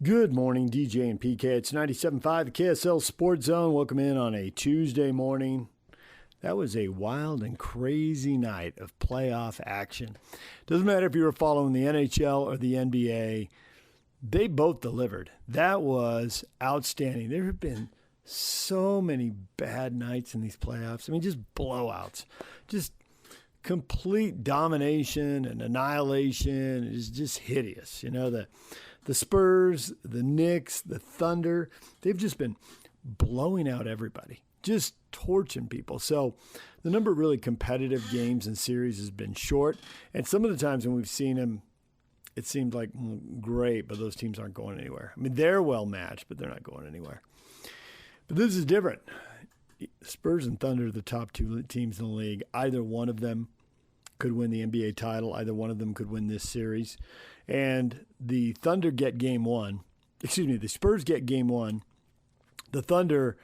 Good morning, DJ and PK. It's 97.5, the KSL Sports Zone. Welcome in on a Tuesday morning. That was a wild and crazy night of playoff action. Doesn't matter if you were following the NHL or the NBA, they both delivered. That was outstanding. There have been so many bad nights in these playoffs. I mean, just blowouts. Just complete domination and annihilation. It is just hideous. You know, the Spurs, the Knicks, the Thunder, they've just been blowing out everybody, just torching people. So the number of really competitive games and series has been short. And some of the times when we've seen them, it seemed like great, but those teams aren't going anywhere. I mean, they're well matched, but they're not going anywhere. But this is different. Spurs and Thunder are the top two teams in the league. Either one of them could win the NBA title. Either one of them could win this series. And the Thunder get game one. The Spurs get game one. The Thunder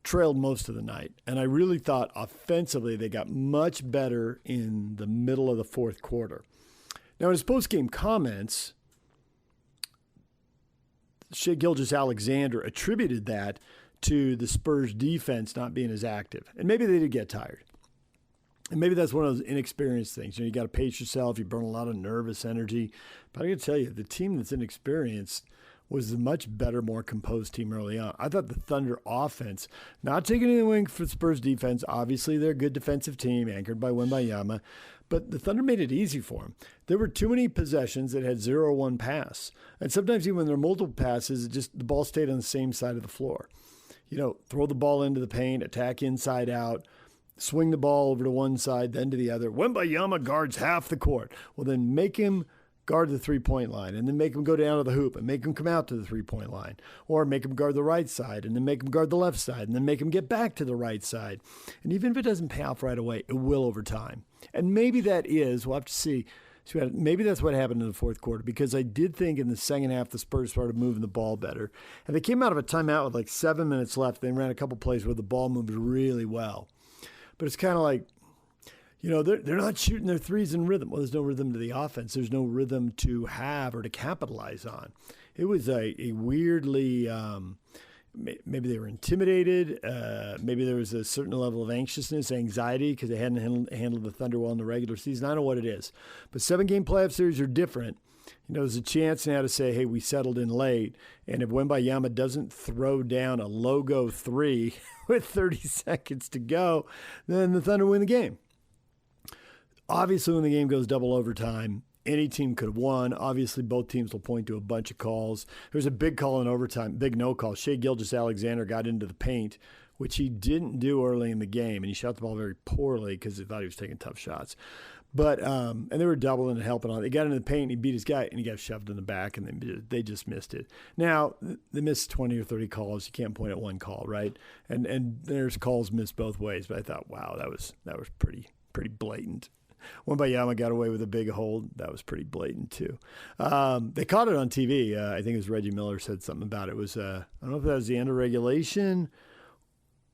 trailed most of the night. And I really thought offensively they got much better in the middle of the fourth quarter. Now, in his post-game comments, Shai Gilgeous-Alexander attributed that to the Spurs defense not being as active. And maybe they did get tired. And maybe that's one of those inexperienced things. You know, you got to pace yourself. You burn a lot of nervous energy. But I got to tell you, the team that's inexperienced was a much better, more composed team early on. I thought the Thunder offense, not taking anything away from Spurs defense, obviously they're a good defensive team anchored by Wemby, but the Thunder made it easy for them. There were too many possessions that had 0-1 pass. And sometimes even when there are multiple passes, the ball stayed on the same side of the floor. You know, throw the ball into the paint, attack inside out, swing the ball over to one side, then to the other. Wemby guards half the court. Well, then make him guard the three-point line, and then make him go down to the hoop, and make him come out to the three-point line. Or make him guard the right side, and then make him guard the left side, and then make him get back to the right side. And even if it doesn't pay off right away, it will over time. And maybe that is, we'll have to see, maybe that's what happened in the fourth quarter, because I did think in the second half the Spurs started moving the ball better. And they came out of a timeout with like 7 minutes left. They ran a couple plays where the ball moved really well. But it's kind of like, you know, they're not shooting their threes in rhythm. Well, there's no rhythm to the offense. There's no rhythm to have or to capitalize on. It was a weirdly, maybe they were intimidated. Maybe there was a certain level of anxiousness, anxiety, because they hadn't handled the Thunder well in the regular season. I don't know what it is. But 7-game playoff series are different. You know, there's a chance now to say, hey, we settled in late. And if Wemby doesn't throw down a logo three with 30 seconds to go, then the Thunder win the game. Obviously, when the game goes double overtime, any team could have won. Obviously, both teams will point to a bunch of calls. There's a big call in overtime, big no call. Shai Gilgeous-Alexander got into the paint, which he didn't do early in the game, and he shot the ball very poorly because he thought he was taking tough shots. But and they were doubling and helping on. They got into the paint, and he beat his guy, and he got shoved in the back, and they just missed it. Now, they missed 20 or 30 calls. You can't point at one call, right? And there's calls missed both ways. But I thought, wow, that was pretty blatant. Wemby got away with a big hold. That was pretty blatant, too. They caught it on TV. I think it was Reggie Miller said something about it. It was, I don't know if that was the end of regulation,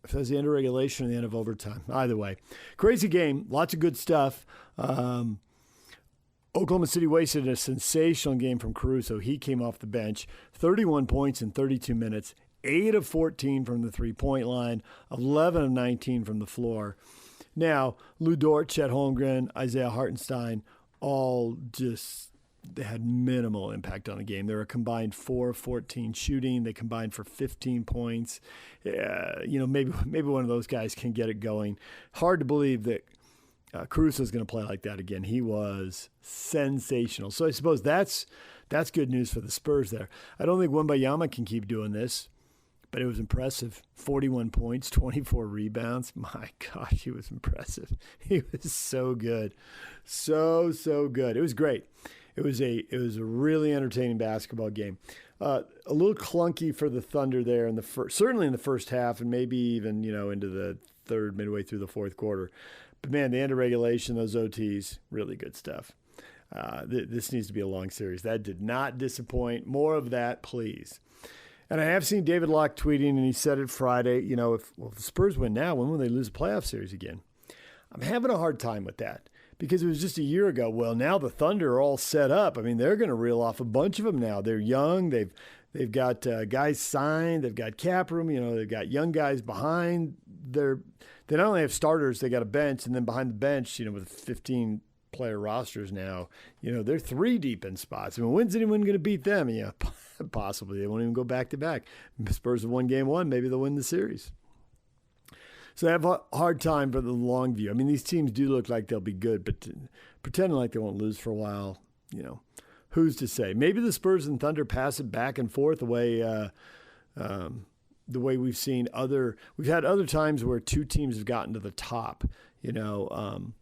if that was the end of regulation or the end of overtime. Either way, crazy game. Lots of good stuff. Oklahoma City wasted a sensational game from Caruso. He came off the bench, 31 points in 32 minutes, 8 of 14 from the three-point line, 11 of 19 from the floor. Now, Lou Dort, Chet Holmgren, Isaiah Hartenstein, all just they had minimal impact on the game. They were a combined 4 of 14 shooting. They combined for 15 points. You know, maybe one of those guys can get it going. Hard to believe that Caruso is going to play like that again. He was sensational. So I suppose that's good news for the Spurs there. I don't think Wemby can keep doing this. But it was impressive. 41 points, 24 rebounds. My gosh, he was impressive. He was so good. So good. It was great. It was a really entertaining basketball game. A little clunky for the Thunder there in the certainly in the first half, and maybe even, you know, into the third, midway through the fourth quarter. But man, the end of regulation, those OTs, really good stuff. This needs to be a long series. That did not disappoint. More of that, please. And I have seen David Locke tweeting, and he said it Friday, you know, if the Spurs win now, when will they lose a playoff series again? I'm having a hard time with that because it was just a year ago. Well, now the Thunder are all set up. I mean, they're going to reel off a bunch of them now. They're young. They've got guys signed. They've got cap room. They've got young guys behind. They not only have starters, they got a bench, and then behind the bench, with 15 player rosters now, they're 3 deep in spots. I mean, when's anyone going to beat them? Yeah, possibly. They won't even go back to back. Spurs have won game 1. Maybe they'll win the series. So they have a hard time for the long view. I mean, these teams do look like they'll be good, but pretending like they won't lose for a while, who's to say? Maybe the Spurs and Thunder pass it back and forth the way we've seen we've had other times where 2 teams have gotten to the top, and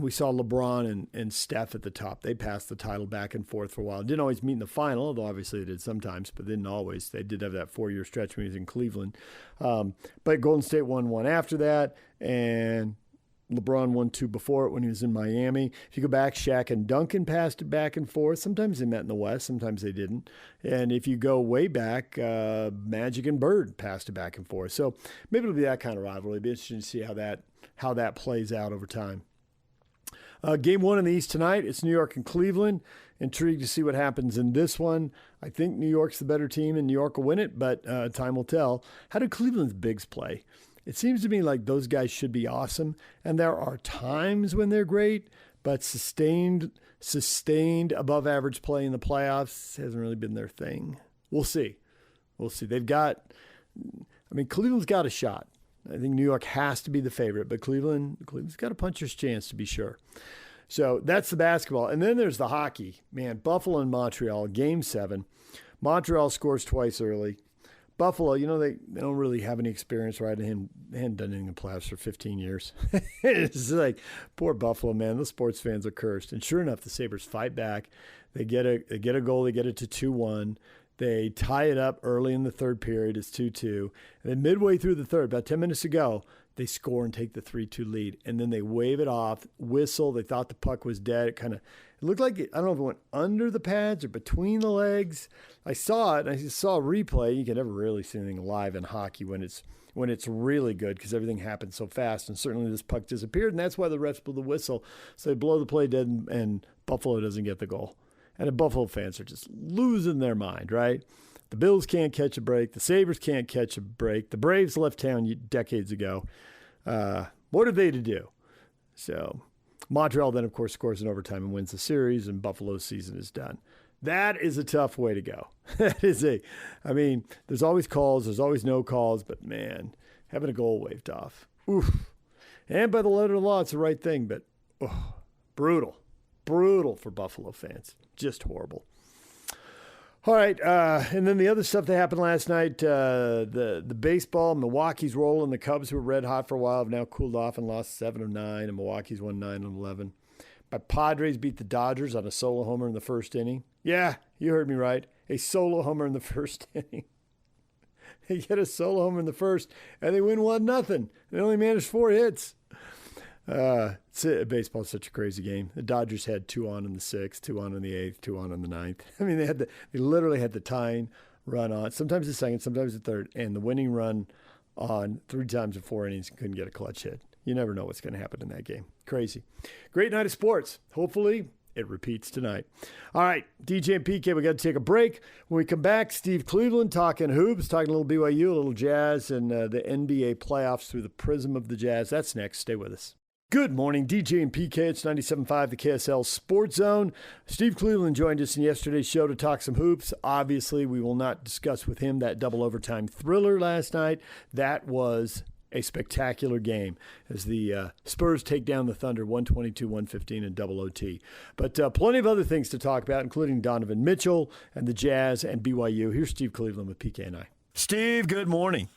we saw LeBron and Steph at the top. They passed the title back and forth for a while. Didn't always meet in the final, although obviously they did sometimes, but didn't always. They did have that 4-year stretch when he was in Cleveland. But Golden State won 1 after that, and LeBron won 2 before it when he was in Miami. If you go back, Shaq and Duncan passed it back and forth. Sometimes they met in the West, sometimes they didn't. And if you go way back, Magic and Bird passed it back and forth. So maybe it'll be that kind of rivalry. It'll be interesting to see how that plays out over time. Game 1 in the East tonight, it's New York and Cleveland. Intrigued to see what happens in this one. I think New York's the better team and New York will win it, but time will tell. How do Cleveland's bigs play? It seems to me like those guys should be awesome, and there are times when they're great, but sustained above average play in the playoffs hasn't really been their thing. We'll see. Cleveland's got a shot. I think New York has to be the favorite, but Cleveland's got a puncher's chance to be sure. So that's the basketball. And then there's the hockey. Man, Buffalo and Montreal, Game 7. Montreal scores twice early. Buffalo, they don't really have any experience, right? They hadn't done anything in the playoffs for 15 years. It's like, poor Buffalo, man. Those sports fans are cursed. And sure enough, the Sabres fight back. They get a goal. They get it to 2-1. They tie it up early in the third period. It's 2-2. And then midway through the third, about 10 minutes to go, they score and take the 3-2 lead. And then they wave it off, whistle. They thought the puck was dead. It looked like I don't know if it went under the pads or between the legs. I saw it, and I saw a replay. You can never really see anything live in hockey when it's really good because everything happens so fast. And certainly this puck disappeared, and that's why the refs blew the whistle. So they blow the play dead, and Buffalo doesn't get the goal. And the Buffalo fans are just losing their mind, right? The Bills can't catch a break. The Sabres can't catch a break. The Braves left town decades ago. What are they to do? So Montreal then, of course, scores in overtime and wins the series, and Buffalo's season is done. That is a tough way to go. There's always calls. There's always no calls. But, man, having a goal waved off. Oof. And by the letter of the law, it's the right thing. But, brutal. Brutal for Buffalo fans. Just horrible. All right, and then the other stuff that happened last night, the baseball, Milwaukee's rolling. The Cubs, who were red hot for a while, have now cooled off and lost 7 of 9, and Milwaukee's won 9 of 11. My Padres beat the Dodgers on a solo homer in the first inning. Yeah, you heard me right. A solo homer in the first inning. They get a solo homer in the first, and they win 1-0. They only managed 4 hits. Baseball's such a crazy game. The Dodgers had 2 on in the 6th, 2 on in the 8th, 2 on in the 9th. They literally had the tying run on, sometimes the 2nd, sometimes the 3rd, and the winning run on 3 times in 4 innings and couldn't get a clutch hit. You never know what's going to happen in that game. Crazy. Great night of sports. Hopefully it repeats tonight. All right, DJ and PK, we got to take a break. When we come back, Steve Cleveland talking hoops, talking a little BYU, a little Jazz, and the NBA playoffs through the prism of the Jazz. That's next. Stay with us. Good morning, DJ and PK. It's 97.5, the KSL Sports Zone. Steve Cleveland joined us in yesterday's show to talk some hoops. Obviously, we will not discuss with him that double overtime thriller last night. That was a spectacular game as the Spurs take down the Thunder 122-115 in double OT. But plenty of other things to talk about, including Donovan Mitchell and the Jazz and BYU. Here's Steve Cleveland with PK and I. Steve, good morning.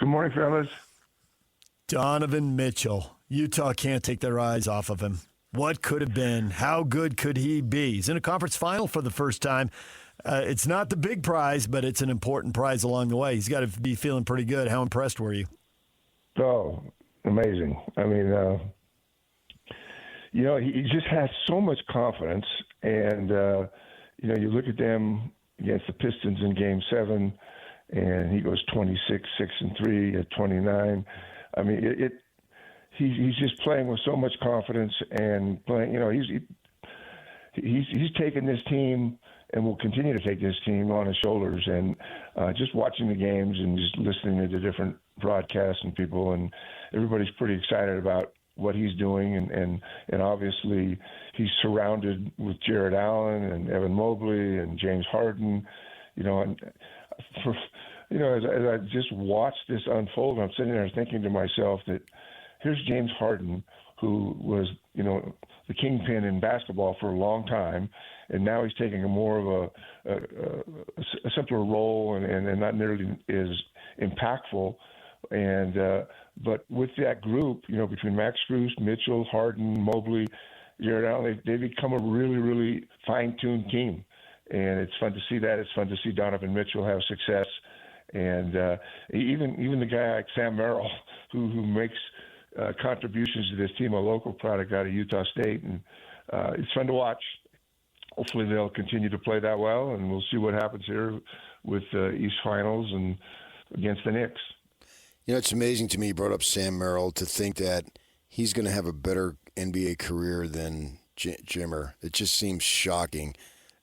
Good morning, fellas. Donovan Mitchell. Utah can't take their eyes off of him. What could have been? How good could he be? He's in a conference final for the first time. It's not the big prize, but it's an important prize along the way. He's got to be feeling pretty good. How impressed were you? Oh, amazing. He just has so much confidence. And, you look at them against the Pistons in Game 7, and he goes 26, 6-3 at 29. he's just playing with so much confidence and playing. He's taken this team and will continue to take this team on his shoulders. And just watching the games and just listening to the different broadcasts and people, and everybody's pretty excited about what he's doing. And obviously he's surrounded with Jared Allen and Evan Mobley and James Harden. And as I just watched this unfold, I'm sitting there thinking to myself that here's James Harden, who was, the kingpin in basketball for a long time, and now he's taking a more of a simpler role and not nearly as impactful. But with that group, between Max Strus, Mitchell, Harden, Mobley, Jared Allen, they become a really, really fine-tuned team. And it's fun to see that. It's fun to see Donovan Mitchell have success. And even the guy like Sam Merrill, who makes contributions to this team, a local product out of Utah State. And it's fun to watch. Hopefully they'll continue to play that well, and we'll see what happens here with East Finals and against the Knicks. It's amazing to me, you brought up Sam Merrill, to think that he's going to have a better NBA career than Jimmer. It just seems shocking.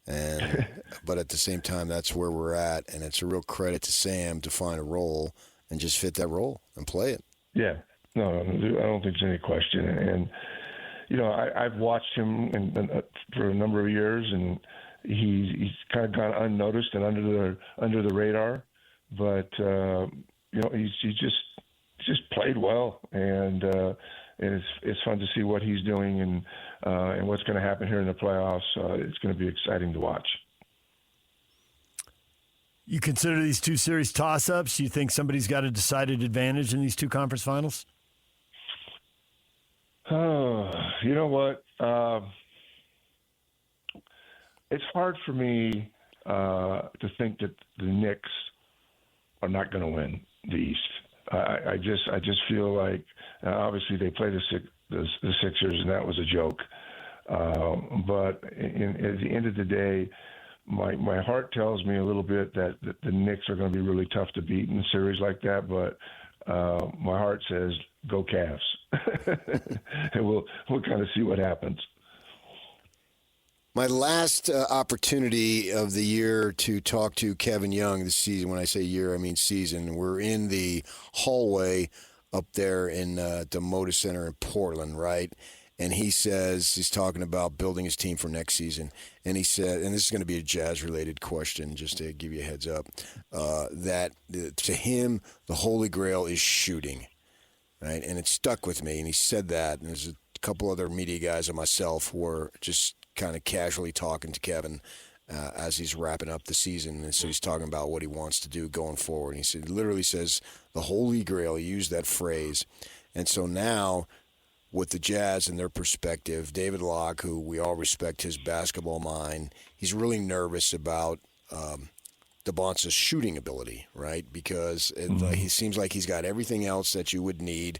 But at the same time, that's where we're at, and it's a real credit to Sam to find a role and just fit that role and play it. Yeah. No, I don't think there's any question. And, I've watched him for a number of years, and he's kind of gone unnoticed and under the radar. But, he's just played well, and it's fun to see what he's doing and what's going to happen here in the playoffs. It's going to be exciting to watch. You consider these two series toss-ups? You think somebody's got a decided advantage in these two conference finals? Oh, you know what? It's hard for me to think that the Knicks are not going to win the East. I just feel like obviously they play the Sixers, and that was a joke. But at the end of the day, my heart tells me a little bit that the Knicks are going to be really tough to beat in a series like that. But my heart says go Cavs, and we'll kind of see what happens. My last opportunity of the year to talk to Kevin Young this season. When I say year, I mean season. We're in the hallway up there in the Moda Center in Portland, right? And he says he's talking about building his team for next season. And he said, and this is going to be a Jazz-related question, just to give you a heads up, that to him the Holy Grail is shooting, right? And it stuck with me. And he said that. And there's a couple other media guys and myself who were just kind of casually talking to Kevin as he's wrapping up the season. And so he's talking about what he wants to do going forward. And he literally says the Holy Grail. He used that phrase. And so now, with the Jazz and their perspective, David Locke, who we all respect his basketball mind, he's really nervous about DeBonce's shooting ability, right? Because he seems like he's got everything else that you would need: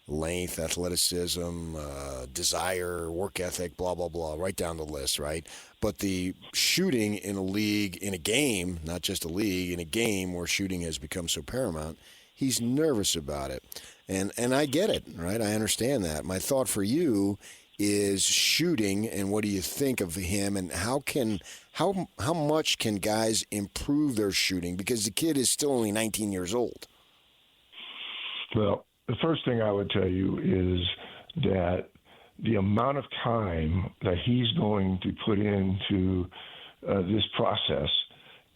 length, athleticism, desire, work ethic, blah, blah, blah, right down the list, right? But the shooting in a league, in a game, not just a league, in a game where shooting has become so paramount, he's nervous about it. And I get it, right? I understand that. My thought for you is shooting, and what do you think of him, and how much can guys improve their shooting? Because the kid is still only 19 years old. Well, the first thing I would tell you is that the amount of time that he's going to put into this process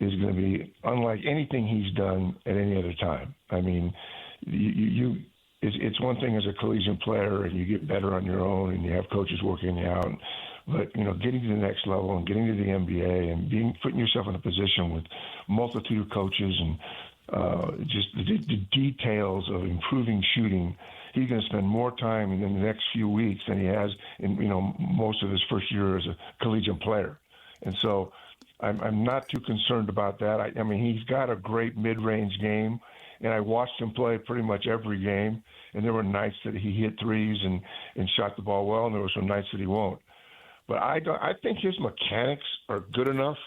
is going to be unlike anything he's done at any other time. I mean, it's one thing as a collegiate player, and you get better on your own, and you have coaches working you out. But getting to the next level and getting to the NBA and putting yourself in a position with multitude of coaches and just the details of improving shooting, he's going to spend more time in the next few weeks than he has in most of his first year as a collegiate player. And so I'm not too concerned about that. I mean, he's got a great mid-range game, and I watched him play pretty much every game. And there were nights that he hit threes and shot the ball well, and there were some nights that he won't. But I think his mechanics are good enough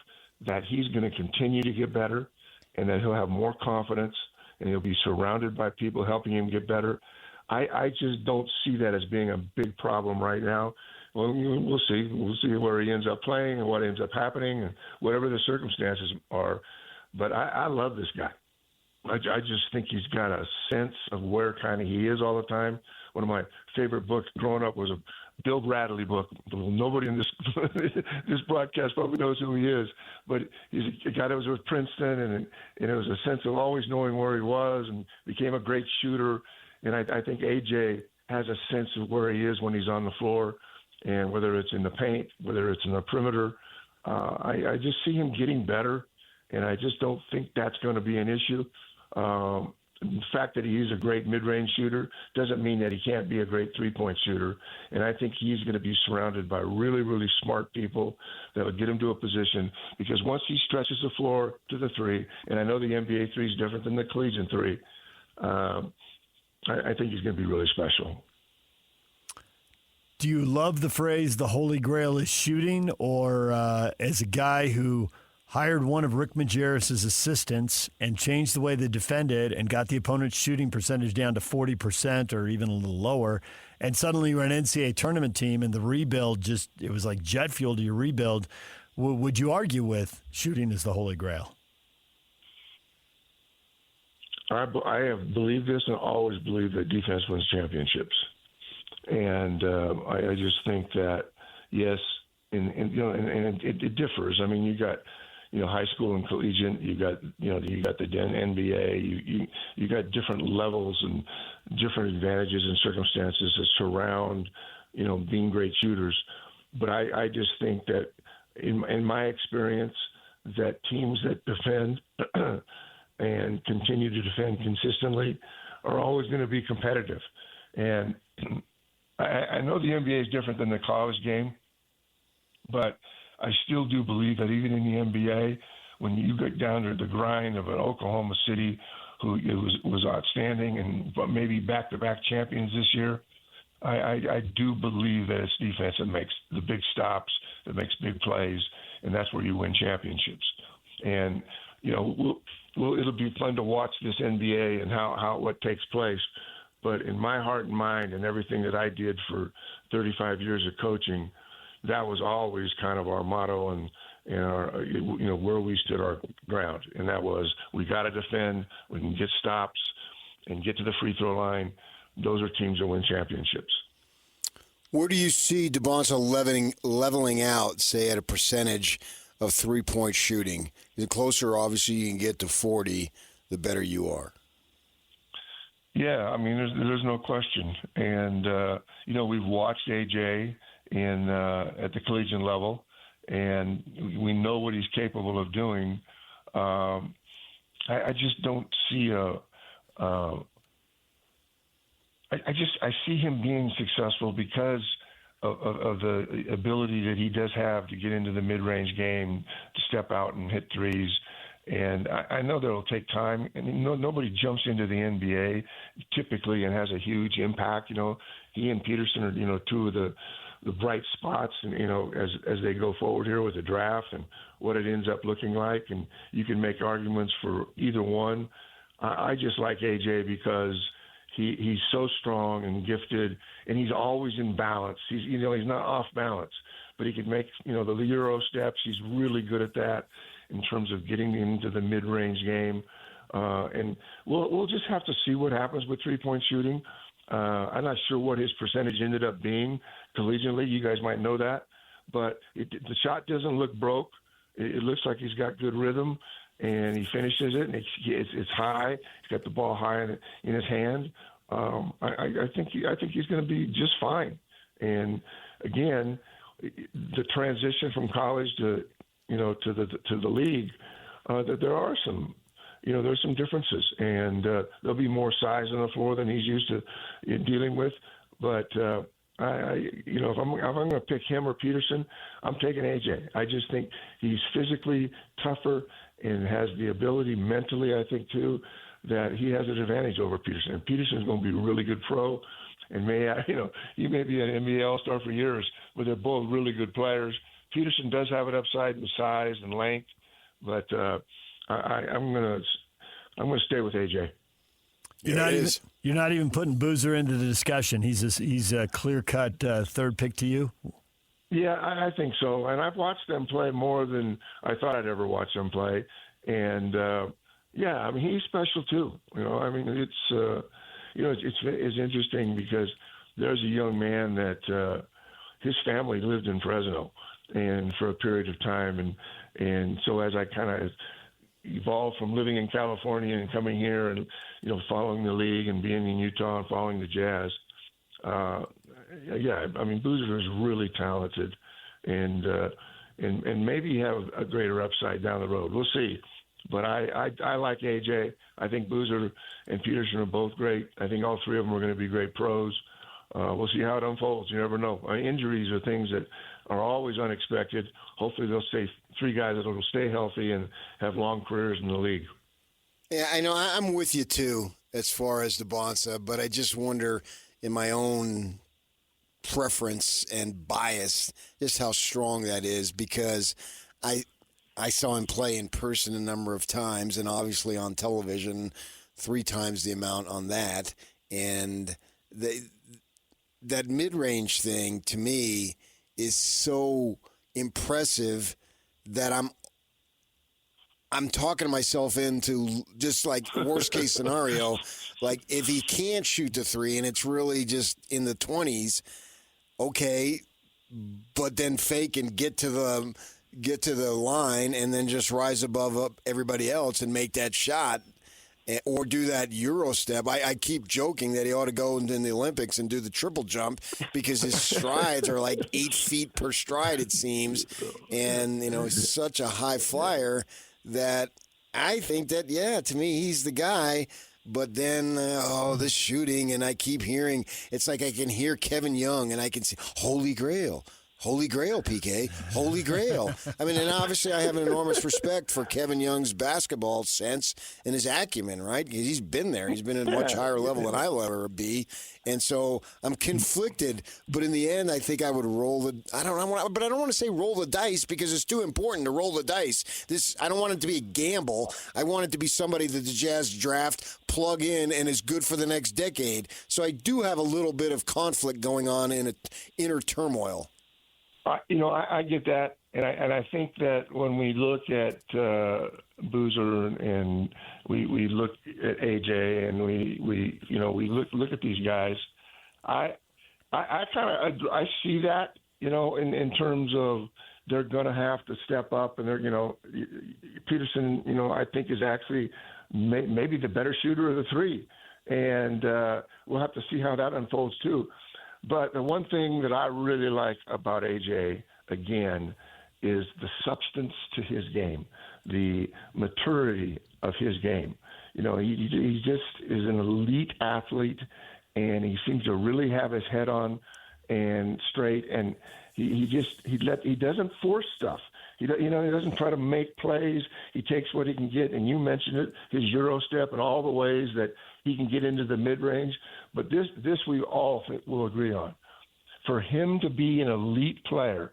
that he's going to continue to get better, and that he'll have more confidence, and he'll be surrounded by people helping him get better. I just don't see that as being a big problem right now. Well, we'll see. We'll see where he ends up playing and what ends up happening and whatever the circumstances are. But I love this guy. I just think he's got a sense of where kind of he is all the time. One of my favorite books growing up was a Bill Bradley book. Nobody in this broadcast probably knows who he is, but he's a guy that was with Princeton, and it was a sense of always knowing where he was and became a great shooter. And I think AJ has a sense of where he is when he's on the floor, and whether it's in the paint, whether it's in the perimeter. I just see him getting better, and I just don't think that's going to be an issue. The fact that he is a great mid-range shooter doesn't mean that he can't be a great three-point shooter. And I think he's going to be surrounded by really, really smart people that will get him to a position, because once he stretches the floor to the three, and I know the NBA three is different than the collegiate three, I think he's going to be really special. Do you love the phrase "the Holy Grail is shooting," or as a guy who hired one of Rick Majerus' assistants and changed the way they defended and got the opponent's shooting percentage down to 40% or even a little lower, and suddenly you're an NCAA tournament team and the rebuild it was like jet fuel to your rebuild, would you argue with shooting as the Holy Grail? I have believed this and always believed that defense wins championships. And I just think that, yes, and it differs. I mean, you got, high school and collegiate. You got the NBA. You got different levels and different advantages and circumstances that surround, being great shooters. But I just think that in my experience, that teams that defend and continue to defend consistently are always going to be competitive. And I know the NBA is different than the college game, but I still do believe that even in the NBA, when you get down to the grind of an Oklahoma City, who was outstanding and but maybe back-to-back champions this year, I do believe that it's defense that makes the big stops, that makes big plays, and that's where you win championships. And it'll be fun to watch this NBA and what takes place. But in my heart and mind and everything that I did for 35 years of coaching, that was always kind of our motto and our, where we stood our ground. And that was, we got to defend, we can get stops and get to the free throw line. Those are teams that win championships. Where do you see DeBronson leveling out, say, at a percentage of three-point shooting? The closer, obviously, you can get to 40, the better you are. Yeah, I mean, there's no question. And, we've watched AJ at the collegiate level, and we know what he's capable of doing. I just don't see I see him being successful because of the ability that he does have to get into the mid-range game, to step out and hit threes. And I know that it'll take time. And nobody jumps into the NBA typically and has a huge impact. He and Peterson are, two of the bright spots, and as they go forward here with the draft and what it ends up looking like. And you can make arguments for either one. I just like AJ because he's so strong and gifted, and he's always in balance. He's not off balance, but he can make the Euro steps. He's really good at that in terms of getting into the mid-range game. And we'll just have to see what happens with three-point shooting. I'm not sure what his percentage ended up being collegiately. You guys might know that. But the shot doesn't look broke. It looks like he's got good rhythm, and he finishes it, and it's high. He's got the ball high in his hand. I think he's going to be just fine. And, again, the transition from college to the league, that there are some, there's some differences, and there'll be more size on the floor than he's used to dealing with. But if I'm going to pick him or Peterson, I'm taking AJ. I just think he's physically tougher and has the ability mentally, I think too, that he has an advantage over Peterson. And Peterson's going to be a really good pro, and he may be an NBA All-Star for years, but they're both really good players. Peterson does have an upside in size and length, but I'm going to stay with AJ. You're not even putting Boozer into the discussion. He's a clear-cut third pick to you? Yeah, I think so. And I've watched them play more than I thought I'd ever watch them play. And, I mean, he's special too. I mean, it's interesting because there's a young man that his family lived in Fresno and for a period of time. And so as I kind of evolved from living in California and coming here and, following the league and being in Utah and following the Jazz, I mean, Boozer is really talented and maybe have a greater upside down the road. We'll see. But I like AJ. I think Boozer and Peterson are both great. I think all three of them are going to be great pros. We'll see how it unfolds. You never know. Injuries are things that are always unexpected. Hopefully they'll stay three guys that will stay healthy and have long careers in the league. Yeah, I know. I'm with you, too, as far as the Bonsa, but I just wonder in my own preference and bias just how strong that is because I saw him play in person a number of times and obviously on television 3 times the amount on that. And that mid-range thing, to me, is so impressive that I'm talking myself into just like worst case scenario, like if he can't shoot the 3 and it's really just in the 20s, okay, but then fake and get to the line and then just rise above everybody else and make that shot. Or do that Euro step. I keep joking that he ought to go into the Olympics and do the triple jump because his strides are like 8 feet per stride, it seems. And, he's such a high flyer that I think that, to me, he's the guy. But then, the shooting, and I keep hearing, it's like I can hear Kevin Young, and I can see, Holy Grail, PK, Holy Grail. I mean, and obviously I have an enormous respect for Kevin Young's basketball sense and his acumen, right? Because he's been there. He's been at a much higher level than I'll ever be. And so I'm conflicted. But in the end, I think I would I don't want to say roll the dice because it's too important to roll the dice. I don't want it to be a gamble. I want it to be somebody that the Jazz draft, plug in, and is good for the next decade. So I do have a little bit of conflict going on in inner turmoil. I get that, and I think that when we look at Boozer and we look at AJ and we look at these guys, I see that in terms of they're going to have to step up, and they're Peterson I think is actually maybe the better shooter of the 3, and we'll have to see how that unfolds too. But the one thing that I really like about AJ, again, is the substance to his game, the maturity of his game. He just is an elite athlete, and he seems to really have his head on and straight, and he doesn't force stuff. He doesn't try to make plays. He takes what he can get, and you mentioned it, his Euro step and all the ways that he can get into the mid-range. But this we all will agree on. For him to be an elite player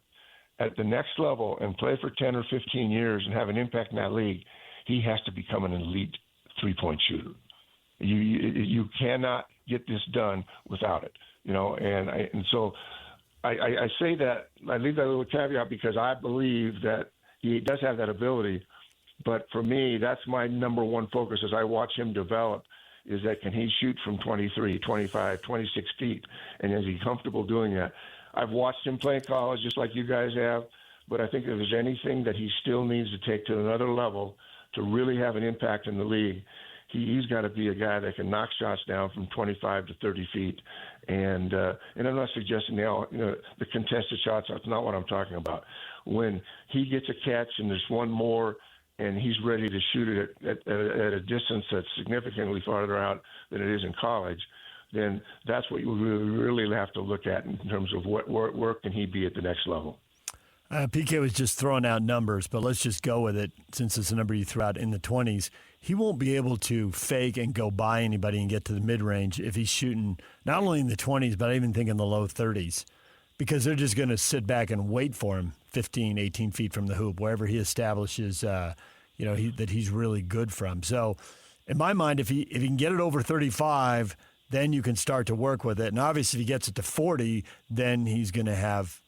at the next level and play for 10 or 15 years and have an impact in that league, he has to become an elite three-point shooter. You cannot get this done without it. And so I say that, I leave that little caveat because I believe that he does have that ability. But for me, that's my number one focus as I watch him develop, is that can he shoot from 23, 25, 26 feet, and is he comfortable doing that? I've watched him play in college just like you guys have, but I think if there's anything that he still needs to take to another level to really have an impact in the league, he's got to be a guy that can knock shots down from 25 to 30 feet. And I'm not suggesting the contested shots. That's not what I'm talking about. When he gets a catch and there's one more and he's ready to shoot it at a distance that's significantly farther out than it is in college, then that's what you really have to look at in terms of where can he be at the next level. PK was just throwing out numbers, but let's just go with it since it's a number you threw out in the 20s. He won't be able to fake and go by anybody and get to the mid-range if he's shooting not only in the 20s, but I even think in the low 30s, because they're just going to sit back and wait for him 15, 18 feet from the hoop, wherever he establishes that he's really good from. So In my mind, if he can get it over 35, then you can start to work with it. And obviously, if he gets it to 40, then he's going to have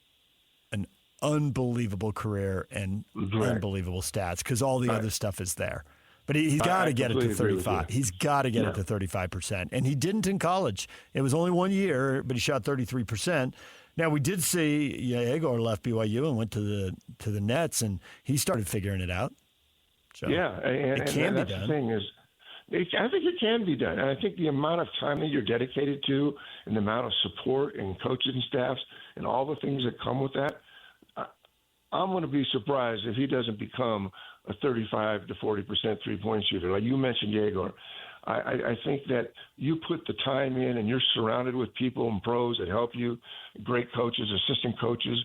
an unbelievable career and unbelievable stats because all the other stuff is there. But he's got to get it to 35. He's got to get it to 35%. And he didn't in college. It was only 1 year, but he shot 33%. Now, we did see Igor left BYU and went to the Nets, and he started figuring it out. So and it can be that's done. The thing is, I think it can be done. And I think the amount of time that you're dedicated to and the amount of support and coaching staffs and all the things that come with that, I'm going to be surprised if he doesn't become a 35 to 40% three-point shooter. Like you mentioned, Igor. I think that you put the time in and you're surrounded with people and pros that help you, great coaches, assistant coaches.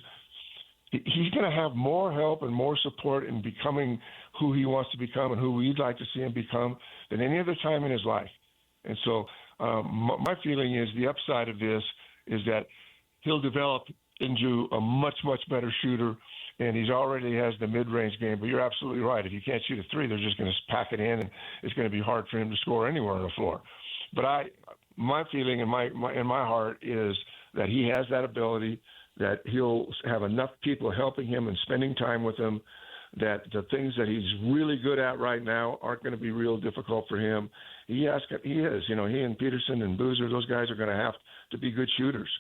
He's going to have more help and more support in becoming who he wants to become and who we'd like to see him become than any other time in his life. And so my feeling is the upside of this is that he'll develop into a much, much better shooter, and he's already has the mid-range game. But you're absolutely right. If you can't shoot a three, they're just going to pack it in, and it's going to be hard for him to score anywhere on the floor. But my feeling in my heart is that he has that ability, that he'll have enough people helping him and spending time with him, that the things that he's really good at right now aren't going to be real difficult for him. He is. He and Peterson and Boozer, those guys are going to have to be good shooters.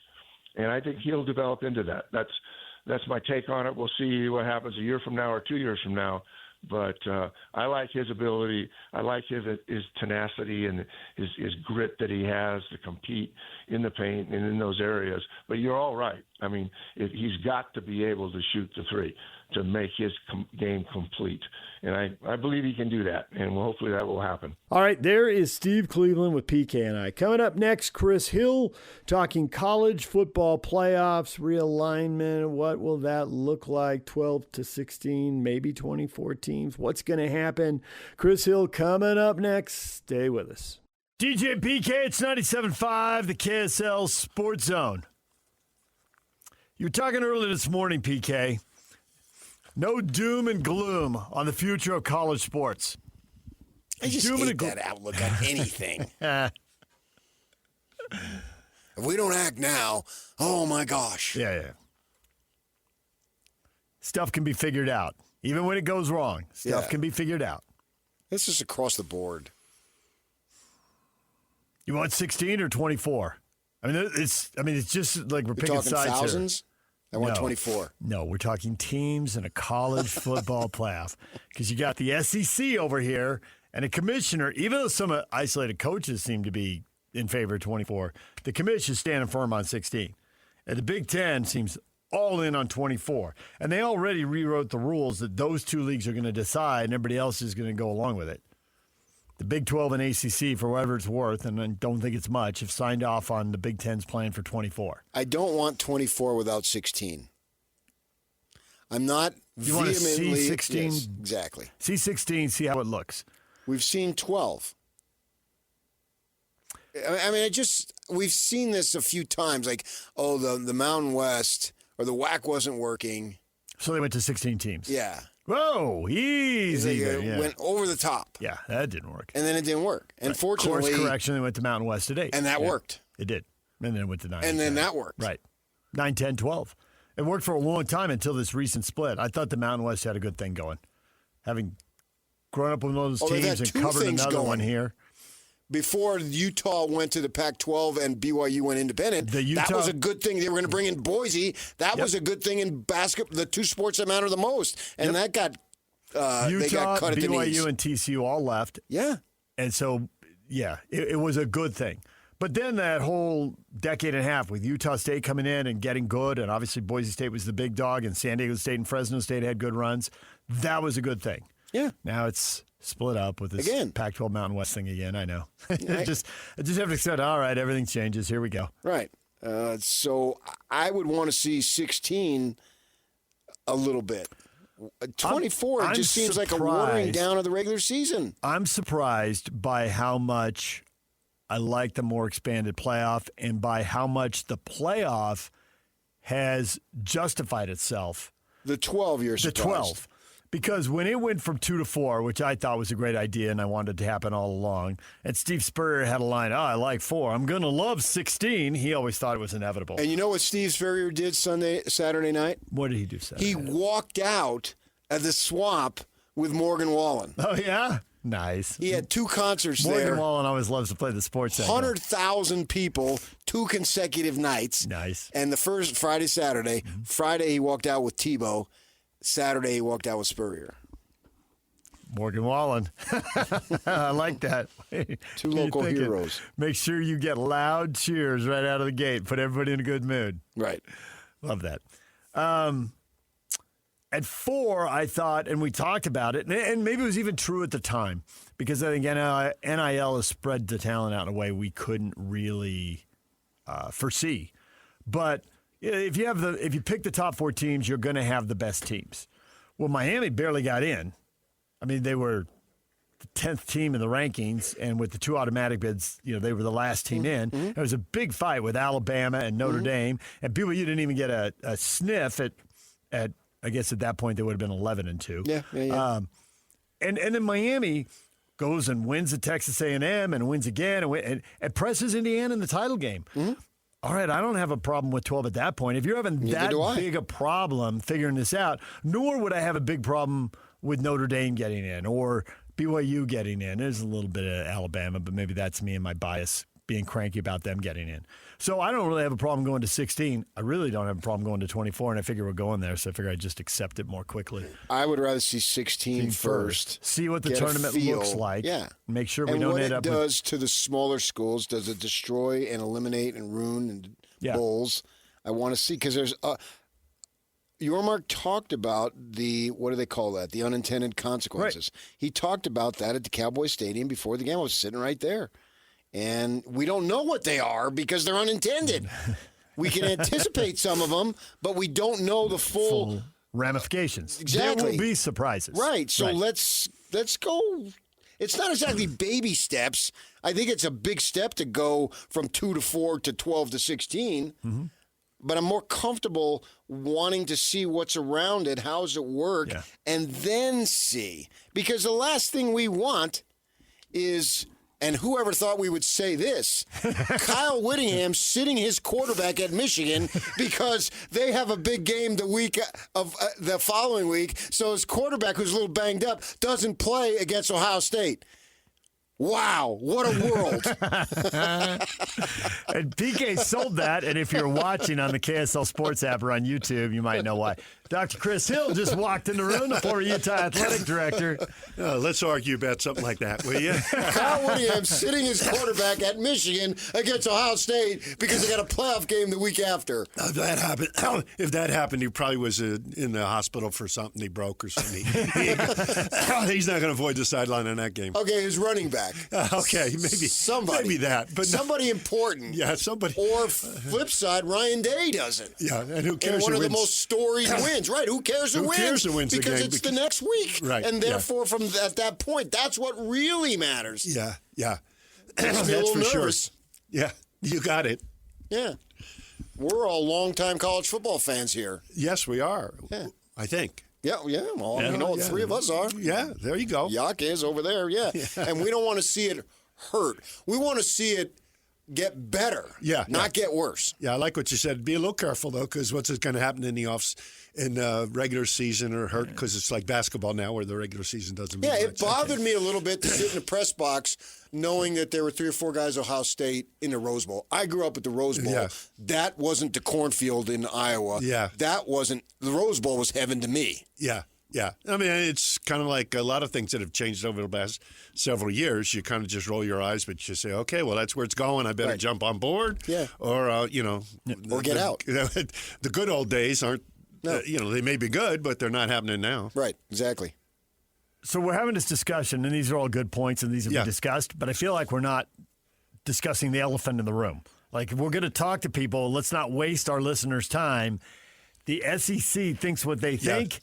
And I think he'll develop into that. That's my take on it. We'll see what happens a year from now or 2 years from now. But I like his ability. I like his tenacity and his grit that he has to compete in the paint and in those areas. But you're all right. I mean, he's got to be able to shoot the three to make his game complete. And I believe he can do that, and hopefully that will happen. All right, there is Steve Cleveland with PK and I. Coming up next, Chris Hill talking college football playoffs, realignment. What will that look like? 12 to 16, maybe 24 teams. What's going to happen? Chris Hill coming up next. Stay with us. DJ PK, it's 97.5, the KSL Sports Zone. You were talking earlier this morning, PK. No doom and gloom on the future of college sports. I just hate that outlook on anything. If we don't act now, oh my gosh. Yeah. Stuff can be figured out. Even when it goes wrong, stuff can be figured out. This is across the board. You want 16 or 24? I mean, it's just like we're picking sides here. Thousands? I want 24. No, we're talking teams in a college football playoff because you got the SEC over here and a commissioner, even though some isolated coaches seem to be in favor of 24, the commission is standing firm on 16. And the Big Ten seems all in on 24. And they already rewrote the rules that those two leagues are going to decide and everybody else is going to go along with it. The Big 12 and ACC, for whatever it's worth, and I don't think it's much, have signed off on the Big Ten's plan for 24. I don't want 24 without 16. I'm not you want to see 16? Yes, exactly. See 16, see how it looks. We've seen 12. I mean, we've seen this a few times. Like, the Mountain West or the WAC wasn't working. So they went to 16 teams. Yeah. Whoa, easy. Went over the top. Yeah, that didn't work. And then it didn't work. And fortunately, course correction, they went to Mountain West at 8. And that worked. It did. And then it went to 9. And then that worked. Right. 9, 10, 12. It worked for a long time until this recent split. I thought the Mountain West had a good thing going. Having grown up with one of those teams and covered another one here. Before Utah went to the Pac-12 and BYU went independent, that was a good thing. They were going to bring in Boise. That was a good thing in basketball, the two sports that matter the most. And that got Utah, they got cut at the knees. BYU, and TCU all left. Yeah. And so, it was a good thing. But then that whole decade and a half with Utah State coming in and getting good, and obviously Boise State was the big dog, and San Diego State and Fresno State had good runs, that was a good thing. Yeah. Now it's split up with this Pac-12 Mountain West thing again. I know. I just have to accept, all right, everything changes. Here we go. Right. So I would want to see 16 a little bit. 24 I'm just seems like a watering down of the regular season. I'm surprised by how much I like the more expanded playoff and by how much the playoff has justified itself. The 12 years. The 12. Because when it went from 2 to 4, which I thought was a great idea and I wanted it to happen all along, and Steve Spurrier had a line, I like 4. I'm going to love 16. He always thought it was inevitable. And you know what Steve Spurrier did Saturday night? What did he do Saturday night? He walked out at the Swamp with Morgan Wallen. Oh, yeah? Nice. He had 2 concerts there. Morgan Wallen always loves to play the sports segment. 100,000 people, 2 consecutive nights. Nice. And the first Friday, Saturday. Mm-hmm. Friday, he walked out with Tebow. Saturday, he walked out with Spurrier. Morgan Wallen. I like that. 2 local heroes. Make sure you get loud cheers right out of the gate. Put everybody in a good mood. Right. Love that. At 4, I thought, and we talked about it, and maybe it was even true at the time, because I think NIL has spread the talent out in a way we couldn't really foresee. But if you pick the top 4 teams, you're going to have the best teams. Well, Miami barely got in. I mean, they were the 10th team in the rankings, and with the 2 automatic bids, they were the last team in. Mm-hmm. It was a big fight with Alabama and Notre Dame, and BYU didn't even get a sniff at I guess at that point they would have been 11-2. Yeah. And then Miami goes and wins at Texas A&M and wins again and presses Indiana in the title game. Mm-hmm. All right, I don't have a problem with 12 at that point. If you're having that big a problem figuring this out, nor would I have a big problem with Notre Dame getting in or BYU getting in. There's a little bit of Alabama, but maybe that's me and my bias being cranky about them getting in. So I don't really have a problem going to 16. I really don't have a problem going to 24, and I figure we're going there, so I figure I'd just accept it more quickly. I would rather see 16 first. See what the tournament looks like. Yeah. Make sure we don't end up with... And what it does to the smaller schools, does it destroy and eliminate and ruin and bowls? I want to see, because there's... Yormark talked about what do they call that? The unintended consequences. Right. He talked about that at the Cowboy Stadium before the game. I was sitting right there. And we don't know what they are because they're unintended. We can anticipate some of them, but we don't know the full ramifications. Exactly. There will be surprises. Right. So let's go. It's not exactly baby steps. I think it's a big step to go from 2 to 4 to 12 to 16. Mm-hmm. But I'm more comfortable wanting to see what's around it, how does it work, and then see. Because the last thing we want is... And whoever thought we would say this, Kyle Whittingham sitting his quarterback at Michigan because they have a big game the week of the following week. So his quarterback, who's a little banged up, doesn't play against Ohio State. Wow, what a world. And PK sold that, and if you're watching on the KSL Sports app or on YouTube, you might know why. Dr. Chris Hill just walked in the room, the former Utah athletic director. Let's argue about something like that, will you? Kyle Whittingham sitting his quarterback at Michigan against Ohio State because they got a playoff game the week after. If that happened, he probably was in the hospital for something he broke or something. He's not going to avoid the sideline in that game. Okay, his running back. Okay, maybe that, but somebody important. Yeah, somebody. Or flip side, Ryan Day doesn't. Yeah, and who cares? And one of the most storied wins, right? Who cares who wins? Who cares who wins because the game? It's the next week, right? And therefore, from at that point, that's what really matters. Yeah, That's for nervous. Sure. Yeah, you got it. Yeah, we're all longtime college football fans here. Yes, we are. Yeah. I think. Yeah. Well, the 3 of us are. Yeah, there you go. Yak is over there, And we don't want to see it hurt. We want to see it get better, not get worse. Yeah, I like what you said. Be a little careful, though, because what's going to happen in the regular season or hurt, because it's like basketball now where the regular season doesn't mean much. It bothered me a little bit to sit in the press box knowing that there were 3 or 4 guys at Ohio State in the Rose Bowl. I grew up at the Rose Bowl. Yeah. That wasn't the cornfield in Iowa. Yeah. That wasn't – the Rose Bowl was heaven to me. Yeah. I mean, it's kind of like a lot of things that have changed over the past several years. You kind of just roll your eyes, but you say, okay, well, that's where it's going. I better jump on board. Yeah. Or, or get out. The good old days aren't – No. They may be good, but they're not happening now. Right, exactly. So we're having this discussion, and these are all good points, and these have been discussed, but I feel like we're not discussing the elephant in the room. Like, if we're going to talk to people, let's not waste our listeners' time. The SEC thinks what they think,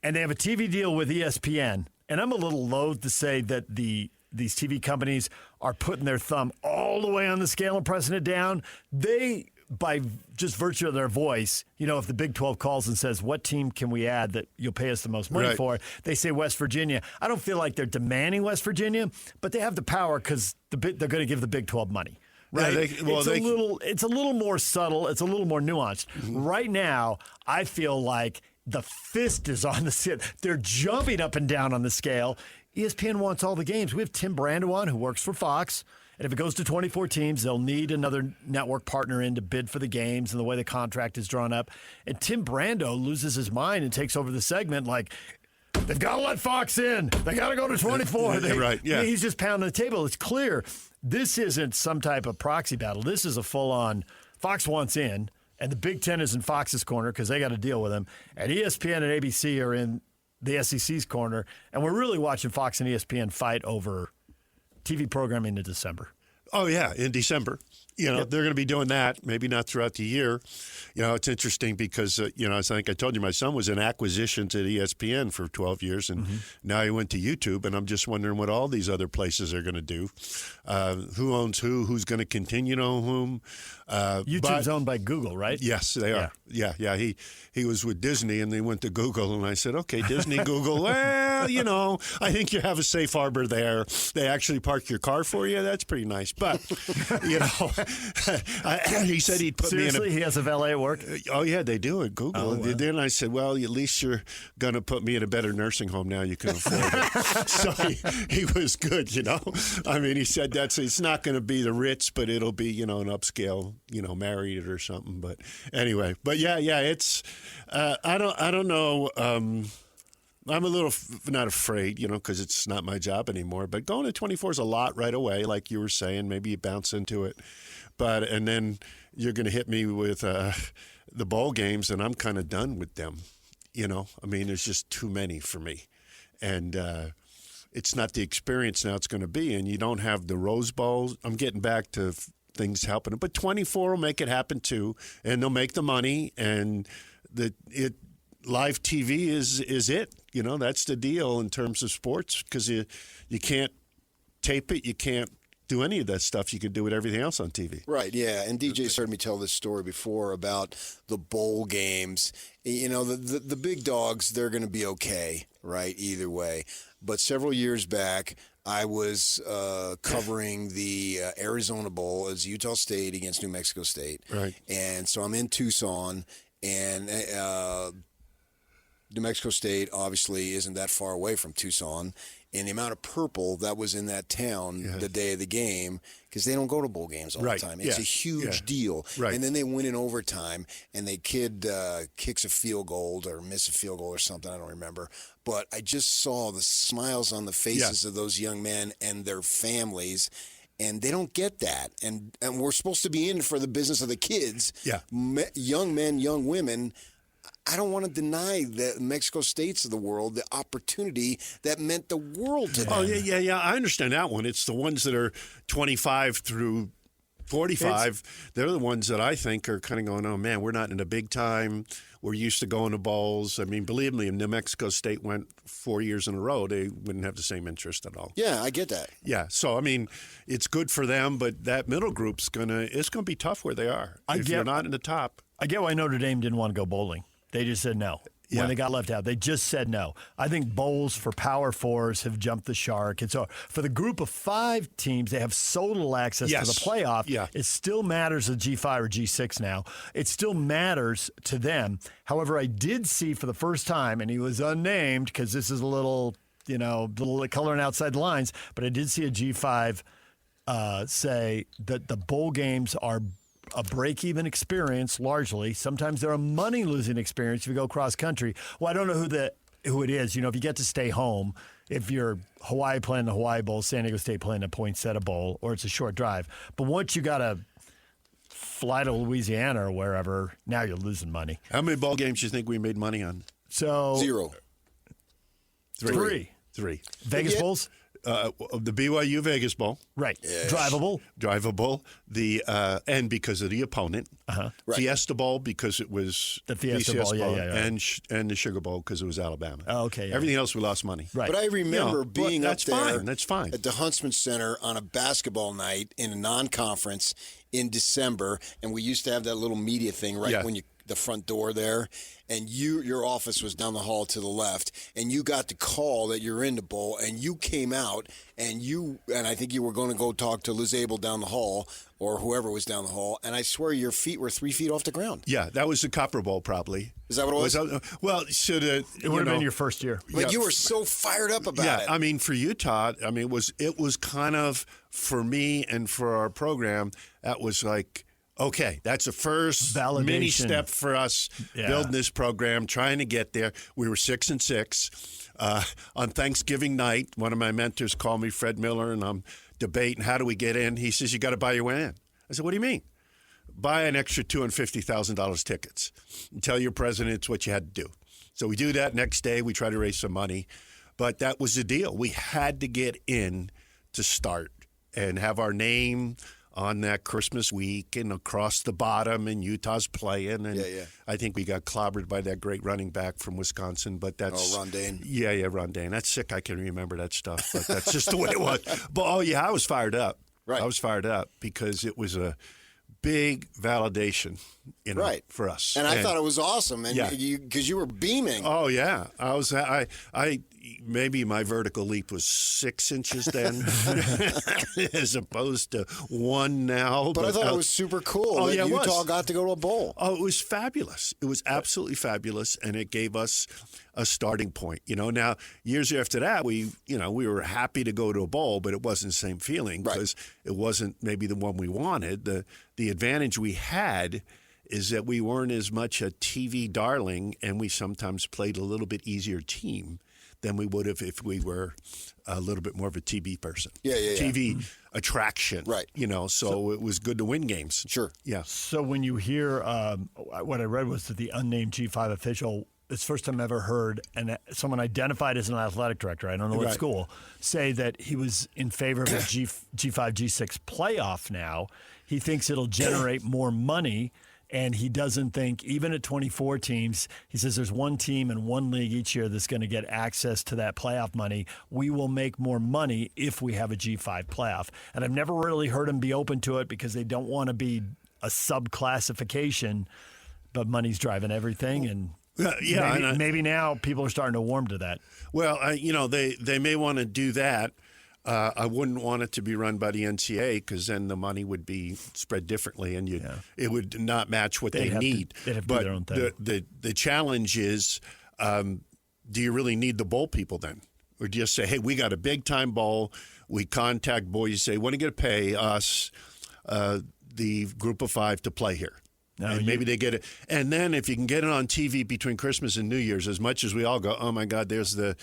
and they have a TV deal with ESPN. And I'm a little loath to say that these TV companies are putting their thumb all the way on the scale and pressing it down. They by just virtue of their voice, if the Big 12 calls and says, what team can we add that you'll pay us the most money for? They say West Virginia. I don't feel like they're demanding West Virginia, but they have the power because they're going to give the Big 12 money. Right? Yeah, it's a little more subtle. It's a little more nuanced. Mm-hmm. Right now, I feel like the fist is on the scale. They're jumping up and down on the scale. ESPN wants all the games. We have Tim Brandon, who works for Fox. And if it goes to 24 teams, they'll need another network partner in to bid for the games and the way the contract is drawn up. And Tim Brando loses his mind and takes over the segment like, they've got to let Fox in. They got to go to 24. He's just pounding the table. It's clear this isn't some type of proxy battle. This is a full-on Fox wants in, and the Big Ten is in Fox's corner because they got to deal with him. And ESPN and ABC are in the SEC's corner. And we're really watching Fox and ESPN fight over TV programming in December. Oh, yeah, in December. They're going to be doing that, maybe not throughout the year. It's interesting because, I think I told you my son was in acquisitions at ESPN for 12 years, and now he went to YouTube, and I'm just wondering what all these other places are going to do. Who owns who? Who's going to continue to own whom? YouTube's owned by Google, right? Yes, they are. Yeah. He was with Disney, and they went to Google, and I said, okay, Disney, Google, well, I think you have a safe harbor there. They actually park your car for you. That's pretty nice. But, he said he'd put me in he has a valet at work? Oh, yeah, they do at Google. Oh, wow. And then I said, well, at least you're going to put me in a better nursing home now. You can afford it. So he was good, I mean, he said it's not going to be the Ritz, but it'll be, an upscale, Marriott or something. But anyway, it's, I don't know. I'm a little not afraid, because it's not my job anymore. But going to 24 is a lot right away, like you were saying. Maybe you bounce into it. And then you're going to hit me with the bowl games, and I'm kind of done with them. I mean, there's just too many for me. And it's not the experience now it's going to be. And you don't have the Rose Bowl. I'm getting back to things happening. But 24 will make it happen, too. And they'll make the money. And live TV is it. That's the deal in terms of sports because you can't tape it. You can't do any of that stuff. You can do it everything else on TV. Right, yeah. And DJ's heard me tell this story before about the bowl games. The big dogs, they're going to be okay, right, either way. But several years back, I was covering the Arizona Bowl as Utah State against New Mexico State. Right. And so I'm in Tucson, and New Mexico State obviously isn't that far away from Tucson. And the amount of purple that was in that town the day of the game, because they don't go to bowl games all the time. It's a huge deal. Right. And then they win in overtime, and the kid kicks a field goal or miss a field goal or something. I don't remember. But I just saw the smiles on the faces of those young men and their families. And they don't get that. And we're supposed to be in for the business of the kids. Yeah. Young men, young women. I don't want to deny the Mexico States of the world the opportunity that meant the world to them. Oh, yeah. I understand that one. It's the ones that are 25 through 45. They're the ones that I think are kind of going, oh, man, we're not in a big time. We're used to going to bowls. I mean, believe me, if New Mexico State went 4 years in a row, they wouldn't have the same interest at all. Yeah, I get that. Yeah. So, I mean, it's good for them, but that middle group's going to be tough where they are. If you're not in the top. I get why Notre Dame didn't want to go bowling. They just said no. When they got left out, they just said no. I think bowls for Power Fours have jumped the shark. And so for the group of 5 teams, they have so little access to the playoff. Yeah. It still matters to G5 or G6 now. It still matters to them. However, I did see for the first time, and he was unnamed because this is a little coloring outside the lines, but I did see a G5 say that the bowl games are a break-even experience largely. Sometimes they're a money-losing experience if you go cross-country. Well, I don't know who it is. If you get to stay home, if you're Hawaii playing the Hawaii Bowl, San Diego State playing the Poinsettia Bowl, or it's a short drive. But once you got to fly to Louisiana or wherever, now you're losing money. How many bowl games do you think we made money on? So 0. 3. Vegas Bowls? the BYU Vegas Bowl. Right. Yes. Drivable. And because of the opponent. Right. Fiesta Bowl because it was The Fiesta Bowl, yeah. And the Sugar Bowl because it was Alabama. Oh, okay. Yeah. Everything else we lost money. Right. But I remember being up there That's fine. at the Huntsman Center on a basketball night in a non-conference in December, and we used to have that little media thing when the front door there, and your office was down the hall to the left, and you got the call that you're in the bowl, and you came out, and I think you were going to go talk to Liz Abel down the hall, or whoever was down the hall, and I swear your feet were 3 feet off the ground. Yeah, that was the Copper Bowl probably. Is that what it was? It would have been your first year. But you were so fired up about it. I mean, for Utah, it was kind of, for me and for our program, that was like, okay, that's the first validation. Mini step for us building this program, trying to get there. We were 6-6. On Thanksgiving night, one of my mentors called me, Fred Miller, and I'm debating, how do we get in? He says, you got to buy your way in. I said, what do you mean? Buy an extra $250,000 tickets and tell your president it's what you had to do. So we do that. Next day, we try to raise some money. But that was the deal. We had to get in to start and have our name on that Christmas week and across the bottom, and Utah's playing. And I think we got clobbered by that great running back from Wisconsin. But that's Ron Dane. Yeah, Ron Dane. That's sick. I can remember that stuff. But that's just the way it was. But I was fired up. Right. I was fired up because it was a big validation, for us. And I thought it was awesome, and because you were beaming. Oh yeah, I was. I maybe my vertical leap was 6 inches then, as opposed to 1 now. But I thought it was super cool that Utah got to go to a bowl. Oh, it was fabulous. It was absolutely fabulous, and it gave us a starting point. Now years after that, we were happy to go to a bowl, but it wasn't the same feeling because it wasn't maybe the one we wanted. The advantage we had is that we weren't as much a TV darling, and we sometimes played a little bit easier team than we would have if we were a little bit more of a TV person. TV attraction. Right. So it was good to win games. Sure. Yeah. So when you hear what I read was that the unnamed G5 official, it's the first time I ever heard, and someone identified as an athletic director, I don't know what school, say that he was in favor of a G5, G6 playoff now. He thinks it'll generate more money. And he doesn't think, even at 24 teams, he says there's one team in one league each year that's going to get access to that playoff money. We will make more money if we have a G5 playoff. And I've never really heard him be open to it because they don't want to be a sub-classification, but money's driving everything. And maybe now people are starting to warm to that. Well, they may want to do that. I wouldn't want it to be run by the NCAA because then the money would be spread differently, and it would not match what they need. They'd have to do their own thing. The challenge is, do you really need the bowl people then? Or do you just say, hey, we got a big-time bowl. We contact Boise, say, when are you going to pay us, the group of 5, to play here? And maybe they get it. And then if you can get it on TV between Christmas and New Year's, as much as we all go, oh, my God, there's the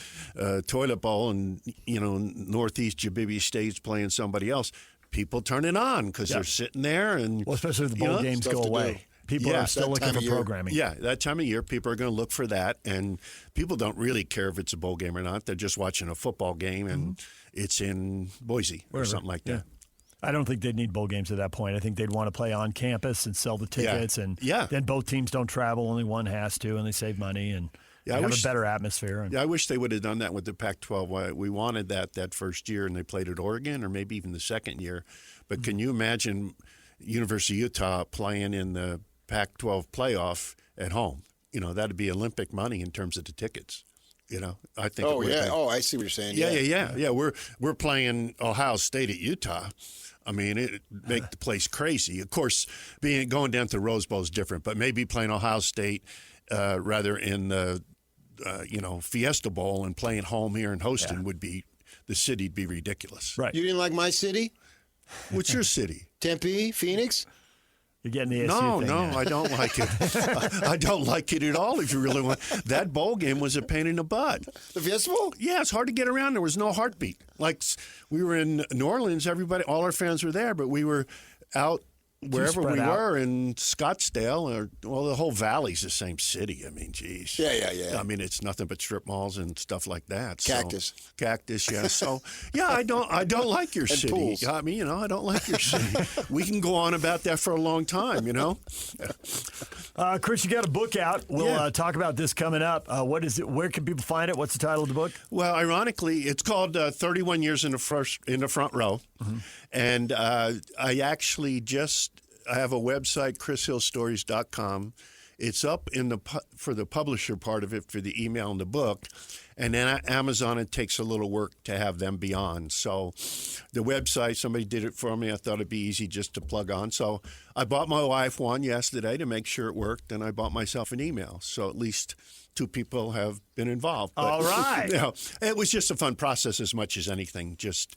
toilet bowl and, Northeast Jabibi State's playing somebody else, people turn it on because they're sitting there. And especially if the bowl games go away. People are still looking for programming. Yeah, that time of year, people are going to look for that. And people don't really care if it's a bowl game or not. They're just watching a football game, and it's in Boise or something like that. I don't think they'd need bowl games at that point. I think they'd want to play on campus and sell the tickets, and then both teams don't travel. Only one has to, and they save money and have a better atmosphere. I wish they would have done that with the Pac-12. We wanted that first year, and they played at Oregon, or maybe even the second year. But can you imagine University of Utah playing in the Pac-12 playoff at home? That'd be Olympic money in terms of the tickets. I think. Oh yeah. Oh, I see what you're saying. Yeah. We're playing Ohio State at Utah. I mean, it make the place crazy. Of course, going down to the Rose Bowl is different, but maybe playing Ohio State rather in the Fiesta Bowl and playing home here in Houston would be the city'd be ridiculous. Right. You didn't like my city? What's your city? Tempe, Phoenix. You're getting the ASU thing. No, I don't like it. I don't like it at all. If you really want, that bowl game was a pain in the butt. The Fiesta Bowl? Yeah, it's hard to get around. There was no heartbeat. Like we were in New Orleans, all our fans were there, but we were out wherever we spread out. were in Scottsdale, the whole valley's the same city. I mean, geez. Yeah. I mean, it's nothing but strip malls and stuff like that. Cactus. Yeah. So, yeah, I don't like your city. Pools. I mean, I don't like your city. We can go on about that for a long time, Chris, you got a book out. We'll talk about this coming up. What is it? Where can people find it? What's the title of the book? Well, ironically, it's called 31 Years in the Front Row. Mm-hmm. And I actually I have a website, chrishillstories.com. It's up for the publisher part of it for the email and the book. And then Amazon, it takes a little work to have them be on. So the website, somebody did it for me. I thought it'd be easy just to plug on. So I bought my wife one yesterday to make sure it worked, and I bought myself an email. So at least 2 people have been involved. But, all right. It was just a fun process as much as anything, just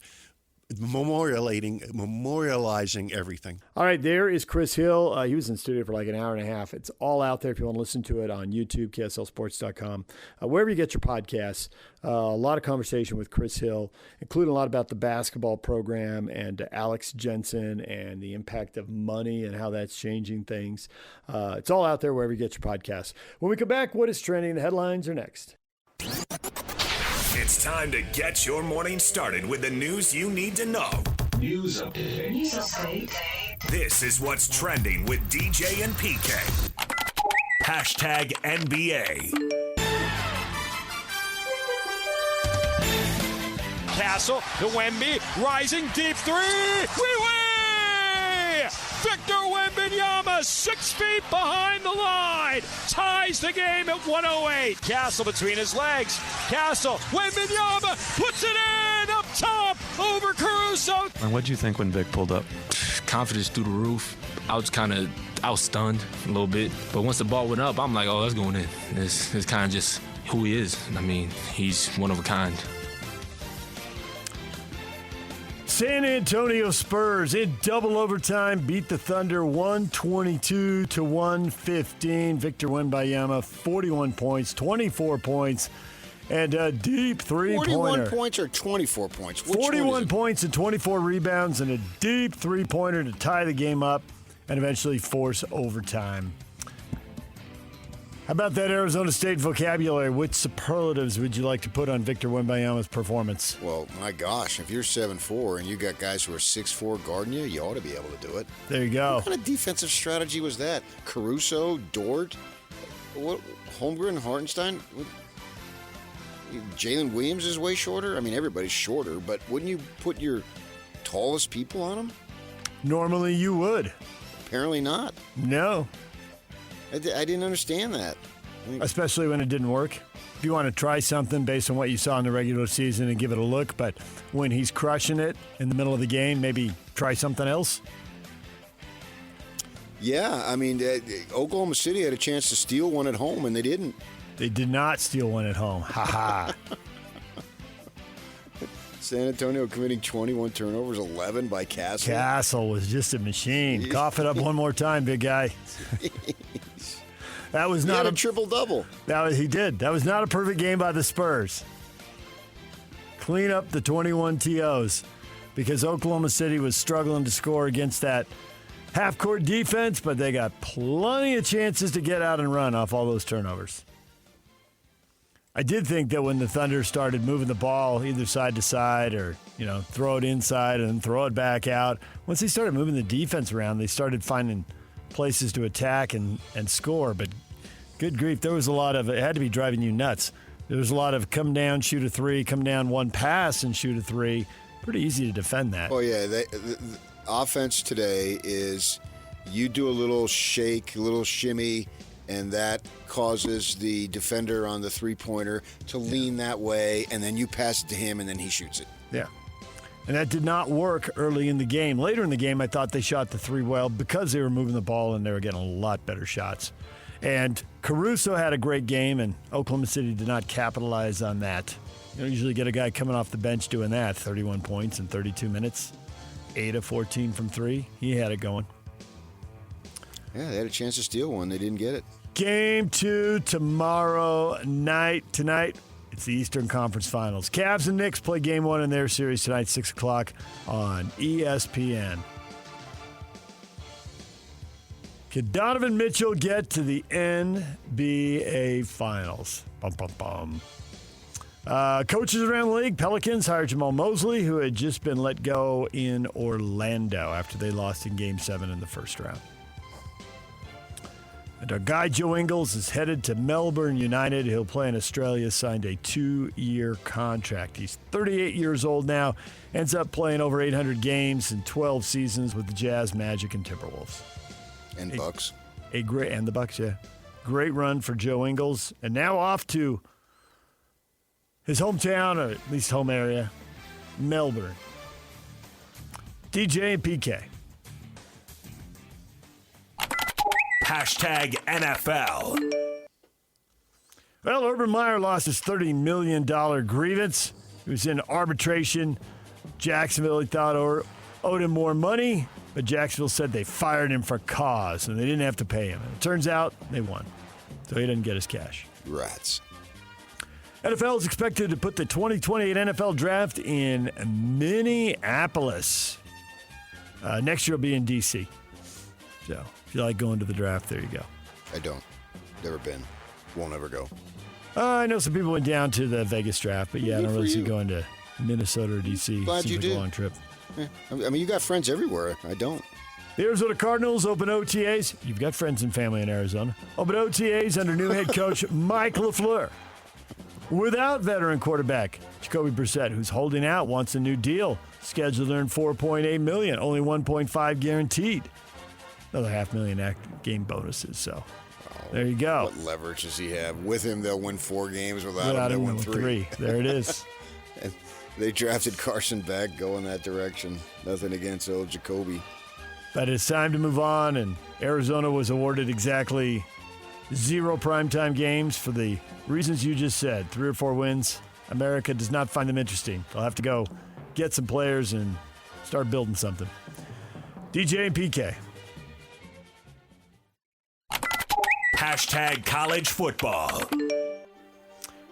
memorializing everything. All right, there is Chris Hill. He was in the studio for like an hour and a half. It's all out there if you want to listen to it on YouTube, KSLSports.com, wherever you get your podcasts. A lot of conversation with Chris Hill, including a lot about the basketball program and Alex Jensen and the impact of money and how that's changing things. It's all out there wherever you get your podcasts. When we come back, what is trending? The headlines are next. It's time to get your morning started with the news you need to know. News update. This is what's trending with DJ and PK. Hashtag NBA. Castle to Wemby, rising deep three. Victor Wembanyama, 6 feet behind the line, ties the game at 108. Castle between his legs. Castle, Wembanyama puts it in up top over Caruso. And what'd you think when Vic pulled up? Confidence through the roof. I was stunned a little bit, but once the ball went up, I'm like, oh, that's going in. It's kind of just who he is. I mean, he's one of a kind. San Antonio Spurs in double overtime beat the Thunder 122-115. Victor Wembanyama, 41 points, 24 points, and a deep three-pointer. 41 points or 24 points? 41 points and 24 rebounds and a deep three-pointer to tie the game up and eventually force overtime. How about that Arizona State vocabulary? Which superlatives would you like to put on Victor Wembanyama's performance? Well, my gosh, if you're 7'4" and you got guys who are 6'4" guarding you ought to be able to do it. There you go. What kind of defensive strategy was that? Caruso, Dort, Holmgren, Hartenstein? Jalen Williams is way shorter? I mean, everybody's shorter, but wouldn't you put your tallest people on them? Normally you would. Apparently not. No. I didn't understand that. Especially when it didn't work. If you want to try something based on what you saw in the regular season and give it a look, but when he's crushing it in the middle of the game, maybe try something else? Yeah, I mean, Oklahoma City had a chance to steal one at home, and they didn't. They did not steal one at home. Ha-ha. San Antonio committing 21 turnovers, 11 by Castle. Castle was just a machine. Cough it up one more time, big guy. That was not a triple-double. He did. That was not a perfect game by the Spurs. Clean up the 21 TOs because Oklahoma City was struggling to score against that half-court defense, but they got plenty of chances to get out and run off all those turnovers. I did think that when the Thunder started moving the ball either side to side or, throw it inside and then throw it back out, once they started moving the defense around, they started finding places to attack and score. But good grief, there was a lot of, it had to be driving you nuts. There was a lot of come down, shoot a three, come down one pass and shoot a three. Pretty easy to defend that. Oh, yeah. The offense today is you do a little shake, a little shimmy, and that causes the defender on the three-pointer to lean that way, and then you pass it to him, and then he shoots it. Yeah. And that did not work early in the game. Later in the game, I thought they shot the three well because they were moving the ball and they were getting a lot better shots. And Caruso had a great game, and Oklahoma City did not capitalize on that. You don't usually get a guy coming off the bench doing that. 31 points in 32 minutes, 8 of 14 from three. He had it going. Yeah, they had a chance to steal one. They didn't get it. Game 2 tomorrow night. Tonight, it's the Eastern Conference Finals. Cavs and Knicks play Game 1 in their series tonight, 6 o'clock on ESPN. Could Donovan Mitchell get to the NBA Finals? Bum, bum, bum. Coaches around the league, Pelicans hired Jamal Mosley, who had just been let go in Orlando after they lost in Game 7 in the first round. And our guy Joe Ingles is headed to Melbourne United. He'll play in Australia, signed a 2-year contract. He's 38 years old now, ends up playing over 800 games in 12 seasons with the Jazz, Magic, and Timberwolves. And Bucks. And the Bucks, yeah. Great run for Joe Ingles. And now off to his hometown, or at least home area, Melbourne. DJ and PK. Hashtag NFL. Well, Urban Meyer lost his $30 million grievance. He was in arbitration. Jacksonville, he thought, owed him more money, but Jacksonville said they fired him for cause, and they didn't have to pay him. And it turns out they won, so he didn't get his cash. Rats. NFL is expected to put the 2028 NFL Draft in Minneapolis. Next year will be in D.C. So if you like going to the draft, there you go. I don't. Never been. Won't ever go. I know some people went down to the Vegas draft, but yeah, I don't really see going to Minnesota or D.C. Glad Seems you like did. a long trip. Yeah. I mean, you got friends everywhere. I don't. The Arizona Cardinals open OTAs. You've got friends and family in Arizona. Open OTAs under new head coach Mike LaFleur. Without veteran quarterback Jacoby Brissett, who's holding out, wants a new deal. Scheduled to earn $4.8 million, only $1.5 guaranteed. Another $500,000 game bonuses. So there you go. What leverage does he have? With him, they'll win 4 games. Without him, they'll win 3. There it is. And they drafted Carson Beck going that direction. Nothing against old Jacoby. But it's time to move on, and Arizona was awarded exactly 0 primetime games for the reasons you just said. 3 or 4 wins. America does not find them interesting. They'll have to go get some players and start building something. DJ and PK. Hashtag college football.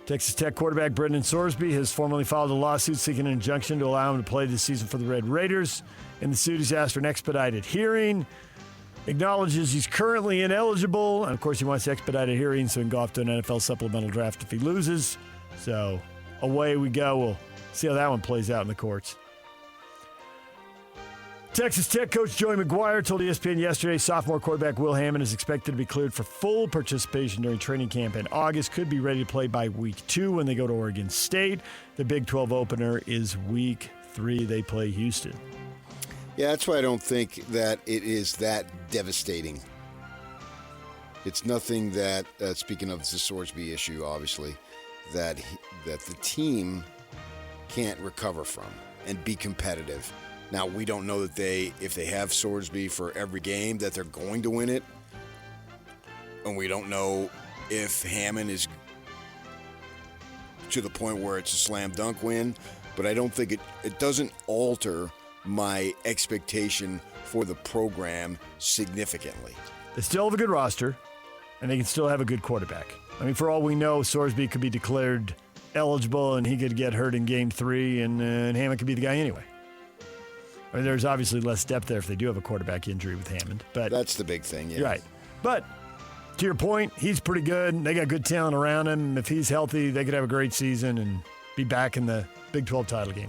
Texas Tech quarterback Brendan Sorsby has formally filed a lawsuit seeking an injunction to allow him to play this season for the Red Raiders. In the suit, he's asked for an expedited hearing, acknowledges he's currently ineligible, and of course he wants expedited hearing so he can go off to an NFL supplemental draft if he loses. So away we go. We'll see how that one plays out in the courts. Texas Tech coach Joey McGuire told ESPN yesterday sophomore quarterback Will Hammond is expected to be cleared for full participation during training camp in August. Could be ready to play by week 2 when they go to Oregon State. The Big 12 opener is week 3. They play Houston. Yeah, that's why I don't think that it is that devastating. It's nothing that, speaking of the Sorsby issue, obviously, that the team can't recover from and be competitive. Now, we don't know that if they have Sorsby for every game, that they're going to win it. And we don't know if Hammond is to the point where it's a slam dunk win. But I don't think it doesn't alter my expectation for the program significantly. They still have a good roster, and they can still have a good quarterback. I mean, for all we know, Sorsby could be declared eligible, and he could get hurt in Game 3, and Hammond could be the guy anyway. I mean, there's obviously less depth there if they do have a quarterback injury with Hammond. But that's the big thing, yeah. You're right. But to your point, he's pretty good. They got good talent around him. If he's healthy, they could have a great season and be back in the Big 12 title game.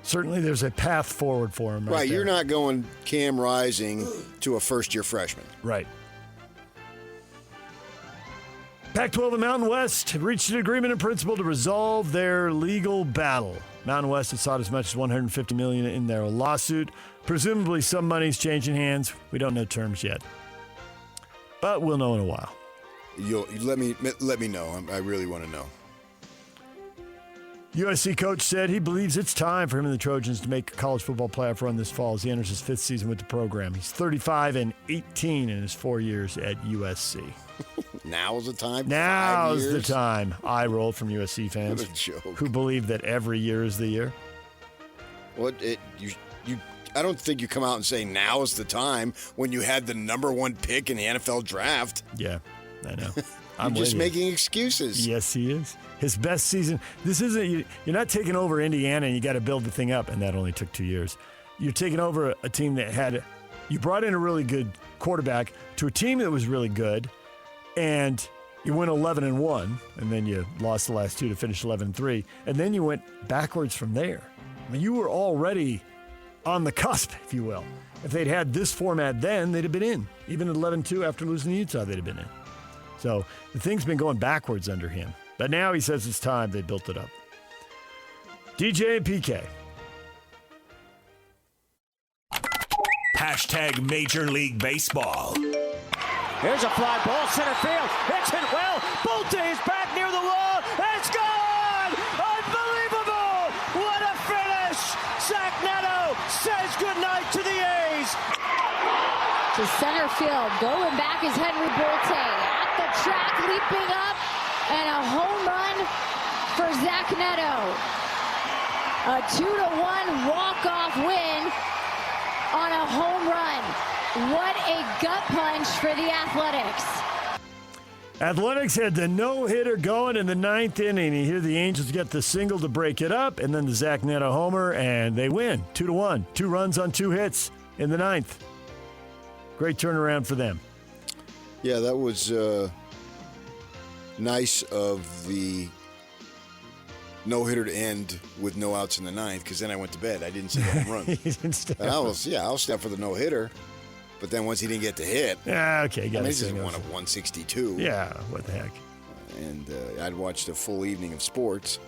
Certainly there's a path forward for him. Right, there. You're not going Cam Rising to a first-year freshman. Right. Pac-12 and Mountain West have reached an agreement in principle to resolve their legal battle. Mountain West has sought as much as $150 million in their lawsuit. Presumably some money's changing hands. We don't know terms yet. But we'll know in a while. You'll let me know. I really want to know. USC coach said he believes it's time for him and the Trojans to make a college football playoff run this fall as he enters his 5th season with the program. He's 35 and 18 in his 4 years at USC. Now's the time? Now's the time. Eye roll from USC fans. What a joke. Who believe that every year is the year. I don't think you come out and say now is the time when you had the number 1 pick in the NFL draft. Yeah, I know. You're just making excuses. Yes, he is. His best season. This isn't, you're not taking over Indiana and you got to build the thing up, and that only took 2 years. You're taking over a team that had You brought in a really good quarterback to a team that was really good, and you went 11-1, and then you lost the last two to finish 11-3, and then you went backwards from there. I mean, you were already on the cusp, if you will. If they'd had this format then, they'd have been in. Even at 11-2 after losing to Utah, they'd have been in. So the thing's been going backwards under him. But now he says it's time they built it up. DJ and PK. Hashtag Major League Baseball. Here's a fly ball, center field. It's hit well. Bolte is back near the wall. It's gone! Unbelievable! What a finish! Zach Neto says goodnight to the A's. To center field, going back is Henry Bolte. At the track, leaping up, and a home run for Zach Neto. A 2-1 walk-off win on a home run. What a gut punch for the Athletics. Athletics had the no-hitter going in the ninth inning. You hear the Angels get the single to break it up, and then the Zach Neto homer, and they win 2-1. 2 runs on 2 hits in the ninth. Great turnaround for them. Yeah, that was nice of the no-hitter to end with no outs in the ninth, because then I went to bed. I didn't see the home run. I'll step for the no-hitter. But then once he didn't get the hit, okay, he's just one of 162. Yeah, what the heck. And I'd watched a full evening of sports.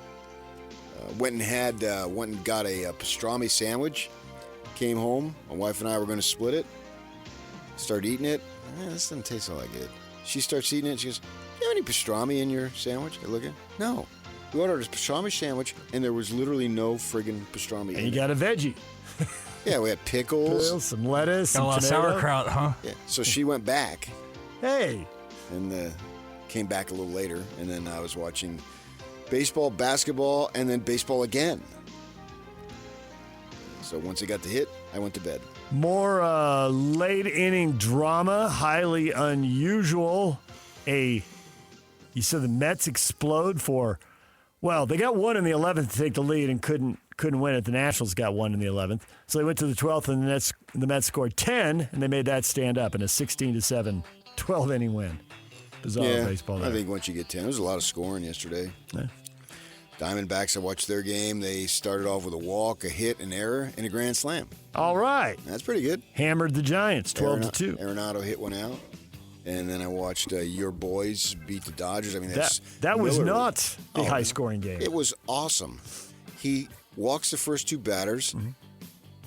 Went and got a pastrami sandwich. Came home. My wife and I were going to split it. Start eating it. This doesn't taste all that good. She starts eating it. She goes, "Do you have any pastrami in your sandwich?" I look at, "No." We ordered a pastrami sandwich, and there was literally no friggin' pastrami in it. And you got a veggie. Yeah, we had pickles. Some lettuce. Got a lot of sauerkraut, huh? Yeah. So she went back. Hey. And came back a little later. And then I was watching baseball, basketball, and then baseball again. So once it got the hit, I went to bed. More late inning drama, highly unusual. You said the Mets explode they got one in the 11th to take the lead and couldn't win it. The Nationals got one in the 11th. So they went to the 12th, and the Mets scored 10, and they made that stand up in a 16-7 12-inning win. Bizarre baseball there. I think once you get 10, there was a lot of scoring yesterday. Yeah. Diamondbacks, I watched their game. They started off with a walk, a hit, an error, and a grand slam. All right. That's pretty good. Hammered the Giants, 12-2. Arenado hit one out. And then I watched your boys beat the Dodgers. I mean, that was not a high-scoring game. It was awesome. He walks the first 2 batters. Mm-hmm.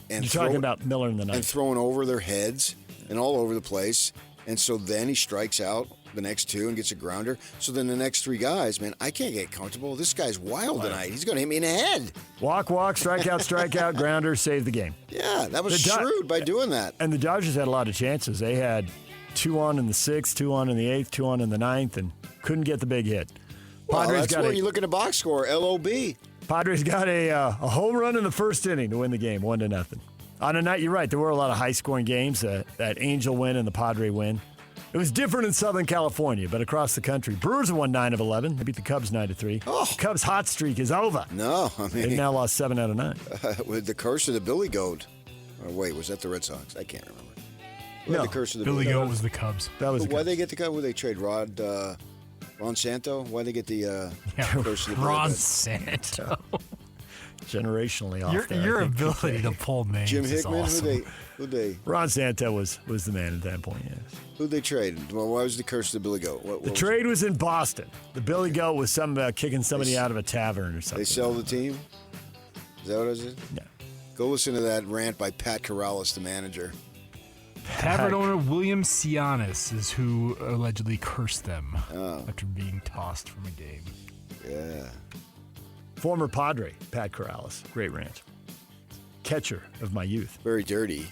And you're talking about Miller in the ninth. And throwing over their heads and all over the place. And so then he strikes out the next 2 and gets a grounder. So then the next 3 guys, man, I can't get comfortable. This guy's wild tonight. He's going to hit me in the head. Walk, strikeout, grounder, save the game. Yeah, that was shrewd by doing that. And the Dodgers had a lot of chances. They had 2 on in the 6th, 2 on in the 8th, 2 on in the 9th, and couldn't get the big hit. Well, that's where you look at the box score, LOB. Padres got a home run in the first inning to win the game, 1-0. On a night, you're right, there were a lot of high-scoring games, that Angel win and the Padre win. It was different in Southern California, but across the country. Brewers won 9 of 11. They beat the Cubs 9-3. Oh. The Cubs' hot streak is over. No, I mean... They've now lost 7 out of 9. With the curse of the Billy Goat. Or wait, was that the Red Sox? I can't remember. No, the curse of the Billy Goat was the Cubs. That was why'd they get the Cubs? Would they trade Ron Santo? Why'd they get the curse of the Ron Santo? Generationally off Your ability to pull names Jim is Hickman? awesome. Who'd they? Ron Santo was the man at that point, yes. Who'd they trade? Well, why was the curse of the Billy Goat? The trade was in Boston. The Billy Goat was something about kicking somebody out of a tavern or something. They sell the team? Is that what it is? Yeah. Go listen to that rant by Pat Corrales, the manager. Tavern owner William Cianis is who allegedly cursed them after being tossed from a game. Yeah. Former Padre, Pat Corrales. Great rant. Catcher of my youth. Very dirty.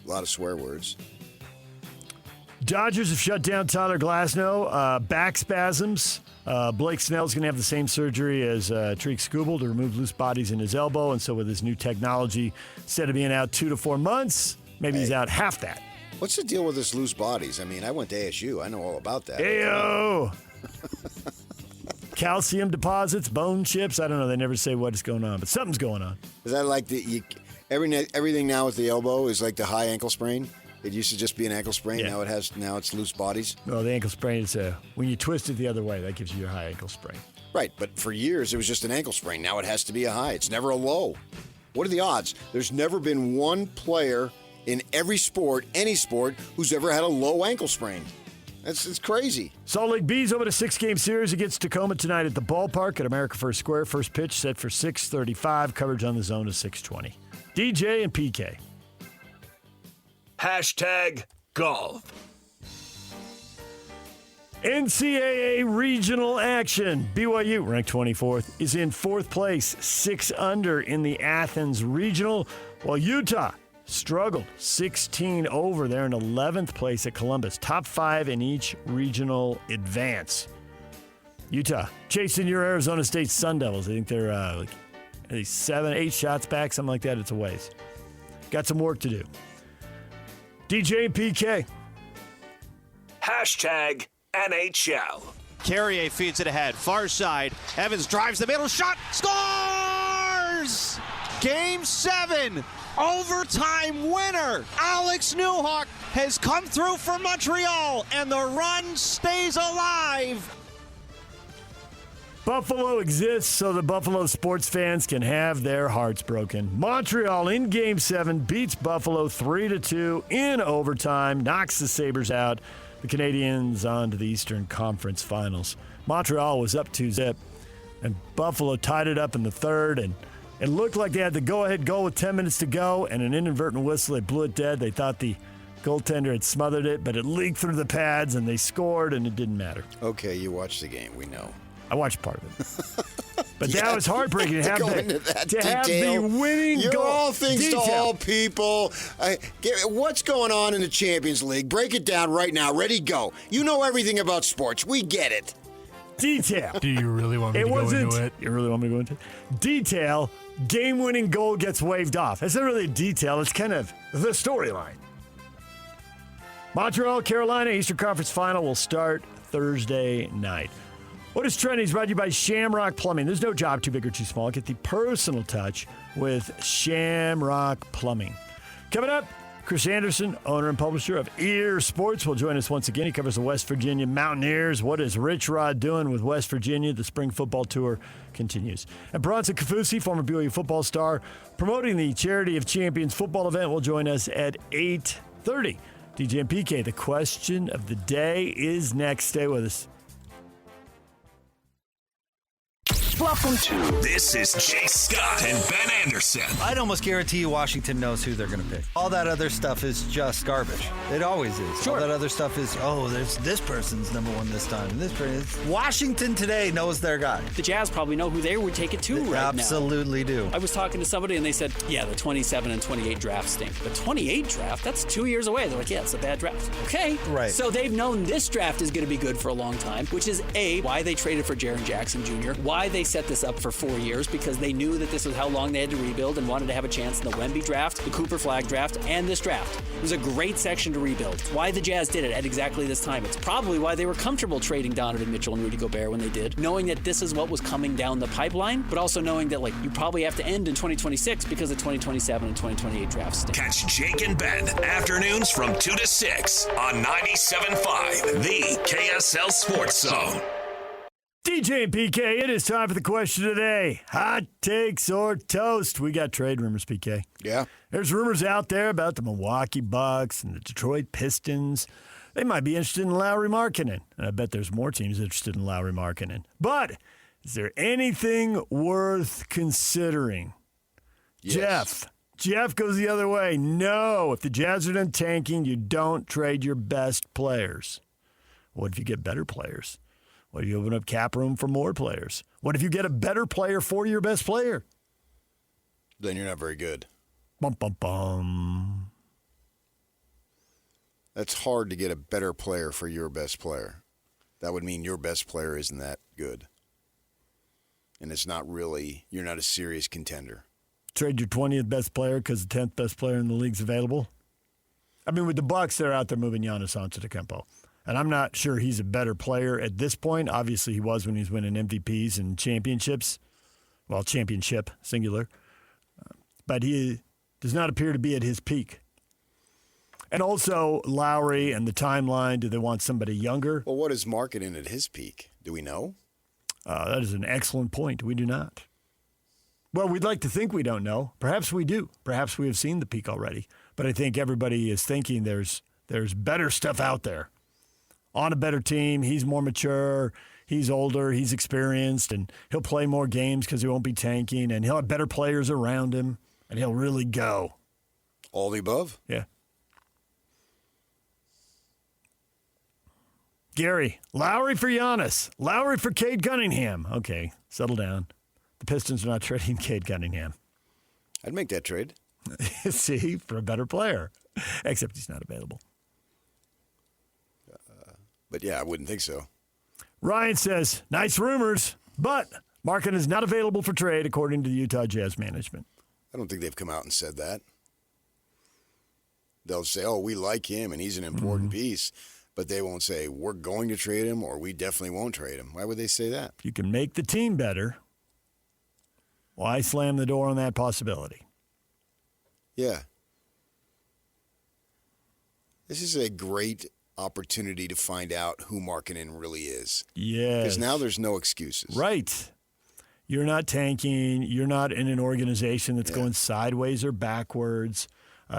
A lot of swear words. Dodgers have shut down Tyler Glasnow. Back spasms. Blake Snell's going to have the same surgery as Tariq Skubal to remove loose bodies in his elbow. And so with his new technology, instead of being out 2 to 4 months, maybe he's out half that. What's the deal with this loose bodies? I mean, I went to ASU. I know all about that. Ayo! Calcium deposits, bone chips. I don't know. They never say what is going on, but something's going on. Is that like everything now with the elbow is like the high ankle sprain. It used to just be an ankle sprain. Yeah. Now it's loose bodies. No, the ankle sprain is when you twist it the other way, that gives you your high ankle sprain. Right, but for years it was just an ankle sprain. Now it has to be a high. It's never a low. What are the odds? There's never been one player in every sport, any sport, who's ever had a low ankle sprain. It's crazy. Salt Lake Bees over a 6-game series against Tacoma tonight at the ballpark at America First Square. First pitch set for 6:35. Coverage on the zone is 6:20. DJ and PK. #golf. NCAA regional action. BYU, ranked 24th, is in 4th place, 6 under in the Athens regional, while Utah struggled 16 over. They're in 11th place at Columbus. Top 5 in each regional advance. Utah chasing your Arizona State Sun Devils. I think they're like 7, 8 shots back, something like that. It's a ways. Got some work to do. DJ and PK. #NHL. Carrier feeds it ahead. Far side. Evans drives the middle. Shot. Scores! Game 7. Overtime winner. Alex Newhook has come through for Montreal, and the run stays alive. Buffalo exists so the Buffalo sports fans can have their hearts broken. Montreal in Game 7 beats Buffalo 3-2 in overtime, knocks the Sabres out. The Canadiens on to the Eastern Conference Finals. Montreal was up 2-0, and Buffalo tied it up in the third, and it looked like they had the go-ahead goal with 10 minutes to go, and an inadvertent whistle, they blew it dead. They thought the goaltender had smothered it, but it leaked through the pads, and they scored, and it didn't matter. Okay, you watched the game. We know. I watched part of it. But that was heartbreaking to have the winning You're goal. all things Detail. to all people. What's going on in the Champions League? Break it down right now. Ready, go. You know everything about sports. We get it. Detail. Do you really want me to go into it? You really want me to go into it? Detail. Game-winning goal gets waved off. That's not really a detail. It's kind of the storyline. Montreal, Carolina, Eastern Conference Final will start Thursday night. What is trending is brought to you by Shamrock Plumbing. There's no job too big or too small. Get the personal touch with Shamrock Plumbing. Coming up, Chris Anderson, owner and publisher of Ear Sports, will join us once again. He covers the West Virginia Mountaineers. What is Rich Rod doing with West Virginia? The spring football tour continues. And Bronson Kaufusi, former BYU football star, promoting the Charity of Champions football event, will join us at 8:30. DJ and PK, the question of the day is next. Stay with us. Welcome to This is Jay Scott and Ben Anderson. I'd almost guarantee you Washington knows who they're going to pick. All that other stuff is just garbage. It always is. Sure. All that other stuff is, there's this person's number one this time. And this person. Washington today knows their guy. The Jazz probably know who they would take it to they right absolutely now. do. I was talking to somebody and they said, yeah, the 27 and 28 draft stink. The 28 draft, that's 2 years away. They're like, yeah, it's a bad draft. Okay. Right. So they've known this draft is going to be good for a long time, which is why they traded for Jaren Jackson Jr., why they set this up for 4 years, because they knew that this was how long they had to rebuild and wanted to have a chance in the Wemby draft, the Cooper Flag draft, and this draft. It was a great section to rebuild. It's why the Jazz did it at exactly this time. It's probably why they were comfortable trading Donovan Mitchell and Rudy Gobert when they did, knowing that this is what was coming down the pipeline, but also knowing that you probably have to end in 2026 because the 2027 and 2028 drafts stink. Catch Jake and Ben afternoons from 2 to 6 on 97.5, the KSL Sports Zone. DJ and PK, it is time for the question today. Hot takes or toast? We got trade rumors, PK. Yeah. There's rumors out there about the Milwaukee Bucks and the Detroit Pistons. They might be interested in Lauri Markkanen. And I bet there's more teams interested in Lauri Markkanen. But is there anything worth considering? Yes. Jeff goes the other way. No. If the Jazz are done tanking, you don't trade your best players. What if you get better players? What if you open up cap room for more players? What if you get a better player for your best player? Then you're not very good. Bum, bum, bum. That's hard to get a better player for your best player. That would mean your best player isn't that good. And it's not really, you're not a serious contender. Trade your 20th best player because the 10th best player in the league's available? I mean, with the Bucks, they're out there moving Giannis Antetokounmpo. And I'm not sure he's a better player at this point. Obviously, he was when he was winning MVPs and championships. Well, championship, singular. But he Does not appear to be at his peak. And also, Lauri and the timeline, do they want somebody younger? Well, what is Markkanen at his peak? Do we know? That is an excellent point. We do not. Well, we'd like to think we don't know. Perhaps we do. Perhaps we have seen the peak already. But I think everybody is thinking there's better stuff out there. On a better team, he's more mature, he's older, he's experienced, and he'll play more games because he won't be tanking, and he'll have better players around him, and he'll really go. All the above? Yeah. Gary, Lauri for Giannis. Lauri for Cade Cunningham. Okay, settle down. The Pistons are not trading Cade Cunningham. I'd make that trade. See, for a better player. Except he's not available. But yeah, I wouldn't think so. Ryan says, nice rumors, but Markkanen is not available for trade according to the Utah Jazz management. I don't think they've come out and said that. They'll say, oh, we like him and he's an important piece. But they won't say, we're going to trade him or we definitely won't trade him. Why would they say that? You can make the team better. Why slam the door on that possibility? Yeah. This is a great opportunity to find out who Markkanen really is. Yes. Because now there's no excuses. Right. You're not tanking. You're not in an organization that's going sideways or backwards.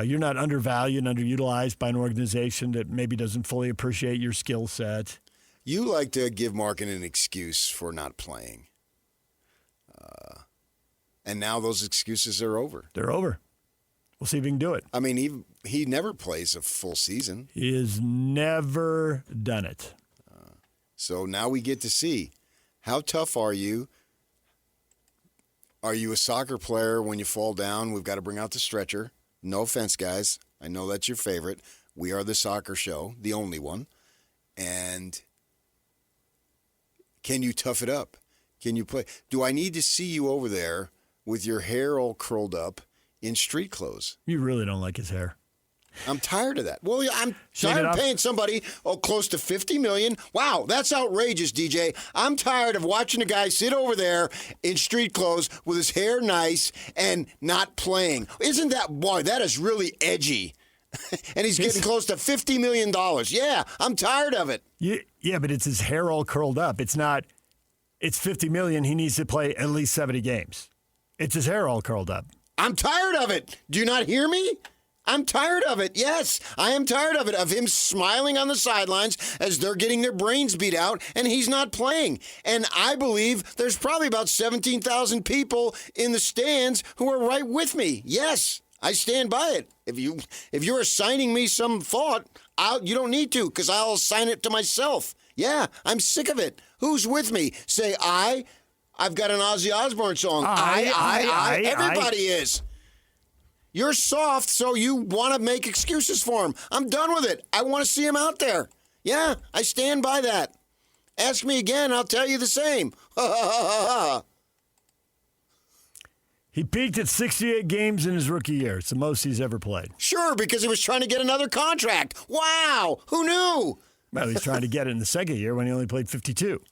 You're not undervalued and underutilized by an organization that maybe doesn't fully appreciate your skill set. You like to give Markkanen an excuse for not playing. And now those excuses are over. They're over. We'll see if he can do it. I mean, he never plays a full season. He has never done it. So now we get to see, how tough are you? Are you a soccer player when you fall down? We've got to bring out the stretcher. No offense, guys. I know that's your favorite. We are the soccer show, the only one. And can you tough it up? Can you play? Do I need to see you over there with your hair all curled up in street clothes? You really don't like his hair. I'm tired of that. Well, I'm tired of paying somebody close to $50 million. Wow, that's outrageous, DJ. I'm tired of watching a guy sit over there in street clothes with his hair nice and not playing. Isn't that, boy, that is really edgy. And he's getting close to $50 million. Yeah, I'm tired of it. Yeah, but it's his hair all curled up. It's not, it's $50 million. He needs to play at least 70 games. It's his hair all curled up. I'm tired of it. Do you not hear me? I'm tired of it. Yes, I am tired of it, of him smiling on the sidelines as they're getting their brains beat out and he's not playing. And I believe there's probably about 17,000 people in the stands who are right with me. Yes, I stand by it. If you're assigning me some thought, you don't need to, because I'll assign it to myself. Yeah, I'm sick of it. Who's with me? Say I. I've got an Ozzy Osbourne song. I. Everybody is. You're soft, so you want to make excuses for him. I'm done with it. I want to see him out there. Yeah, I stand by that. Ask me again, I'll tell you the same. He peaked at 68 games in his rookie year. It's the most he's ever played. Sure, because he was trying to get another contract. Wow, who knew? Well, he's trying to get it in the second year when he only played 52.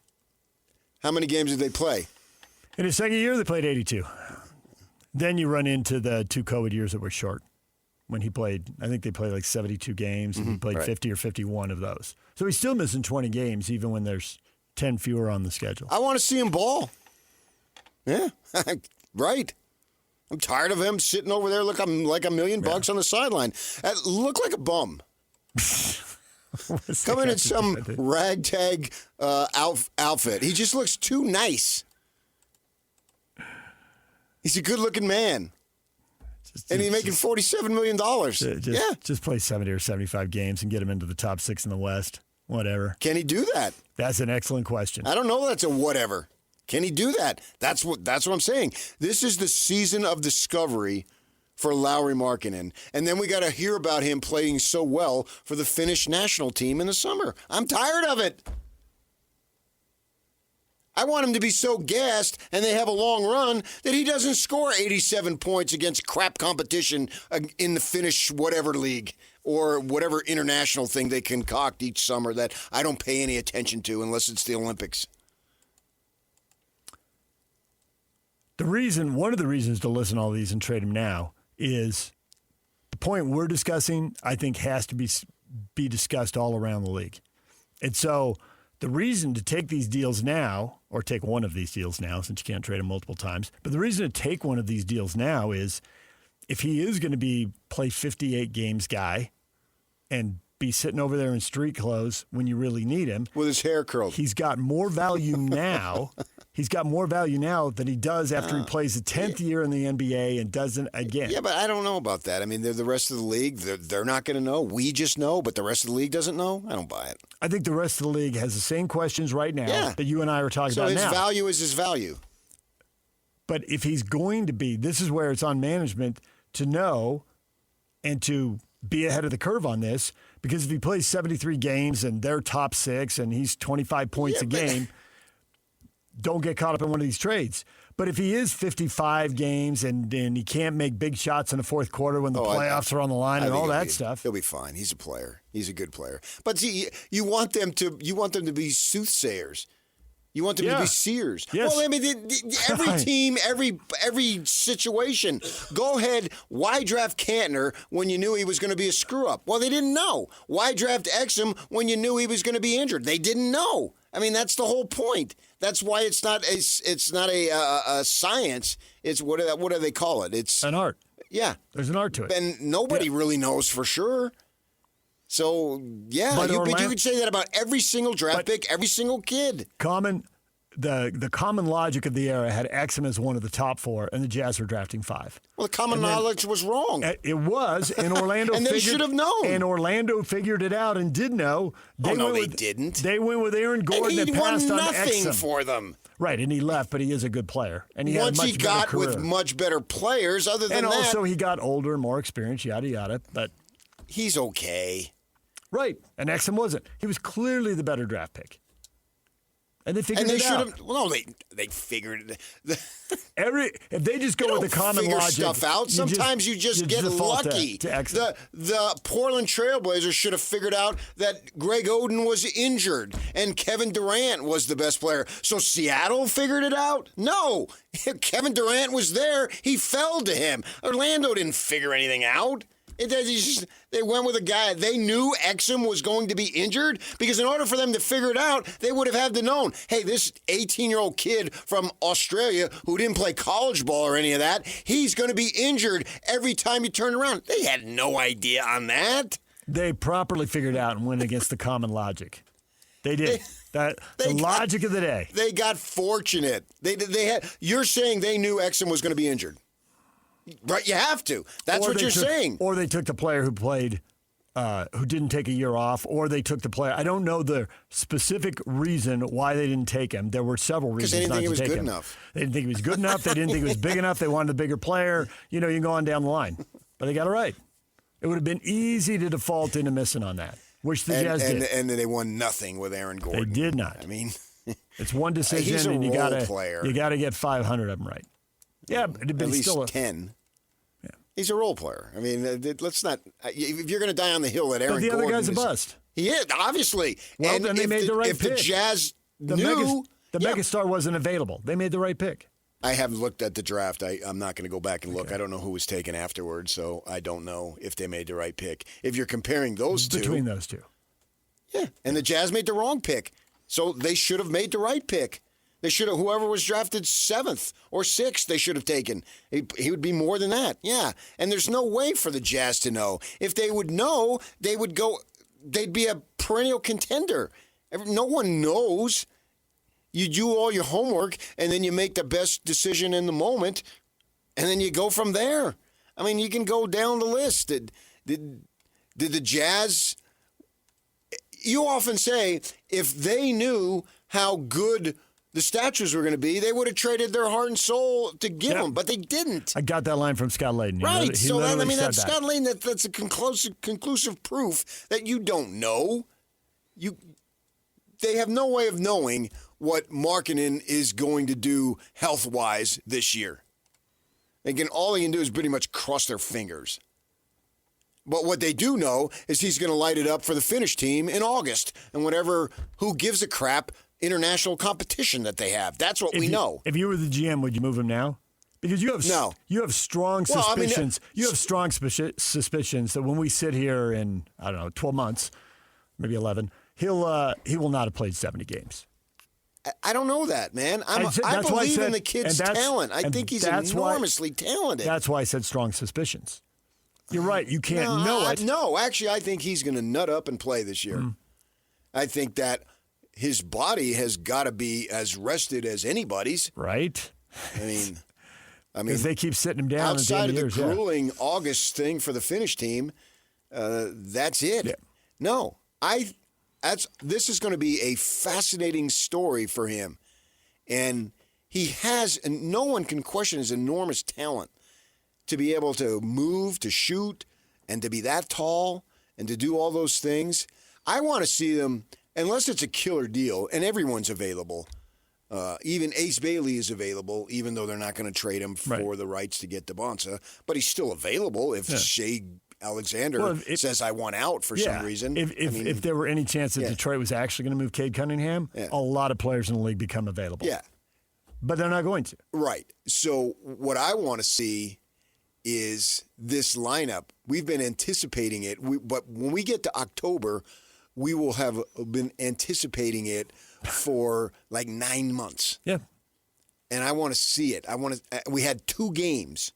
How many games did they play? In his second year, they played 82. Then you run into the two COVID years that were short. When he played, I think they played like 72 games, and he played 50 or 51 of those. So he's still missing 20 games, even when there's 10 fewer on the schedule. I want to see him ball. Yeah, right. I'm tired of him sitting over there looking like $1 million bucks on the sideline. Look like a bum. Coming in some ragtag outfit. He just looks too nice. He's a good-looking man. And he's making $47 million. Just play 70 or 75 games and get him into the top 6 in the West. Whatever. Can he do that? That's an excellent question. I don't know if that's a whatever. Can he do that? That's what I'm saying. This is the season of discovery for Lauri Markkanen. And then we got to hear about him playing so well for the Finnish national team in the summer. I'm tired of it. I want him to be so gassed and they have a long run that he doesn't score 87 points against crap competition in the Finnish whatever league or whatever international thing they concoct each summer that I don't pay any attention to unless it's the Olympics. One of the reasons to listen to all these and trade him now is point we're discussing, I think, has to be discussed all around the league. And so the reason to take these deals now, or take one of these deals now, since you can't trade them multiple times, but the reason to take one of these deals now is if he is going to play 58 games guy and be sitting over there in street clothes when you really need him. With his hair curled. He's got more value now. He's got more value now than he does after he plays the 10th year in the NBA and doesn't again. Yeah, but I don't know about that. I mean, the rest of the league, they're not going to know. We just know, but the rest of the league doesn't know? I don't buy it. I think the rest of the league has the same questions right now that you and I are talking about now. So his value is his value. But if he's going to be, this is where it's on management to know and to be ahead of the curve on this, because if he plays 73 games and they're top 6 and he's 25 points a game, don't get caught up in one of these trades. But if he is 55 games and he can't make big shots in the fourth quarter when the playoffs are on the line and all that stuff, he'll be fine. He's a player. He's a good player. But see, you want them to be soothsayers. You want them to be seers. Yes. Well, I mean, every team, every situation. Go ahead. Why draft Cantner when you knew he was going to be a screw up? Well, they didn't know. Why draft Exum when you knew he was going to be injured? They didn't know. I mean, that's the whole point. That's why it's not a science. It's what do they call it? It's an art. Yeah, there's an art to it, and nobody really knows for sure. So yeah, but you could say that about every single draft pick, every single kid. The common logic of the era had Exum as one of the top 4, and the Jazz were drafting 5. Well, the common knowledge was wrong. It was, and Orlando and they should have known. And Orlando figured it out and did know. They didn't. They went with Aaron Gordon and passed on Exum. And he won nothing for them. Right, and he left, but he is a good player. And he Once had a he got with much better players, other than and that. And also he got older, more experienced, yada, yada. But he's okay. Right, and Exum wasn't. He was clearly the better draft pick. And they figured it out. Well, no, they figured it. If they just go with the common logic, stuff out. Sometimes you just get lucky. The Portland Trailblazers should have figured out that Greg Oden was injured and Kevin Durant was the best player. So Seattle figured it out? No. Kevin Durant was there. He fell to him. Orlando didn't figure anything out. They went with a guy. They knew Exum was going to be injured because in order for them to figure it out, they would have had to known, hey, this 18-year-old kid from Australia who didn't play college ball or any of that, he's going to be injured every time you turn around. They had no idea on that. They properly figured out and went against the common logic. They did. The logic of the day. They got fortunate. You're saying they knew Exum was going to be injured. Right, you have to. That's what you're saying. Or they took the player who played, who didn't take a year off, or they took the player. I don't know the specific reason why they didn't take him. There were several reasons not to take him. Because they didn't think he was good enough. They didn't think he was good enough. They didn't think he was big enough. They wanted a bigger player. You can go on down the line. But they got it right. It would have been easy to default into missing on that, which the Jazz did. And they won nothing with Aaron Gordon. They did not. I mean, it's one decision, he's a and you player. got to get 500 of them right. Yeah, but at least 10. Yeah, he's a role player. I mean, let's not. If you're going to die on the hill that Aaron Gordon the other guy's a bust. He is, obviously. Well, and then they made the right pick. If the Jazz knew, the megastar wasn't available. They made the right pick. I haven't looked at the draft. I'm not going to go back and look. I don't know who was taken afterwards, so I don't know if they made the right pick. If you're comparing those two, between those two, yeah, and the Jazz made the wrong pick, so they should have made the right pick. They should have, whoever was drafted 7th or 6th, they should have taken. He would be more than that. Yeah. And there's no way for the Jazz to know. If they would know, they'd be a perennial contender. No one knows. You do all your homework, and then you make the best decision in the moment, and then you go from there. I mean, you can go down the list. Did the Jazz, you often say, if they knew how good the statues were going to be, they would have traded their heart and soul to give them, but they didn't. I got that line from Scott Layden. Right. He so that, said Scott Layden. That's a conclusive proof that you don't know. They have no way of knowing what Markkanen is going to do health-wise this year. All they can do is pretty much cross their fingers. But what they do know is he's going to light it up for the Finnish team in August and who gives a crap international competition that they have. That's what we know. If you were the GM, would you move him now? Because you have strong suspicions. Well, you have strong suspicions that when we sit here in 12 months, maybe 11, he will not have played 70 games. I don't know that, man. I believe in the kid's talent. I think he's enormously talented. That's why I said strong suspicions. You're right. You can't know it. No, actually, I think he's going to nut up and play this year. I think that his body has got to be as rested as anybody's. Right. I mean, because they keep sitting him down outside at the end of the grueling August thing for the Finnish team. That's it. Yeah. No, this is going to be a fascinating story for him, and he has, and no one can question his enormous talent to be able to move, to shoot, and to be that tall, and to do all those things. I want to see them, unless it's a killer deal, and everyone's available. Even Ace Bailey is available, even though they're not going to trade him for the rights to get DeBonsa. But he's still available if Shea Alexander says, I want out for some reason. If there were any chance that Detroit was actually going to move Cade Cunningham, a lot of players in the league become available. Yeah. But they're not going to. Right. So what I want to see is this lineup. We've been anticipating it. But when we get to October, we will have been anticipating it for like 9 months. Yeah. And I want to see it. We had 2 games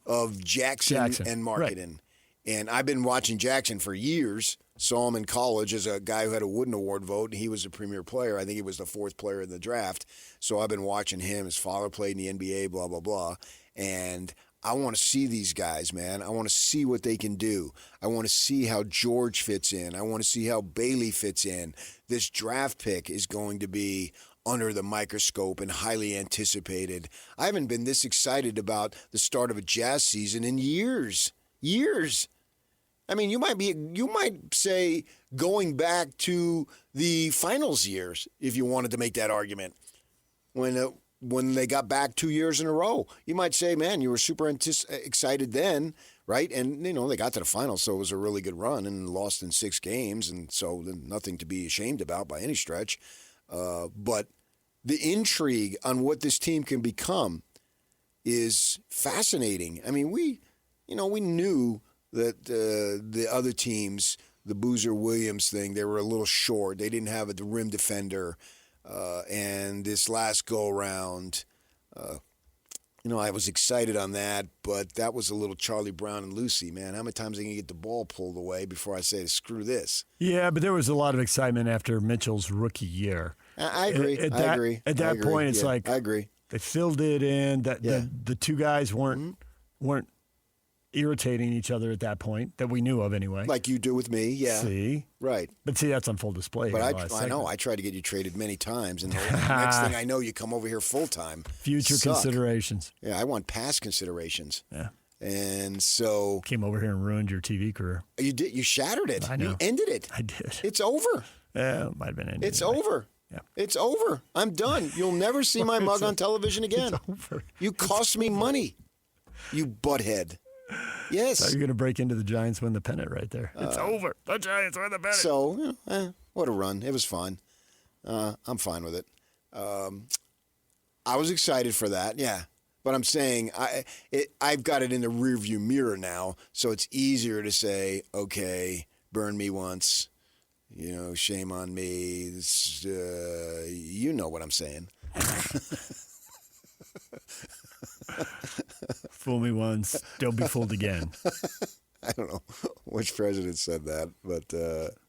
of Jackson. And Markkanen. Right. And I've been watching Jackson for years. Saw him in college as a guy who had a Wooden Award vote, and he was a premier player. I think he was the 4th player in the draft. So I've been watching him. His father played in the NBA, blah, blah, blah. And I want to see these guys, man. I want to see what they can do. I want to see how George fits in. I want to see how Bailey fits in. This draft pick is going to be under the microscope and highly anticipated. I haven't been this excited about the start of a Jazz season in years. Years. I mean, you might say going back to the finals years, if you wanted to make that argument, when they got back 2 years in a row. You might say, man, you were super excited then, right? And, they got to the finals, so it was a really good run and lost in 6 games, and so nothing to be ashamed about by any stretch. But the intrigue on what this team can become is fascinating. I mean, we knew that the other teams, the Boozer-Williams thing, they were a little short. They didn't have the rim defender. And this last go-around, I was excited on that, but that was a little Charlie Brown and Lucy, man. How many times are they going to get the ball pulled away before I say, screw this? Yeah, but there was a lot of excitement after Mitchell's rookie year. I agree. At that point, it's like I agree. They filled it in. The 2 guys weren't irritating each other at that point that we knew of anyway. Like you do with me, yeah. See? Right. But see, that's on full display. But I know. I tried to get you traded many times, and the next thing I know, you come over here full-time. Future considerations. Yeah, I want past considerations. Yeah. And so... Came over here and ruined your TV career. You did. You shattered it. I know. You ended it. I did. It's over. Yeah, it might have been ended. It's anyway. over. Yeah. It's over. I'm done. You'll never see my mug on television again. It's over. You cost me money, you butthead. Yes. So you're going to break into the Giants win the pennant right there. It's over. The Giants win the pennant. So, what a run. It was fun. I'm fine with it. I was excited for that, yeah. But I'm saying I've got it in the rearview mirror now, so it's easier to say, okay, burn me once. Shame on me. This, you know what I'm saying. Fool me once, don't be fooled again. I don't know which president said that, but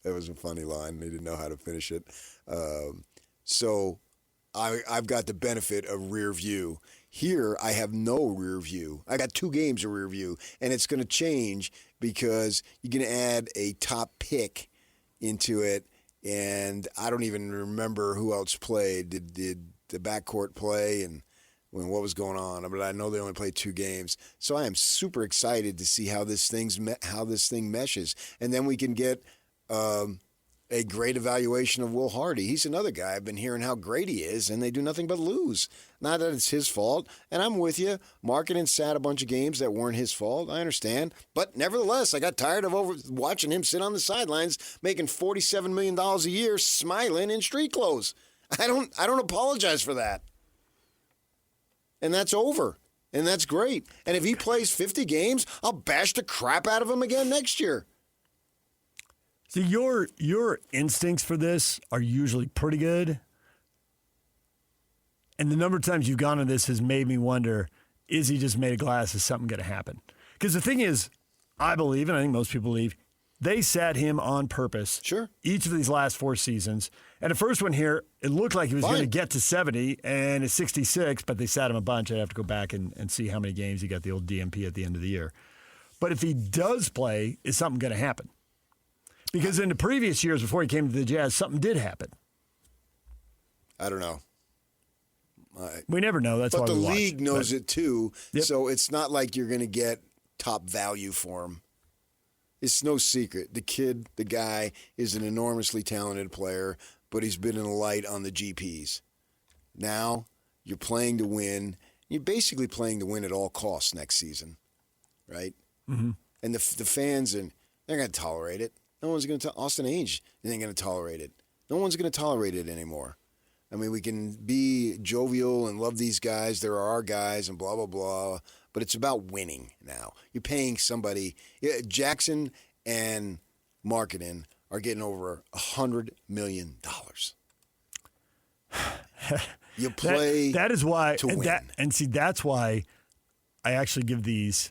it was a funny line. They didn't know how to finish it. So I've got the benefit of rear view. Here, I have no rear view. I got 2 games of rear view, and it's going to change because you're going to add a top pick into it, and I don't even remember who else played. Did the backcourt play and what was going on? But I know they only played 2 games, so I am super excited to see how this thing meshes, and then we can get a great evaluation of Will Hardy. He's another guy. I've been hearing how great he is, and they do nothing but lose. Not that it's his fault, and I'm with you. Markkanen sat a bunch of games that weren't his fault. I understand, but nevertheless, I got tired of watching him sit on the sidelines, making $47 million a year, smiling in street clothes. I don't apologize for that. And that's over. And that's great. And if he plays 50 games, I'll bash the crap out of him again next year. See, your instincts for this are usually pretty good. And the number of times you've gone on this has made me wonder, is he just made of glass? Is something going to happen? Because the thing is, I believe, and I think most people believe, they sat him on purpose. Sure. Each of these last 4 seasons. And the first one here, it looked like he was going to get to 70, and it's 66, but they sat him a bunch. I'd have to go back and see how many games he got the old DMP at the end of the year. But if he does play, is something going to happen? Because in the previous years before he came to the Jazz, something did happen. I don't know. We never know. That's why we watch. But the league knows it too, Yep. so it's not like you're going to get top value for him. It's no secret. The guy, is an enormously talented player, but he's been in the light on the GPs. Now you're playing to win. You're basically playing to win at all costs next season, right? Mm-hmm. And the fans, they're going to tolerate it. No one's going to. Austin Ainge ain't going to tolerate it. No one's going to tolerate it anymore. I mean, we can be jovial and love these guys. They're our guys and blah, blah, blah. But it's about winning now. You're paying somebody. Jackson and Markkanen are getting over $100 million. You play that is why, to win. And see, that's why I actually give these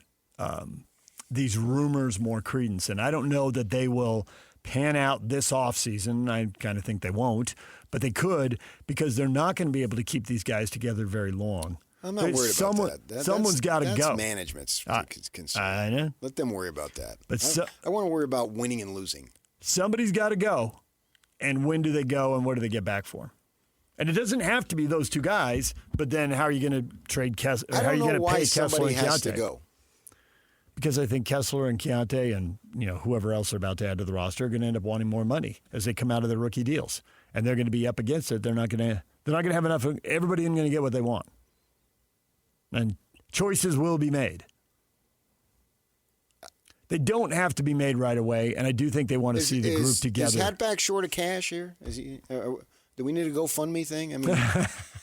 rumors more credence. And I don't know that they will pan out this offseason. I kind of think they won't, but they could, because they're not going to be able to keep these guys together very long. I'm not worried about that. Someone's got to go. That's management's concern. I know. Let them worry about that. But I want to worry about winning and losing. Somebody's got to go. And when do they go, and what do they get back for? And it doesn't have to be those two guys, but then how are you going to trade Kessler? How are you going to pay Kessler and has Keontae? To go. Because I think Kessler and Keontae and whoever else are about to add to the roster are going to end up wanting more money as they come out of their rookie deals, and they're going to be up against it. They're not going to have enough. Everybody isn't going to get what they want, and choices will be made. They don't have to be made right away, and I do think they want to see the group together. Is Hatback short of cash here? Is he? Do we need a GoFundMe thing? I mean,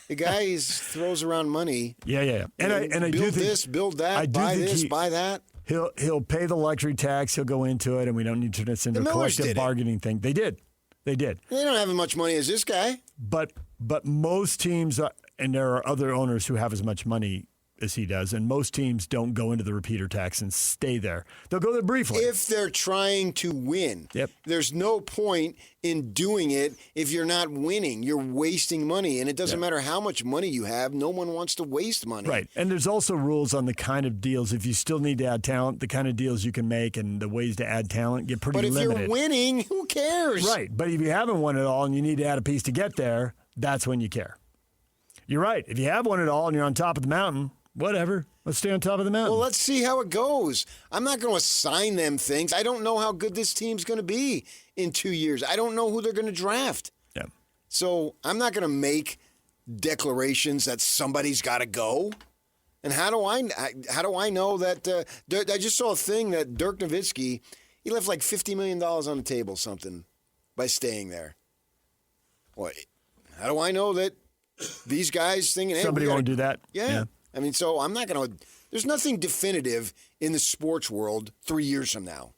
the guy throws around money. Yeah. And I build do think this, build that, buy this, buy that. He'll pay the luxury tax. He'll go into it, and we don't need to turn this into a collective bargaining thing. They did. They don't have as much money as this guy. But most teams, and there are other owners who have as much money as he does, and most teams don't go into the repeater tax and stay there. They'll go there briefly. If they're trying to win. Yep. There's no point in doing it if you're not winning. You're wasting money, and it doesn't matter how much money you have. No one wants to waste money. Right, and there's also rules on the kind of deals. If you still need to add talent, the kind of deals you can make and the ways to add talent get pretty limited. But if you're winning, who cares? Right, but if you haven't won it all and you need to add a piece to get there, that's when you care. You're right. If you have won it all and you're on top of the mountain, whatever. Let's stay on top of the mountain. Well, let's see how it goes. I'm not going to assign them things. I don't know how good this team's going to be in 2 years. I don't know who they're going to draft. Yeah. So I'm not going to make declarations that somebody's got to go. And how do I know that? I just saw a thing that Dirk Nowitzki, he left like $50 million on the table, something, by staying there. What? How do I know that these guys thinking, hey, somebody won't do that? Yeah. I mean, so I'm not going to – there's nothing definitive in the sports world 3 years from now.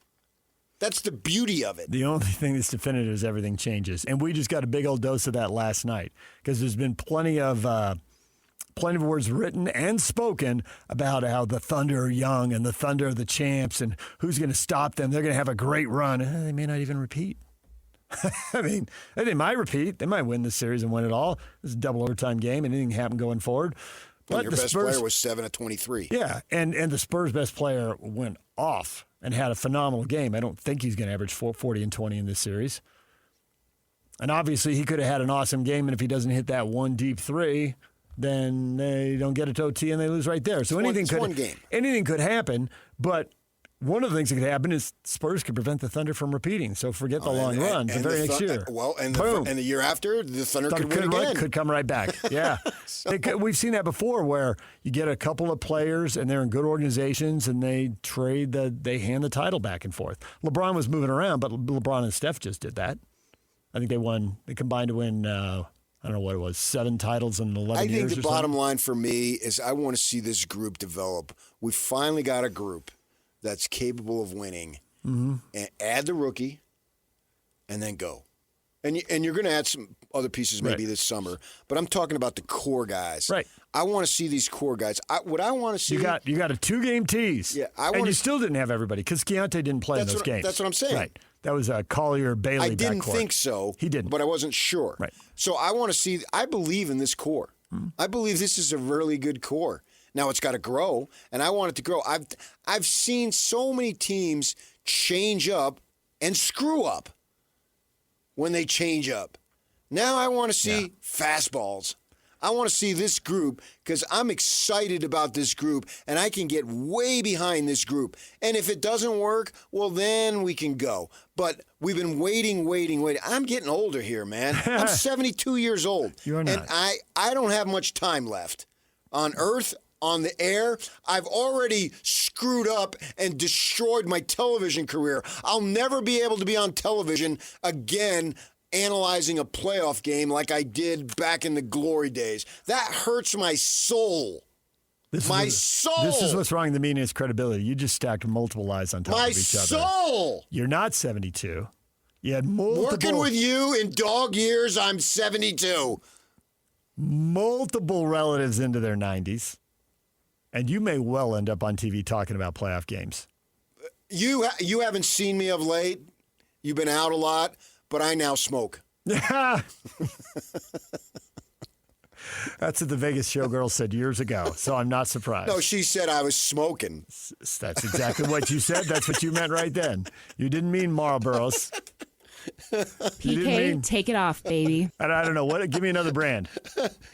That's the beauty of it. The only thing that's definitive is everything changes. And we just got a big old dose of that last night because there's been plenty of words written and spoken about how the Thunder are young and the Thunder are the champs and who's going to stop them. They're going to have a great run. They may not even repeat. I mean, they might repeat. They might win this series and win it all. This is a double overtime game. Anything can happen going forward. But your best player was 7 of 23. Yeah, and the Spurs' best player went off and had a phenomenal game. I don't think he's going to average 40 and 20 in this series. And obviously, he could have had an awesome game, and if he doesn't hit that one deep three, then they don't get it to OT and they lose right there. So anything could happen, but one of the things that could happen is Spurs could prevent the Thunder from repeating. So forget the long run the very next year. Well, and the year after, the Thunder could win again. Could come right back. Yeah. We've seen that before where you get a couple of players and they're in good organizations and they they hand the title back and forth. LeBron was moving around, but LeBron and Steph just did that. I think they combined to win I don't know what it was, 7 titles in 11 years. I think the or bottom something? line for me is I want to see this group develop. We finally got a group that's capable of winning. Mm-hmm. And add the rookie, and then go. And you're going to add some other pieces maybe this summer, but I'm talking about the core guys. Right. I want to see these core guys. What I want to see. You got a 2-game tease. Yeah, and you still didn't have everybody because Keontae didn't play in those games. That's what I'm saying. Right. That was Collier Bailey. I didn't backcourt. think so. He didn't, but I wasn't sure. Right. So I want to see. I believe in this core. Mm-hmm. I believe this is a really good core. Now it's got to grow, and I want it to grow. I've seen so many teams change up and screw up when they change up. Now I want to see fastballs. I want to see this group because I'm excited about this group, and I can get way behind this group. And if it doesn't work, well, then we can go. But we've been waiting. I'm getting older here, man. I'm 72 years old. You're not. And I don't have much time left on Earth. On the air, I've already screwed up and destroyed my television career. I'll never be able to be on television again analyzing a playoff game like I did back in the glory days. That hurts my soul. Soul. This is what's wrong with the media's credibility. You just stacked multiple lies on top of each other. My soul. You're not 72. You had multiple. Working with you in dog years, I'm 72. Multiple relatives into their 90s. And you may well end up on TV talking about playoff games. You haven't seen me of late. You've been out a lot, but I now smoke. That's what the Vegas showgirl said years ago, so I'm not surprised. No, she said I was smoking. That's exactly what you said. That's what you meant right then. You didn't mean Marlboros. PK, take it off, baby. I don't know. What? Give me another brand.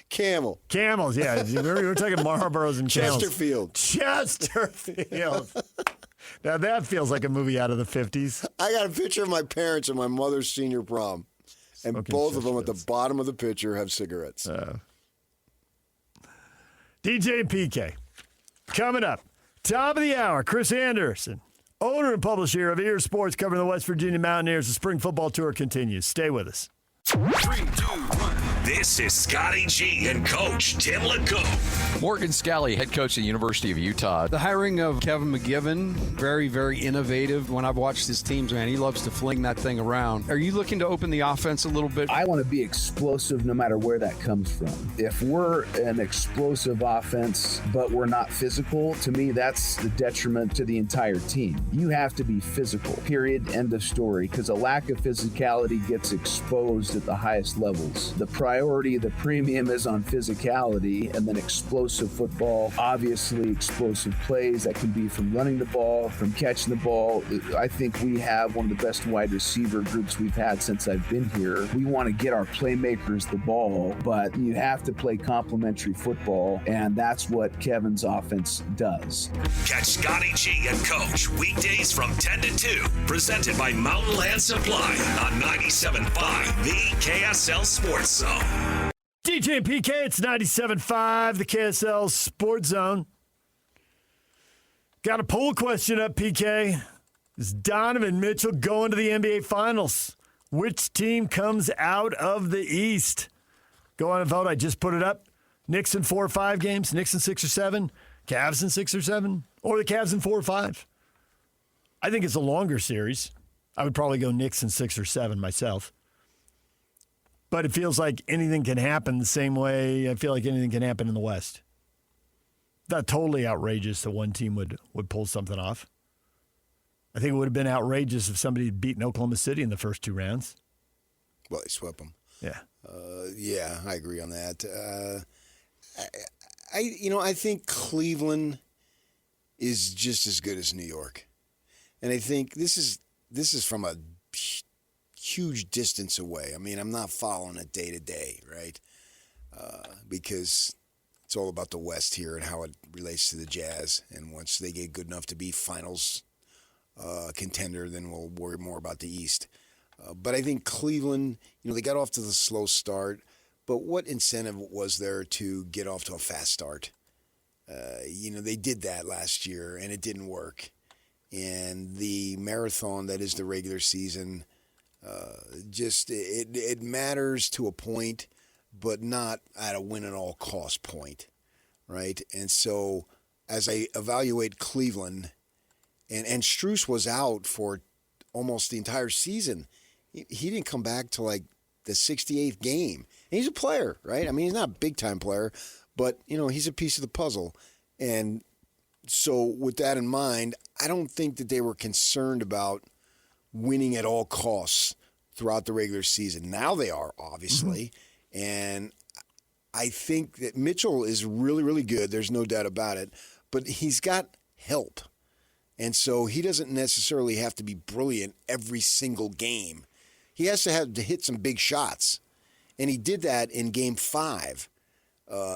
Camel. Camels, yeah. We were talking Marlboros and Chesterfield. Chesterfield. Now that feels like a movie out of the 50s. I got a picture of my parents at my mother's senior prom. And Smoking both of them at the bottom of the picture have cigarettes. DJ and PK. Coming up. Top of the hour, Chris Anderson. Owner and publisher of Ear Sports, covering the West Virginia Mountaineers. The spring football tour continues. Stay with us. 3, 2, 1. This is Scotty G and Coach Tim LeCoux. Morgan Scally, head coach at the University of Utah. The hiring of Kevin McGivern, very, very innovative. When I've watched his teams, man, he loves to fling that thing around. Are you looking to open the offense a little bit? I want to be explosive no matter where that comes from. If we're an explosive offense, but we're not physical, to me, that's the detriment to the entire team. You have to be physical, period, end of story, because a lack of physicality gets exposed at the highest levels. The priority, the premium is on physicality, and then explosive football, obviously explosive plays that can be from running the ball, from catching the ball. I think we have one of the best wide receiver groups we've had since I've been here. We want to get our playmakers the ball, but you have to play complementary football, and that's what Kevin's offense does. Catch Scotty G and Coach weekdays from 10 to 2, presented by Mountain Land Supply on 97.5, the KSL Sports Zone. DJ and PK, it's 97.5, the KSL Sports Zone. Got a poll question up, PK. Is Donovan Mitchell going to the NBA Finals? Which team comes out of the East? Go on and vote. I just put it up. Knicks in 4 or 5 games. Knicks in 6 or 7. Cavs in 6 or 7. Or the Cavs in 4 or 5. I think it's a longer series. I would probably go Knicks in 6 or 7 myself. But it feels like anything can happen the same way I feel like anything can happen in the West. Not totally outrageous that one team would pull something off. I think it would have been outrageous if somebody had beaten Oklahoma City in the first 2 rounds. Well, they swept them. Yeah. Yeah, I agree on that. I think Cleveland is just as good as New York. And I think this is from a huge distance away. I mean, I'm not following it day to day, right? Because it's all about the West here and how it relates to the Jazz. And once they get good enough to be finals contender, then we'll worry more about the East. But I think Cleveland, they got off to the slow start. But what incentive was there to get off to a fast start? They did that last year, and it didn't work. And the marathon that is the regular season, it matters to a point, but not at a win-at-all-cost point, right? And so as I evaluate Cleveland, and Strus was out for almost the entire season. He didn't come back to like the 68th game. And he's a player, right? I mean, he's not a big-time player, but, he's a piece of the puzzle. And so with that in mind, I don't think that they were concerned about winning at all costs throughout the regular season. Now they are, obviously. Mm-hmm. And I think that Mitchell is really, really good. There's no doubt about it. But he's got help. And so he doesn't necessarily have to be brilliant every single game. He has to hit some big shots. And he did that in Game 5.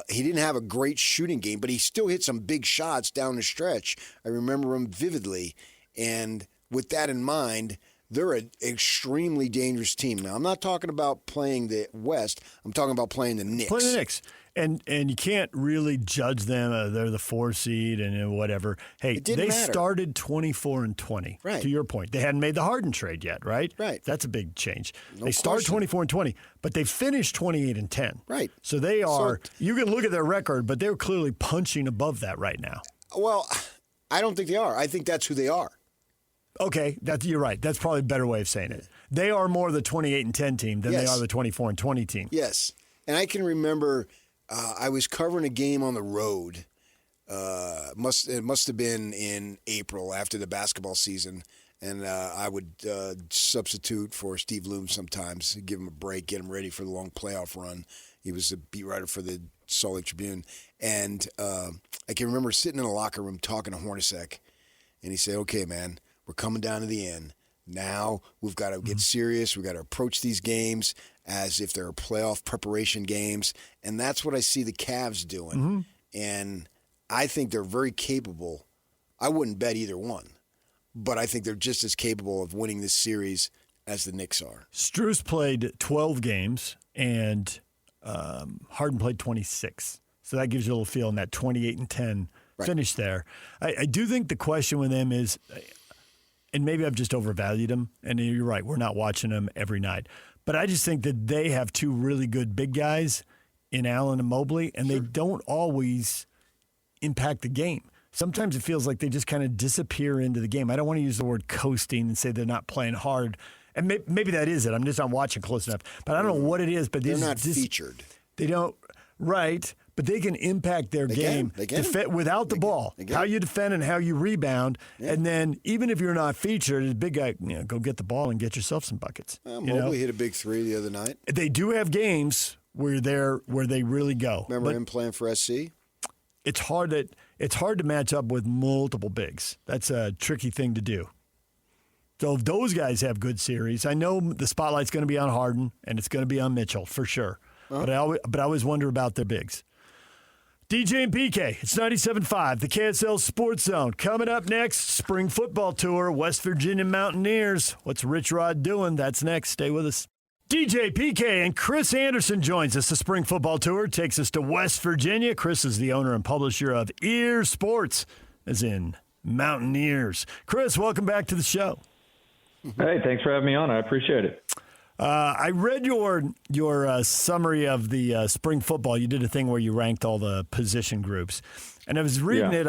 He didn't have a great shooting game, but he still hit some big shots down the stretch. I remember him vividly. And with that in mind, they're an extremely dangerous team. Now, I'm not talking about playing the West. I'm talking about playing the Knicks. Playing the Knicks. And you can't really judge them. They're the 4 seed and whatever. Hey, they started 24-20. Right. To your point, they hadn't made the Harden trade yet, right? Right. That's a big change. They started 24-20, but they finished 28-10. Right. So they are. You can look at their record, but they're clearly punching above that right now. Well, I don't think they are. I think that's who they are. Okay, you're right. That's probably a better way of saying it. They are more the 28-10 team than they are the 24-20 team. Yes, and I can remember. I was covering a game on the road. It must have been in April after the basketball season, and I would substitute for Steve Loom sometimes, give him a break, get him ready for the long playoff run. He was a beat writer for the Salt Lake Tribune, and I can remember sitting in a locker room talking to Hornacek, and he said, "Okay, man, we're coming down to the end. Now we've got to get serious. We've got to approach these games as if they're playoff preparation games." And that's what I see the Cavs doing. Mm-hmm. And I think they're very capable. I wouldn't bet either one, but I think they're just as capable of winning this series as the Knicks are. Strus played 12 games, and Harden played 26. So that gives you a little feel in that 28-10 finish there. I do think the question with them is, and maybe I've just overvalued them, and you're right, we're not watching them every night. But I just think that they have two really good big guys in Allen and Mobley, and they don't always impact the game. Sometimes it feels like they just kind of disappear into the game. I don't want to use the word coasting and say they're not playing hard. And maybe that is it. I'm just not watching close enough. But I don't know what it is. But they're not featured. They don't, right. But they can impact their game without the ball. How you defend and how you rebound. Yeah. And then even if you're not featured, as a big guy, go get the ball and get yourself some buckets. Mobley hit a big 3 the other night. They do have games where they really go. Remember him playing for SC? It's hard to match up with multiple bigs. That's a tricky thing to do. So if those guys have good series, I know the spotlight's going to be on Harden and it's going to be on Mitchell for sure. But I always wonder about their bigs. DJ and PK, it's 97.5, the KSL Sports Zone. Coming up next, spring football tour, West Virginia Mountaineers. What's Rich Rod doing? That's next. Stay with us. DJ, PK, and Chris Anderson joins us. The spring football tour takes us to West Virginia. Chris is the owner and publisher of Ear Sports, as in Mountaineers. Chris, welcome back to the show. Hey, thanks for having me on. I appreciate it. I read your summary of the spring football. You did a thing where you ranked all the position groups, and I was reading it.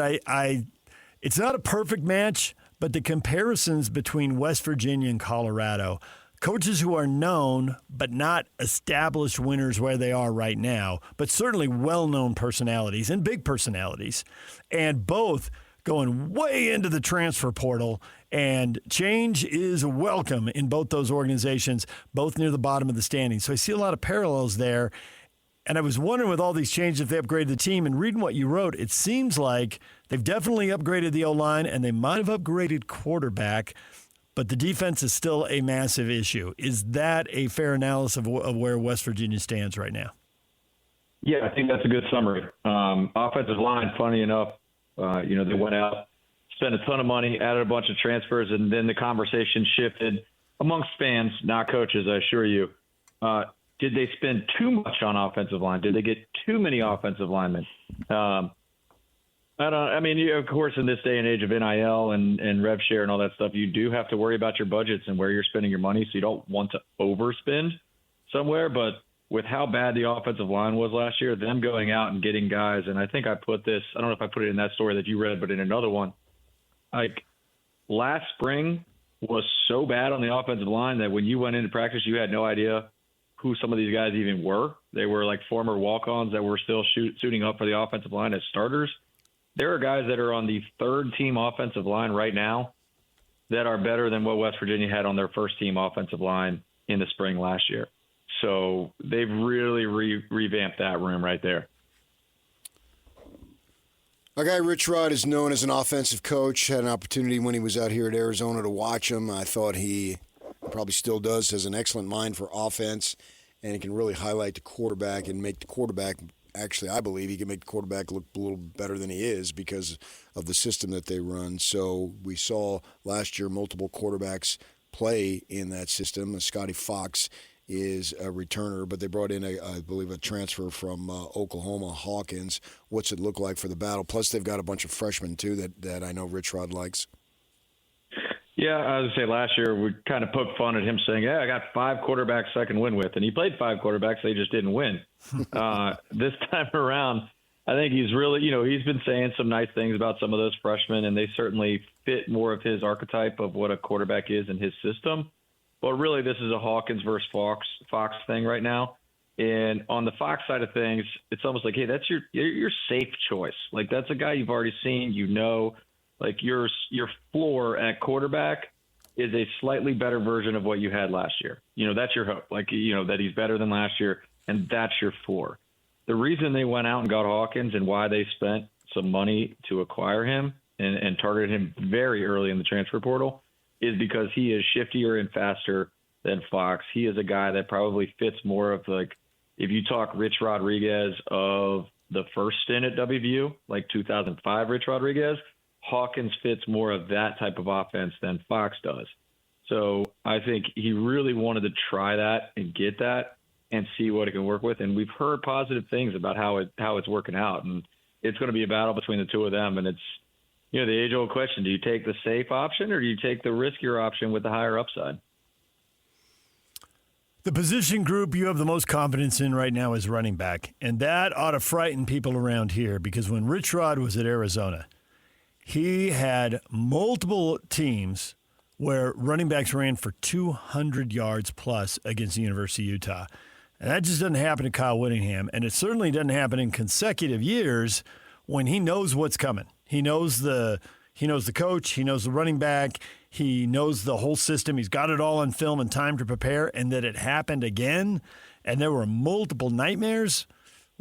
It's not a perfect match, but the comparisons between West Virginia and Colorado, coaches who are known but not established winners where they are right now, but certainly well-known personalities and big personalities, and both going way into the transfer portal. And change is welcome in both those organizations, both near the bottom of the standings. So I see a lot of parallels there. And I was wondering with all these changes if they upgraded the team. And reading what you wrote, it seems like they've definitely upgraded the O-line and they might have upgraded quarterback, but the defense is still a massive issue. Is that a fair analysis of where West Virginia stands right now? Yeah, I think that's a good summary. Offensive line, funny enough, they went out, spent a ton of money, added a bunch of transfers, and then the conversation shifted amongst fans, not coaches, I assure you. Did they spend too much on offensive line? Did they get too many offensive linemen? Of course, in this day and age of NIL and rev share and all that stuff, you do have to worry about your budgets and where you're spending your money, so you don't want to overspend somewhere. But with how bad the offensive line was last year, them going out and getting guys, and I think I put this, I don't know if I put it in that story that you read, but in another one, like last spring was so bad on the offensive line that when you went into practice, you had no idea who some of these guys even were. They were like former walk-ons that were still suiting up for the offensive line as starters. There are guys that are on the third-team offensive line right now that are better than what West Virginia had on their first-team offensive line in the spring last year. So they've really revamped that room right there. Our guy Rich Rod is known as an offensive coach. Had an opportunity when he was out here at Arizona to watch him. I thought he probably still does, has an excellent mind for offense, and he can really highlight the quarterback and make the quarterback, actually I believe he can make the quarterback look a little better than he is because of the system that they run. So we saw last year multiple quarterbacks play in that system. Scotty Fox is a returner, but they brought in, I believe, a transfer from Oklahoma, Hawkins. What's it look like for the battle? Plus, they've got a bunch of freshmen, too, that I know Rich Rod likes. Yeah, I would say last year we kind of poked fun at him saying, I got 5 quarterbacks I can win with. And he played 5 quarterbacks. They just didn't win. This time around, I think he's really, he's been saying some nice things about some of those freshmen, and they certainly fit more of his archetype of what a quarterback is in his system. But really, this is a Hawkins versus Fox thing right now. And on the Fox side of things, it's almost like, hey, that's your safe choice. Like, that's a guy you've already seen, like your floor at quarterback is a slightly better version of what you had last year. That's your hope. Like, that he's better than last year, and that's your floor. The reason they went out and got Hawkins and why they spent some money to acquire him and targeted him very early in the transfer portal is because he is shiftier and faster than Fox. He is a guy that probably fits more of like, if you talk Rich Rodriguez of the first stint at WVU, like 2005 Rich Rodriguez, Hawkins fits more of that type of offense than Fox does. So I think he really wanted to try that and get that and see what it can work with. And we've heard positive things about how it's working out. And it's going to be a battle between the two of them. And it's, the age-old question, do you take the safe option or do you take the riskier option with the higher upside? The position group you have the most confidence in right now is running back, and that ought to frighten people around here because when Rich Rod was at Arizona, he had multiple teams where running backs ran for 200 yards plus against the University of Utah. And that just doesn't happen to Kyle Whittingham, and it certainly doesn't happen in consecutive years when he knows what's coming. He knows the coach, he knows the running back, he knows the whole system. He's got it all on film and time to prepare, and that it happened again, and there were multiple nightmares.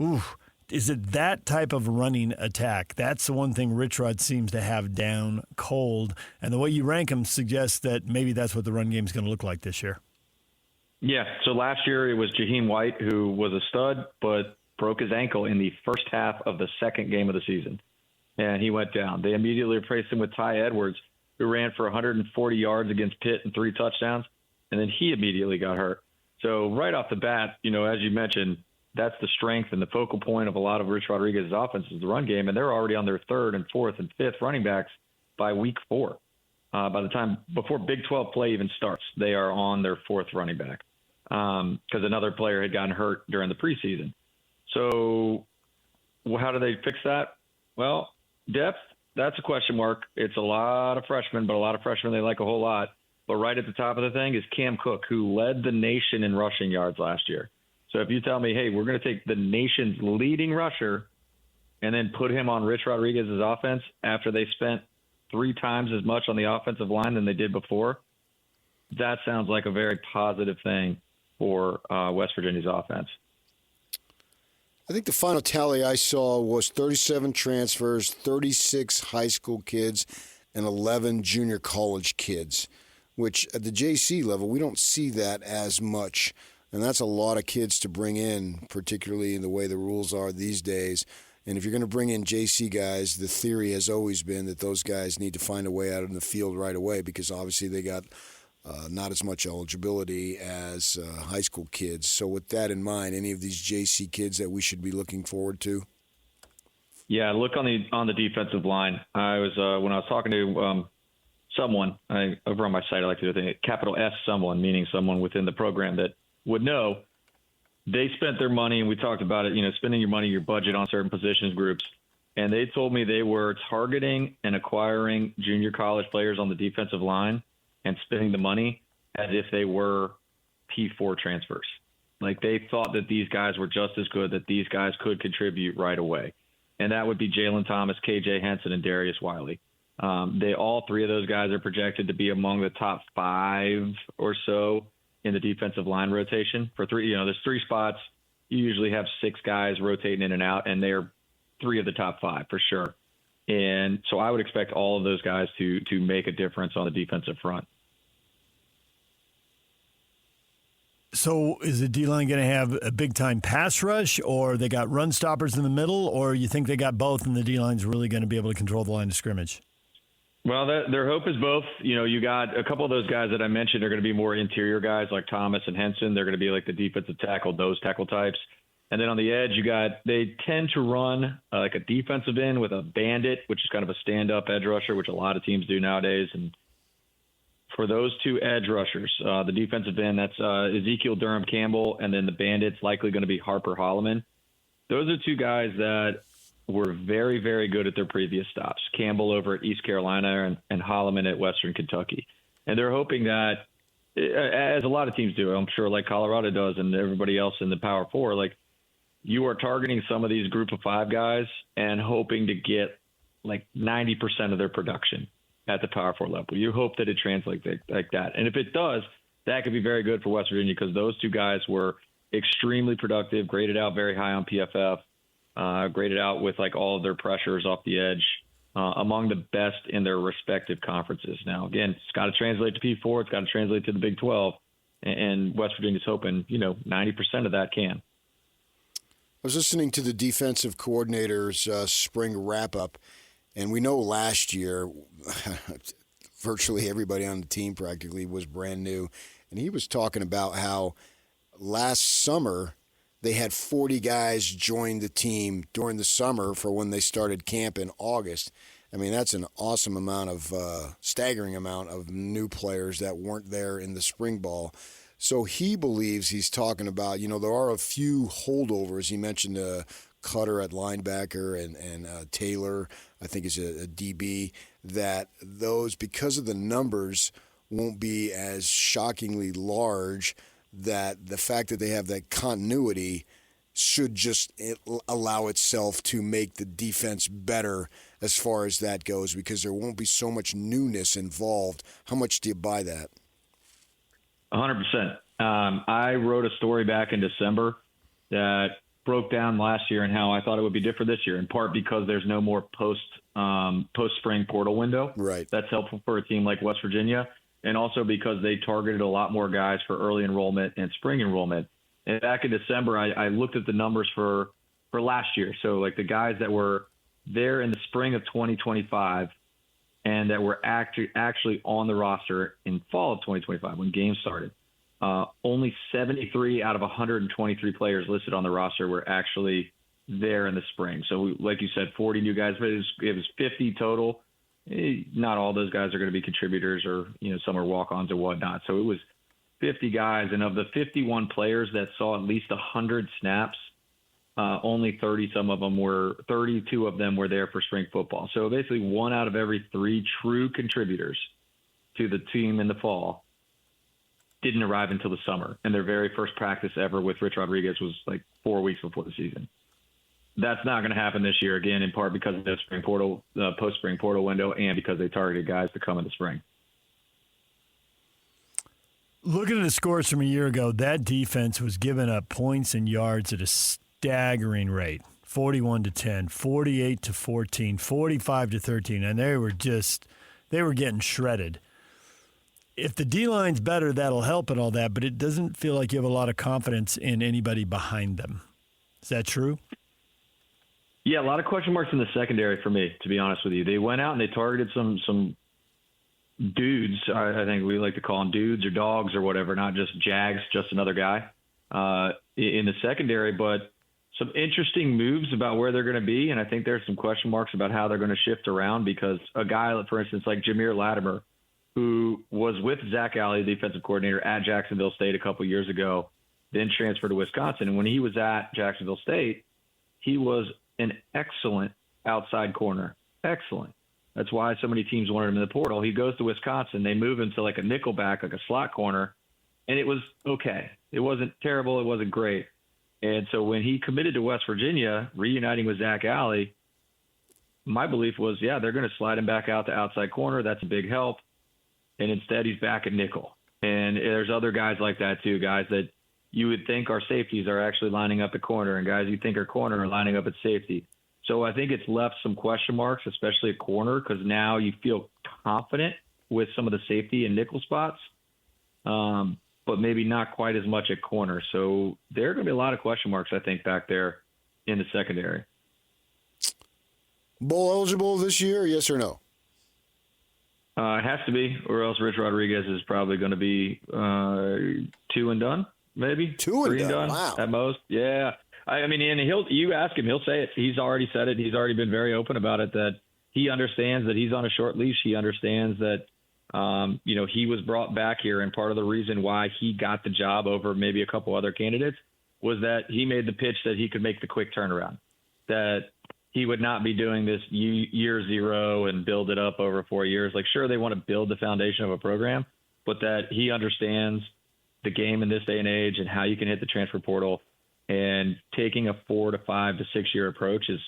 Ooh, is it that type of running attack? That's the one thing Rich Rod seems to have down cold, and the way you rank him suggests that maybe that's what the run game is going to look like this year. Yeah, so last year it was Jaheim White, who was a stud, but broke his ankle in the first half of the second game of the season. And he went down. They immediately replaced him with Ty Edwards, who ran for 140 yards against Pitt and 3 touchdowns, and then he immediately got hurt. So right off the bat, as you mentioned, that's the strength and the focal point of a lot of Rich Rodriguez's offense is the run game, and they're already on their 3rd and 4th and 5th running backs by week 4. By the time before Big 12 play even starts, they are on their 4th running back because another player had gotten hurt during the preseason. So how do they fix that? Well, depth, that's a question mark. It's a lot of freshmen, but a lot of freshmen they like a whole lot. But right at the top of the thing is Cam Cook, who led the nation in rushing yards last year. So if you tell me, hey, we're going to take the nation's leading rusher and then put him on Rich Rodriguez's offense after they spent 3 times as much on the offensive line than they did before, that sounds like a very positive thing for West Virginia's offense. I think the final tally I saw was 37 transfers, 36 high school kids, and 11 junior college kids, which at the JC level, we don't see that as much. And that's a lot of kids to bring in, particularly in the way the rules are these days. And if you're going to bring in JC guys, the theory has always been that those guys need to find a way out in the field right away because obviously they got not as much eligibility as high school kids. So with that in mind, any of these JC kids that we should be looking forward to? Yeah, look on the defensive line. I was when I was talking to someone over on my site, I like to do a thing, capital S someone, meaning someone within the program that would know. they spent their money, and we talked about it, spending your money, your budget on certain positions groups. And they told me they were targeting and acquiring junior college players on the defensive line and spending the money as if they were P4 transfers. Like they thought that these guys were just as good, that these guys could contribute right away. And that would be Jalen Thomas, KJ Henson, and Darius Wiley. All three of those guys are projected to be among the top 5 or so in the defensive line rotation. For three, there's 3 spots. You usually have 6 guys rotating in and out, and they're 3 of the top 5 for sure. And so I would expect all of those guys to make a difference on the defensive front. So is the D-line going to have a big-time pass rush, or they got run stoppers in the middle, or you think they got both and the D-line's really going to be able to control the line of scrimmage? Well, their hope is both. You got a couple of those guys that I mentioned are going to be more interior guys like Thomas and Henson. They're going to be like the defensive tackle, nose tackle types. And then on the edge, they tend to run like a defensive end with a bandit, which is kind of a stand-up edge rusher, which a lot of teams do nowadays. And for those 2 edge rushers, the defensive end, that's Ezekiel Durham Campbell, and then the bandit's likely going to be Harper Holloman. Those are 2 guys that were very, very good at their previous stops. Campbell over at East Carolina and Holloman at Western Kentucky. And they're hoping that, as a lot of teams do, I'm sure like Colorado does and everybody else in the Power 4, like you are targeting some of these group of 5 guys and hoping to get like 90% of their production at the Power 4 level. You hope that it translates like that. And if it does, that could be very good for West Virginia because those 2 guys were extremely productive, graded out very high on PFF, graded out with like all of their pressures off the edge, among the best in their respective conferences. Now, again, it's got to translate to P4. It's got to translate to the Big 12. And West Virginia's hoping, 90% of that can. I was listening to the defensive coordinator's spring wrap-up, and we know last year virtually everybody on the team practically was brand new. And he was talking about how last summer they had 40 guys join the team during the summer for when they started camp in August. I mean, that's an awesome amount of, staggering amount of new players that weren't there in the spring ball. So he believes he's talking about, there are a few holdovers. He mentioned Cutter at linebacker and Taylor, I think is a DB, that those, because of the numbers, won't be as shockingly large, that the fact that they have that continuity should just allow itself to make the defense better as far as that goes, because there won't be so much newness involved. How much do you buy that? 100%. I wrote a story back in December that broke down last year and how I thought it would be different this year, in part because there's no more post-spring portal window. Right. That's helpful for a team like West Virginia, and also because they targeted a lot more guys for early enrollment and spring enrollment. And back in December, I looked at the numbers for last year. So like the guys that were there in the spring of 2025 and that were actually on the roster in fall of 2025 when games started, only 73 out of 123 players listed on the roster were actually there in the spring. So like you said, 40 new guys, but it was 50 total. Not all those guys are going to be contributors, or some are walk-ons or whatnot. So it was 50 guys, and of the 51 players that saw at least 100 snaps, only 32 of them were there for spring football. So basically 1 out of every 3 true contributors to the team in the fall didn't arrive until the summer, and their very first practice ever with Rich Rodriguez was like 4 weeks before the season. That's not going to happen this year, again, in part because of the spring portal, post-spring portal window, and because they targeted guys to come in the spring. Looking at the scores from a year ago, that defense was giving up points and yards at a staggering rate. 41-10, 48-14, 45-13, and they were getting shredded. If the D-line's better, that'll help and all that, but it doesn't feel like you have a lot of confidence in anybody behind them. Is that true? Yeah, a lot of question marks in the secondary for me, to be honest with you. They went out and they targeted some dudes. I think we like to call them dudes or dogs or whatever, not just Jags, just another guy in the secondary, but some interesting moves about where they're going to be. And I think there's some question marks about how they're going to shift around, because a guy, for instance, like Jameer Latimer, who was with Zach Alley, the defensive coordinator at Jacksonville State a couple years ago, then transferred to Wisconsin. And when he was at Jacksonville State, he was an excellent outside corner. Excellent. That's why so many teams wanted him in the portal. He goes to Wisconsin. They move him to like a nickelback, like a slot corner, and it was okay. It wasn't terrible. It wasn't great. And so when he committed to West Virginia, reuniting with Zach Alley, my belief was, yeah, they're going to slide him back out to outside corner. That's a big help. And instead, he's back at nickel. And there's other guys like that too, guys that you would think are safeties are actually lining up at corner, and guys you think are corner are lining up at safety. So I think it's left some question marks, especially at corner, because now you feel confident with some of the safety and nickel spots, but maybe not quite as much at corner. So there are going to be a lot of question marks, I think, back there in the secondary. Bowl eligible this year, yes or no? It has to be, or else Rich Rodriguez is probably going to be 2 and done, maybe 3 and done. Wow. At most. Yeah. I mean, and you ask him, he'll say it. He's already said it. He's already been very open about it, that he understands that he's on a short leash. He understands that, he was brought back here, and part of the reason why he got the job over maybe a couple other candidates was that he made the pitch that he could make the quick turnaround, that he would not be doing this year zero and build it up over 4 years. Like, sure, they want to build the foundation of a program, but that he understands the game in this day and age and how you can hit the transfer portal. And taking a 4 to 5 to 6 year approach is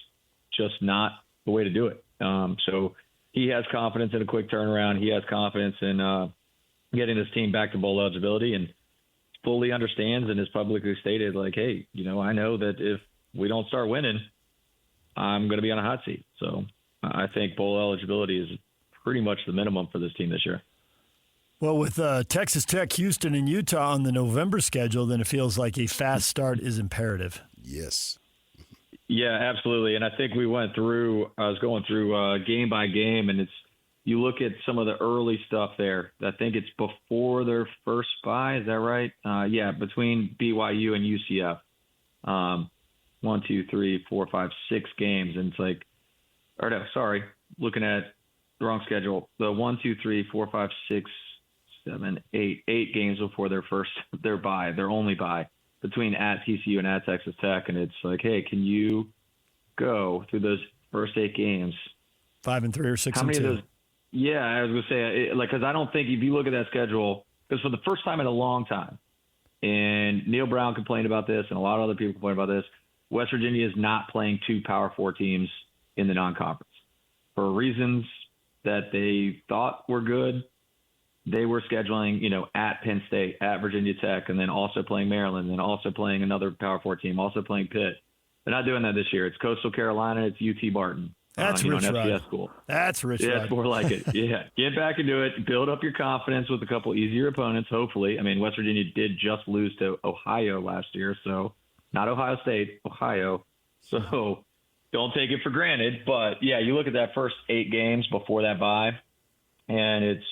just not the way to do it. So he has confidence in a quick turnaround. He has confidence in getting this team back to bowl eligibility, and fully understands and has publicly stated, like, hey, I know that if we don't start winning, I'm going to be on a hot seat. So I think bowl eligibility is pretty much the minimum for this team this year. Well, with Texas Tech, Houston, and Utah on the November schedule, then it feels like a fast start is imperative. Yes. Yeah, absolutely. And I think I was going through game by game, and you look at some of the early stuff there. I think it's before their first bye. Is that right? Between BYU and UCF. 1, 2, 3, 4, 5, 6 games. And it's like, looking at the wrong schedule. The 1, 2, 3, 4, 5, 6, 7, 8 games before their bye, their only bye, between at TCU and at Texas Tech. And it's like, hey, can you go through those first 8 games? 5-3 or 6-2. How many of those? Yeah, I was going to say, because I don't think if you look at that schedule, because for the first time in a long time, and Neil Brown complained about this, and a lot of other people complained about this, West Virginia is not playing 2 Power 4 teams in the non-conference. For reasons that they thought were good, they were scheduling, at Penn State, at Virginia Tech, and then also playing Maryland, and also playing another Power 4 team, also playing Pitt. They're not doing that this year. It's Coastal Carolina. It's UT Barton. That's Rich an Rod. FCS school. That's Rich Yeah, Rod. it's more like it. Yeah. Get back into it. Build up your confidence with a couple easier opponents, hopefully. I mean, West Virginia did just lose to Ohio last year, so not Ohio State, Ohio. So don't take it for granted. But, yeah, you look at that first 8 games before that bye, and it's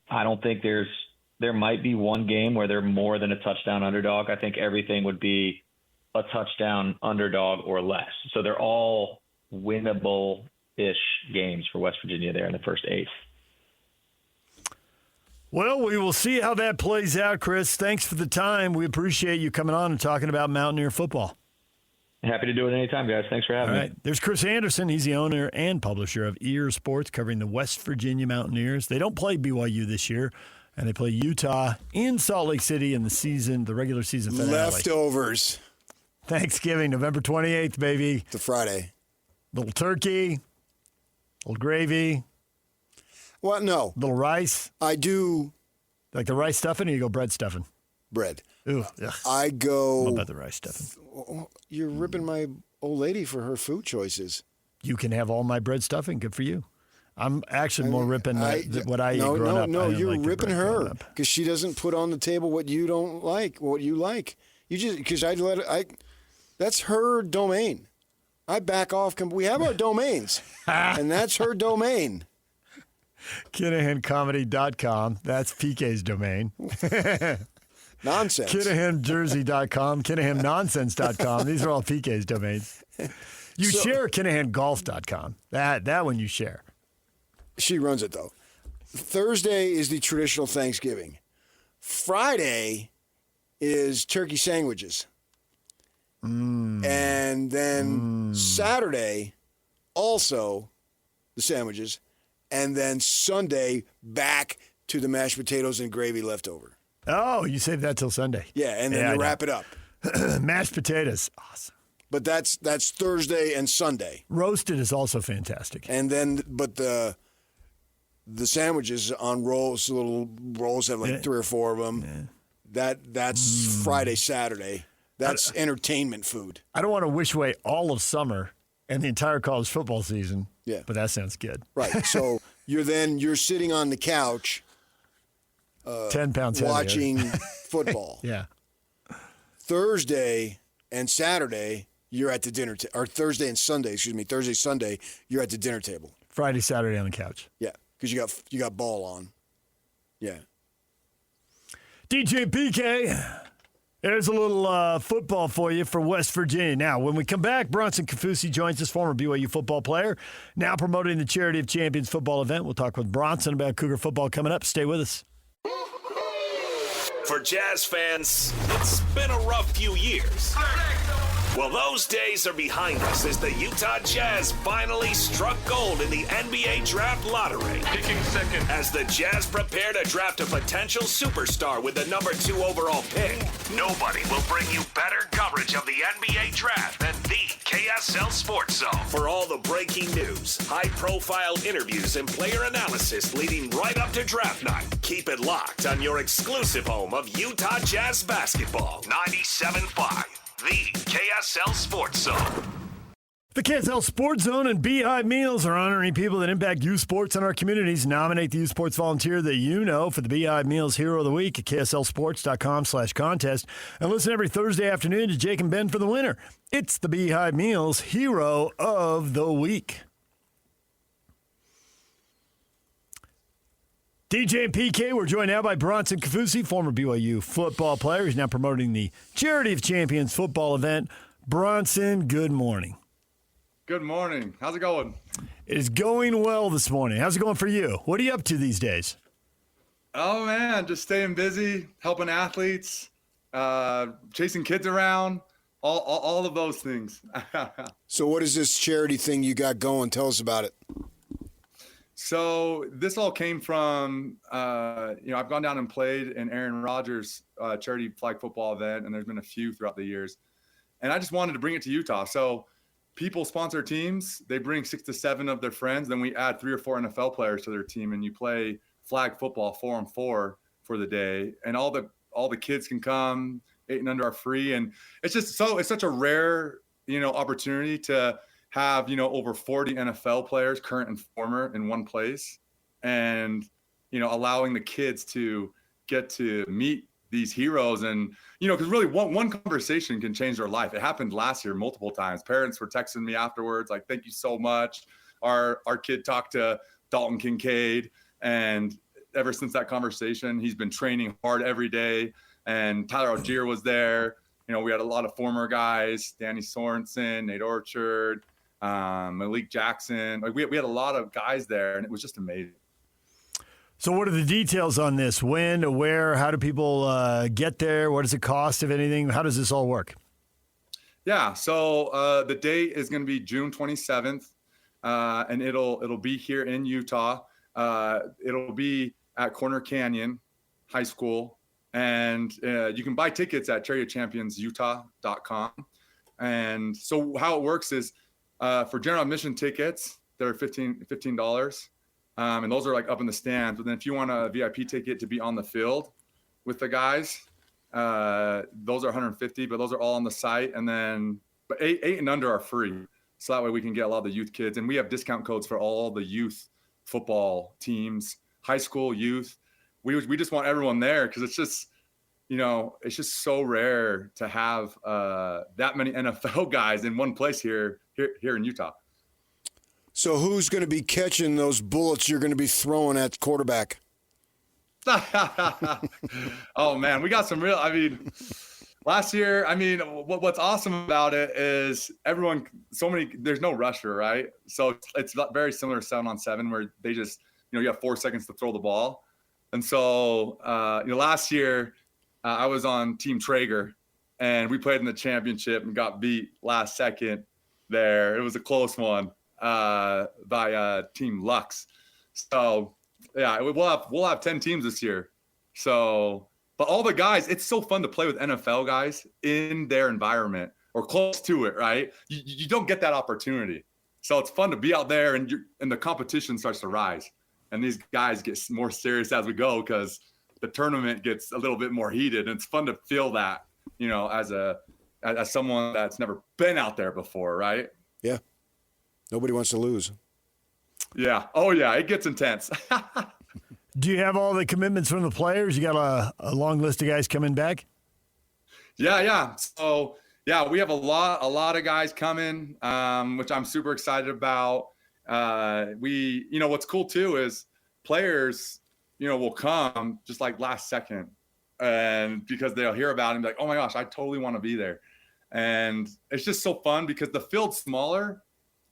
I don't think there might be one game where they're more than a touchdown underdog. I think everything would be a touchdown underdog or less. So they're all winnable-ish games for West Virginia there in the first 8. Well, we will see how that plays out, Chris. Thanks for the time. We appreciate you coming on and talking about Mountaineer football. Happy to do it anytime, guys. Thanks for having me. There's Chris Anderson. He's the owner and publisher of EAR Sports, covering the West Virginia Mountaineers. They don't play BYU this year, and they play Utah in Salt Lake City in the regular season finale. Leftovers. Thanksgiving, November 28th, baby. It's a Friday. Little turkey, little gravy. What? No. Little rice. I do. Like the rice stuffing, or you go bread stuffing? Bread. Ooh, ugh. I go. What about the rice stuffing? You're ripping my old lady for her food choices. You can have all my bread stuffing. Good for you. I'm actually more ripping what I eat growing up. No, you're ripping her because she doesn't put on the table what you don't like, what you like. You just because that's her domain. I back off. We have our domains, and that's her domain. KinahanComedy.com. That's PK's domain. Nonsense. KinahanJersey.com. KinahanNonsense.com. These are all PK's domains. You share KinahanGolf.com. That one you share. She runs it, though. Thursday is the traditional Thanksgiving. Friday is turkey sandwiches. And then Saturday, also the sandwiches. And then Sunday, back to the mashed potatoes and gravy leftover. Oh, you save that till Sunday. Yeah, and then you wrap it up. Mashed potatoes. Awesome. But that's Thursday and Sunday. Roasted is also fantastic. And then, but the sandwiches on rolls, little rolls have like 3 or 4 of them. Yeah. That's Friday, Saturday. That's entertainment food. I don't want to wish away all of summer and the entire college football season. Yeah. But that sounds good. Right. So you're sitting on the couch 10 pounds heavier. Watching football. Yeah. Thursday and Saturday, you're at the dinner or Thursday, Sunday, you're at the dinner table. Friday, Saturday on the couch. Yeah, because you got ball on. Yeah. DJ PK, there's a little football for you for West Virginia. Now, when we come back, Bronson Kaufusi joins us, former BYU football player, now promoting the Charity of Champions football event. We'll talk with Bronson about Cougar football coming up. Stay with us. For Jazz fans, it's been a rough few years. Well, those days are behind us as the Utah Jazz finally struck gold in the NBA Draft Lottery. Picking second. As the Jazz prepare to draft a potential superstar with the number 2 overall pick, nobody will bring you better coverage of the NBA Draft than the KSL Sports Zone. For all the breaking news, high-profile interviews, and player analysis leading right up to draft night, keep it locked on your exclusive home of Utah Jazz basketball, 97.5. The KSL Sports Zone. The KSL Sports Zone and Beehive Meals are honoring people that impact youth sports in our communities. Nominate the youth sports volunteer that you know for the Beehive Meals Hero of the Week at KSLSports.com/contest. And listen every Thursday afternoon to Jake and Ben for the winner. It's the Beehive Meals Hero of the Week. DJ and PK, we're joined now by Bronson Kaufusi, former BYU football player. He's now promoting the Charity of Champions football event. Bronson, good morning. Good morning. How's it going? It is going well this morning. How's it going for you? What are you up to these days? Oh, man, just staying busy, helping athletes, chasing kids around, all of those things. So what is this charity thing you got going? Tell us about it. So this all came from, I've gone down and played in Aaron Rodgers' charity flag football event, and there's been a few throughout the years. And I just wanted to bring it to Utah. So people sponsor teams. They bring 6 to 7 of their friends. Then we add 3 or 4 NFL players to their team, and you play flag football 4-on-4 for the day. And all the kids can come. 8 and under are free. And it's such a rare, opportunity to have, over 40 NFL players, current and former, in one place, and, allowing the kids to get to meet these heroes. And, because really one conversation can change their life. It happened last year multiple times. Parents were texting me afterwards, like, thank you so much. Our kid talked to Dalton Kincaid, and ever since that conversation, he's been training hard every day. And Tyler Algier was there. We had a lot of former guys, Danny Sorensen, Nate Orchard, Malik Jackson. Like we had a lot of guys there, and it was just amazing. So what are the details on this? When, where, how do people get there? What does it cost, if anything? How does this all work? Yeah, so the date is going to be June 27th, and it'll be here in Utah. It'll be at Corner Canyon High School, and you can buy tickets at charityofchampionsutah.com. And so how it works is, for general admission tickets, they're $15, and those are like up in the stands. But then if you want a VIP ticket to be on the field with the guys, those are $150, but those are all on the site. And then, but 8 and under are free, so that way we can get a lot of the youth kids. And we have discount codes for all the youth football teams, high school, youth. We just want everyone there because it's just, it's just so rare to have that many NFL guys in one place here in Utah. So who's going to be catching those bullets you're going to be throwing at quarterback? Oh, man, we got some real – last year, what's awesome about it is there's no rusher, right? So it's very similar to 7-on-7 where they just, you have 4 seconds to throw the ball. And so, last year – I was on Team Traeger, and we played in the championship and got beat last second there. It was a close one by Team Lux. So, yeah, we'll have 10 teams this year. So, but all the guys, it's so fun to play with NFL guys in their environment or close to it, right? You don't get that opportunity. So it's fun to be out there, and the competition starts to rise. And these guys get more serious as we go because the tournament gets a little bit more heated. And it's fun to feel that, as someone that's never been out there before, right? Yeah. Nobody wants to lose. Yeah. Oh, yeah. It gets intense. Do you have all the commitments from the players? You got a long list of guys coming back? Yeah. So, yeah, we have a lot of guys coming, which I'm super excited about. What's cool too is players, will come just like last second, and because they'll hear about it and be like, oh my gosh, I totally want to be there. And it's just so fun because the field's smaller.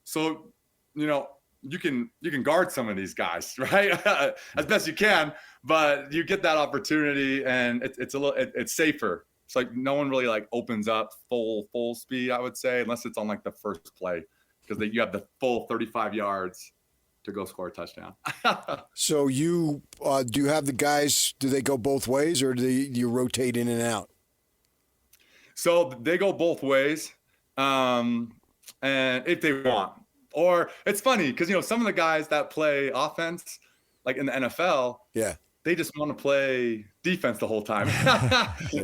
So, you can guard some of these guys, right? As best you can, but you get that opportunity, and it's safer. It's like no one really like opens up full speed, I would say, unless it's on like the first play, because you have the full 35 yards to go score a touchdown. So you do you have the guys? Do they go both ways, or do you rotate in and out? So they go both ways, and if they want. Or it's funny because some of the guys that play offense, like in the NFL, yeah, they just want to play defense the whole time.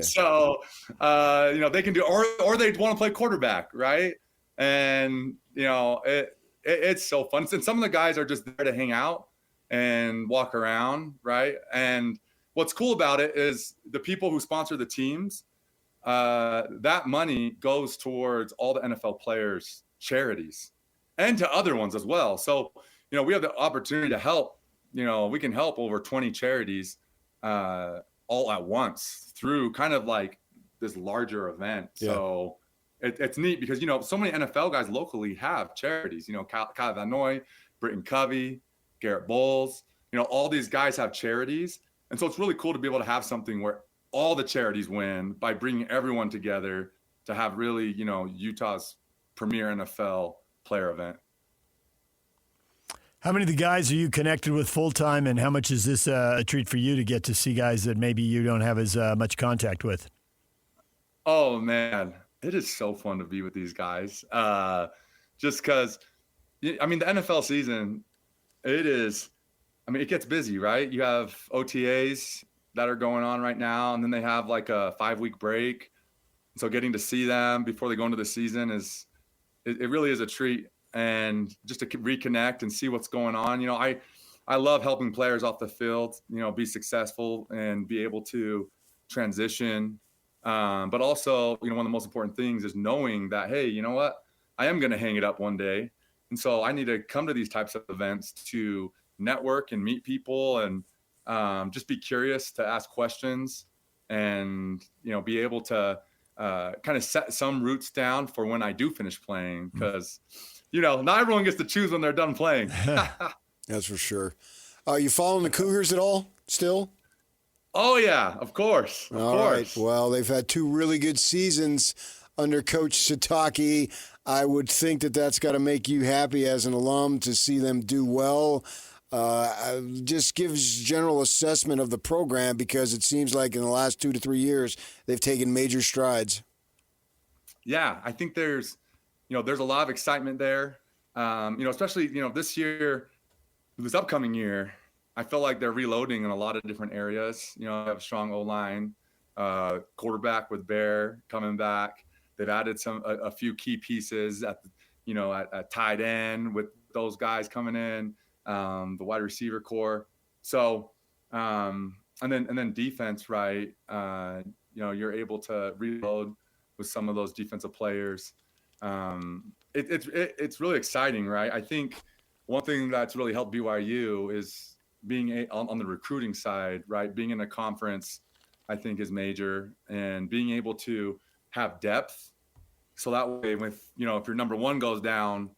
So they can do, or they want to play quarterback, right? And it's so fun. And some of the guys are just there to hang out and walk around, right? And what's cool about it is the people who sponsor the teams, that money goes towards all the NFL players' charities and to other ones as well. So, we have the opportunity to help. We can help over 20 charities all at once through kind of like this larger event. Yeah. So it's neat because, so many NFL guys locally have charities, Kyle Van Noy, Britton Covey, Garrett Bowles, all these guys have charities. And so it's really cool to be able to have something where all the charities win by bringing everyone together to have really, Utah's premier NFL player event. How many of the guys are you connected with full-time, and how much is this a treat for you to get to see guys that maybe you don't have as much contact with? Oh, man. It is so fun to be with these guys. Just because, the NFL season, it gets busy, right? You have OTAs that are going on right now, and then they have like a 5-week break. So getting to see them before they go into the season it really is a treat. And just to reconnect and see what's going on. I love helping players off the field, be successful and be able to transition. But also, one of the most important things is knowing that, hey, you know what? I am going to hang it up one day. And so I need to come to these types of events to network and meet people and just be curious to ask questions and, be able to kind of set some roots down for when I do finish playing, because not everyone gets to choose when they're done playing. That's for sure. Are you following the Cougars at all still? Oh, yeah, of course. Of course. Right. Well, they've had 2 really good seasons under Coach Sitake. I would think that that's got to make you happy as an alum to see them do well. Just gives general assessment of the program, because it seems like in the last 2 to 3 years, they've taken major strides. Yeah, I think there's a lot of excitement there. Especially, this year, this upcoming year, I feel like they're reloading in a lot of different areas. They have a strong O-line, quarterback with Bear coming back. They've added a few key pieces at tight end with those guys coming in, the wide receiver core. So, and then defense, right? You're able to reload with some of those defensive players. It's really exciting, right? I think one thing that's really helped BYU is being on the recruiting side, right? Being in a conference, I think, is major, and being able to have depth. So that way, if your number 1 goes down,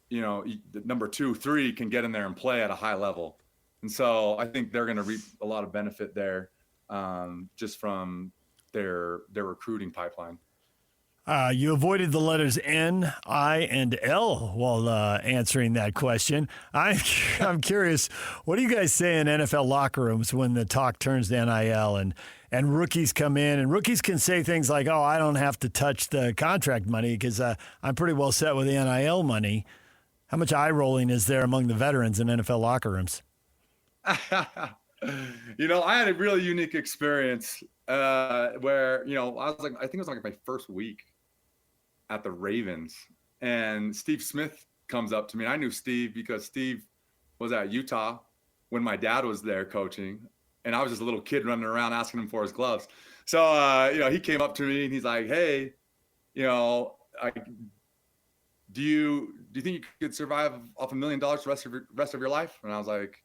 the number 2, 3 can get in there and play at a high level. And so I think they're going to reap a lot of benefit there, just from their recruiting pipeline. You avoided the letters N, I, and L while answering that question. I'm curious, what do you guys say in NFL locker rooms when the talk turns to NIL and rookies come in? And rookies can say things like, oh, I don't have to touch the contract money because I'm pretty well set with the NIL money. How much eye rolling is there among the veterans in NFL locker rooms? I had a really unique experience where, I think it was like my first week at the Ravens, and Steve Smith comes up to me. And I knew Steve because Steve was at Utah when my dad was there coaching, and I was just a little kid running around asking him for his gloves. So, he came up to me and he's like, hey, do you think you could survive off $1 million the rest of your life? And I was like,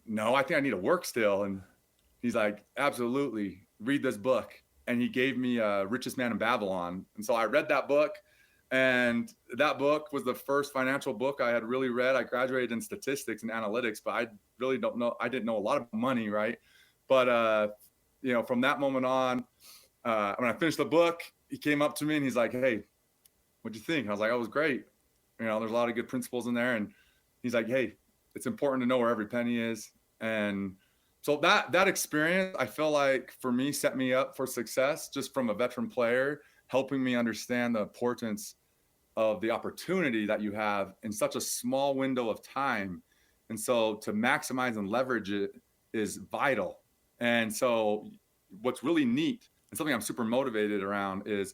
no, I think I need to work still. And he's like, absolutely, read this book. And he gave me Richest Man in Babylon. And so I read that book, and that book was the first financial book I had really read. I graduated in statistics and analytics, but I really I didn't know a lot of money, right? But, from that moment on, when I finished the book, he came up to me and he's like, hey, what'd you think? I was like, oh, it was great. There's a lot of good principles in there. And he's like, hey, it's important to know where every penny is. And so that experience, I feel like for me, set me up for success just from a veteran player, helping me understand the importance of the opportunity that you have in such a small window of time. And so to maximize and leverage it is vital. And so what's really neat and something I'm super motivated around is,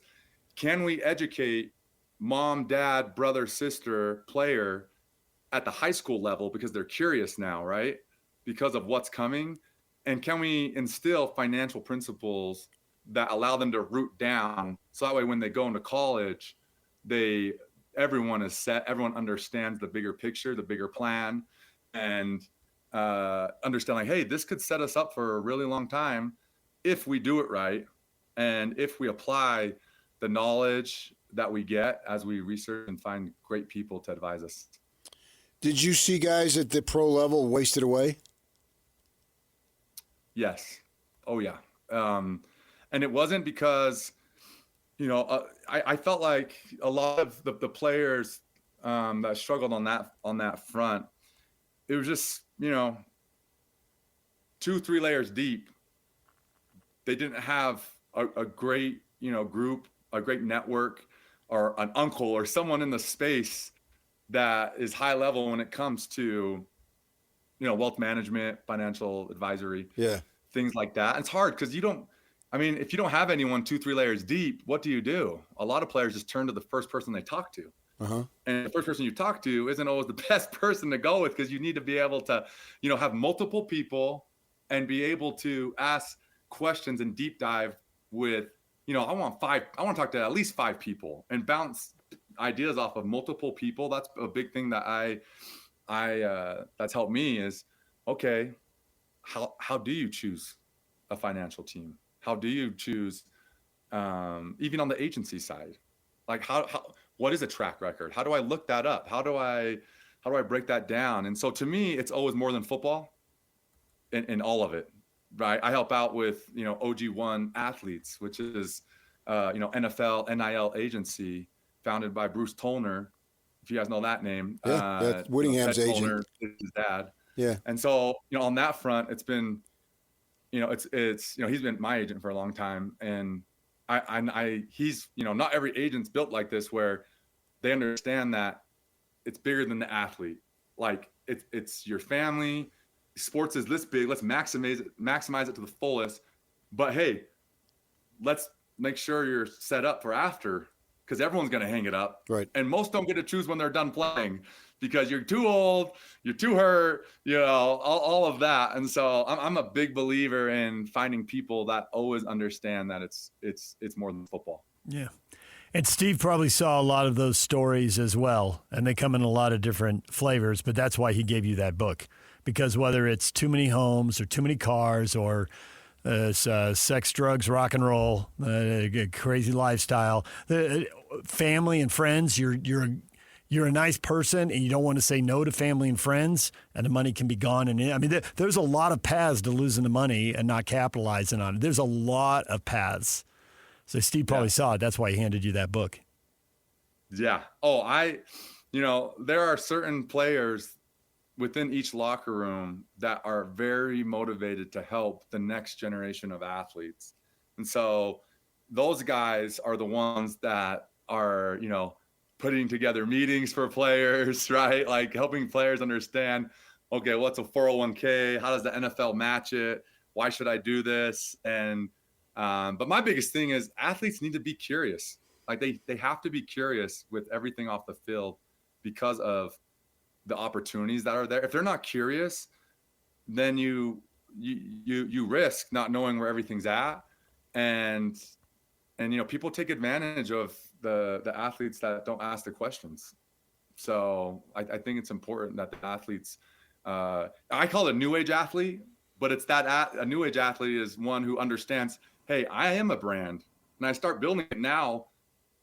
can we educate mom, dad, brother, sister, player at the high school level because they're curious now, right? Because of what's coming? And can we instill financial principles that allow them to root down so that way when they go into college, everyone is set, everyone understands the bigger picture, the bigger plan, and understand like, hey, this could set us up for a really long time if we do it right and if we apply the knowledge that we get as we research and find great people to advise us. Did you see guys at the pro level wasted away? Yes. Oh, yeah. And it wasn't because, I felt like a lot of the players that struggled on that front, it was just, 2-3 layers deep. They didn't have a great, group, a great network, or an uncle or someone in the space that is high level when it comes to, wealth management, financial advisory, things like that. And it's hard because if you don't have anyone 2-3 layers deep, what do? A lot of players just turn to the first person they talk to. Uh-huh. And the first person you talk to isn't always the best person to go with, because you need to be able to, have multiple people and be able to ask questions and deep dive with, I want to talk to at least 5 people and bounce ideas off of multiple people. That's a big thing that I that's helped me is, okay, how do you choose a financial team? How do you choose, even on the agency side, like what is a track record? How do I look that up? How do I break that down? And so to me, it's always more than football in all of it, right? I help out with, OG1 Athletes, which is, NFL NIL agency founded by Bruce Tollner. If you guys know that name, that's Whittingham's agent. Tollner is his dad. Yeah. And so, on that front, it's been, it's he's been my agent for a long time, and he's, not every agent's built like this, where they understand that it's bigger than the athlete. Like it's your family. Sports is this big. Let's maximize it to the fullest. But hey, let's make sure you're set up for after, because everyone's going to hang it up. Right. And most don't get to choose when they're done playing because you're too old, you're too hurt, all of that. And so I'm a big believer in finding people that always understand that it's more than football. Yeah. And Steve probably saw a lot of those stories as well, and they come in a lot of different flavors, but that's why he gave you that book. Because whether it's too many homes or too many cars or sex, drugs, rock and roll, crazy lifestyle, family and friends, you're you're a nice person and you don't want to say no to family and friends, and the money can be gone. And I mean, there's a lot of paths to losing the money and not capitalizing on it. There's a lot of paths. So Steve probably saw it. That's why he handed you that book. Yeah. Oh, there are certain players within each locker room that are very motivated to help the next generation of athletes. And so those guys are the ones that are, putting together meetings for players, right? Like helping players understand, okay, what's a 401k? How does the NFL match it? Why should I do this? And, but my biggest thing is athletes need to be curious. Like they have to be curious with everything off the field because of the opportunities that are there. If they're not curious, then you risk not knowing where everything's at. And people take advantage of the athletes that don't ask the questions. So I think it's important that the athletes, I call it a new age athlete, but it's a new age athlete is one who understands, hey, I am a brand, and I start building it now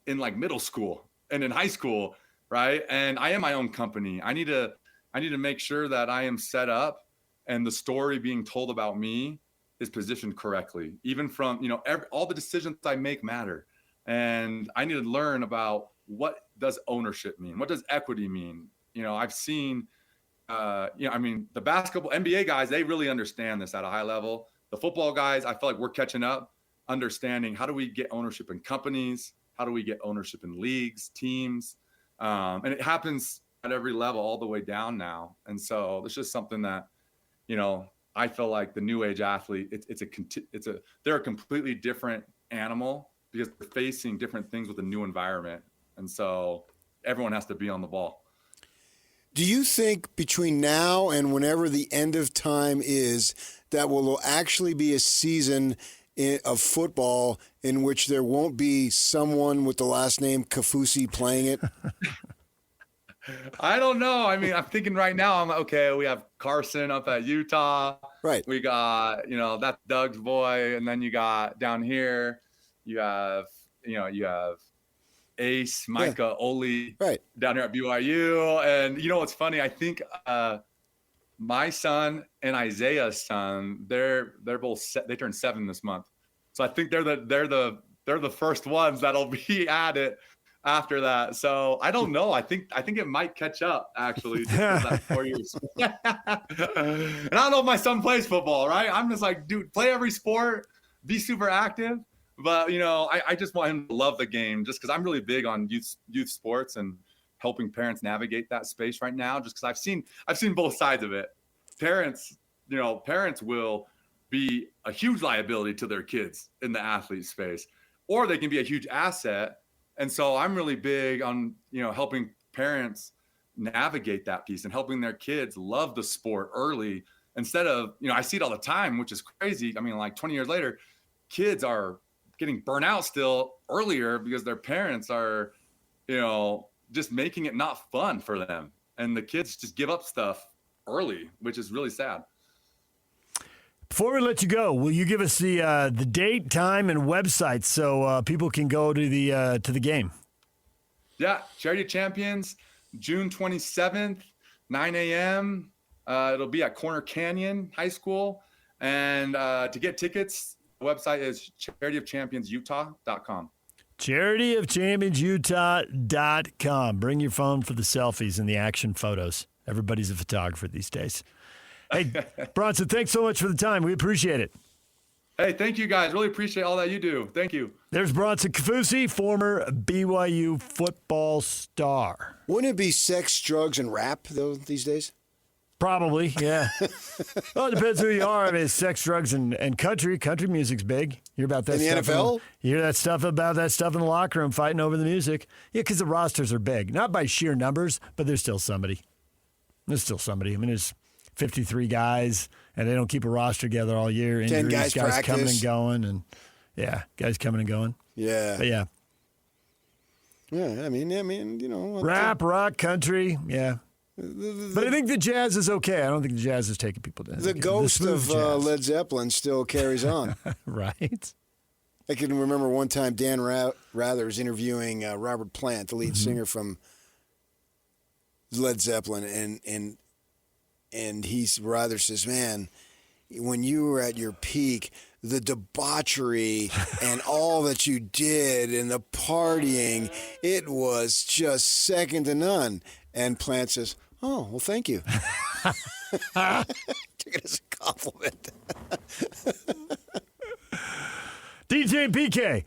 in like middle school and in high school, right? And I am my own company. I need to make sure that I am set up and the story being told about me is positioned correctly. Even from, all the decisions I make matter. And I need to learn about what does ownership mean? What does equity mean? I've seen, the basketball, NBA guys, they really understand this at a high level. The football guys, I feel like we're catching up, understanding how do we get ownership in companies? How do we get ownership in leagues, teams? And it happens at every level all the way down now. And so it's just something that, I feel like the new age athlete, they're a completely different animal because they're facing different things with a new environment. And so everyone has to be on the ball. Do you think between now and whenever the end of time is, that will actually be a season of football in which there won't be someone with the last name Kaufusi playing it? I don't know. I mean, I'm thinking right now, I'm like, okay, we have Carson up at Utah. Right. We got, that's Doug's boy. And then you got down here, you have Ace, Micah, Oli down here at BYU. And what's funny? I think my son and Isaiah's son, they're both they turned 7 this month. So I think they're the first ones that'll be at it after that. So I don't know. I think it might catch up actually. Just that 4 years. And I don't know if my son plays football, right? I'm just like, dude, play every sport, be super active. But I just want him to love the game, just because I'm really big on youth sports and helping parents navigate that space right now. Just because I've seen both sides of it. Parents will be a huge liability to their kids in the athlete space, or they can be a huge asset. And so I'm really big on helping parents navigate that piece and helping their kids love the sport early, instead of I see it all the time, which is crazy. I mean, like 20 years later, kids are getting burnt out still earlier because their parents are, just making it not fun for them. And the kids just give up stuff early, which is really sad. Before we let you go, will you give us the date, time, and website so people can go to the game? Yeah, Charity of Champions, June 27th, 9 a.m. It'll be at Corner Canyon High School. And to get tickets, the website is charityofchampionsutah.com. charityofchampionsutah.com. Bring your phone for the selfies and the action photos. Everybody's a photographer these days. Hey, Bronson, thanks so much for the time. We appreciate it. Hey, thank you, guys. Really appreciate all that you do. Thank you. There's Bronson Kaufusi, former BYU football star. Wouldn't it be sex, drugs, and rap, though, these days? Probably, yeah. Well, it depends who you are. I mean, it's sex, drugs, and country. Country music's big. You hear about that in the stuff NFL? You hear that stuff about that stuff in the locker room, fighting over the music. Yeah, because the rosters are big. Not by sheer numbers, but there's still somebody. There's still somebody. I mean, there's 53 guys, and they don't keep a roster together all year. Injuries, 10 guys coming and going, and guys coming and going. Yeah. But yeah. Yeah, I mean, rap, rock, country, yeah. But I think the jazz is okay. I don't think the jazz is taking people down. The ghost of Led Zeppelin still carries on. Right. I can remember one time Dan Rather was interviewing Robert Plant, the lead singer from Led Zeppelin, and he rather says, man, when you were at your peak, the debauchery and all that you did and the partying, it was just second to none. And Plant says, oh, well, thank you. Took it as a compliment. DJ and PK.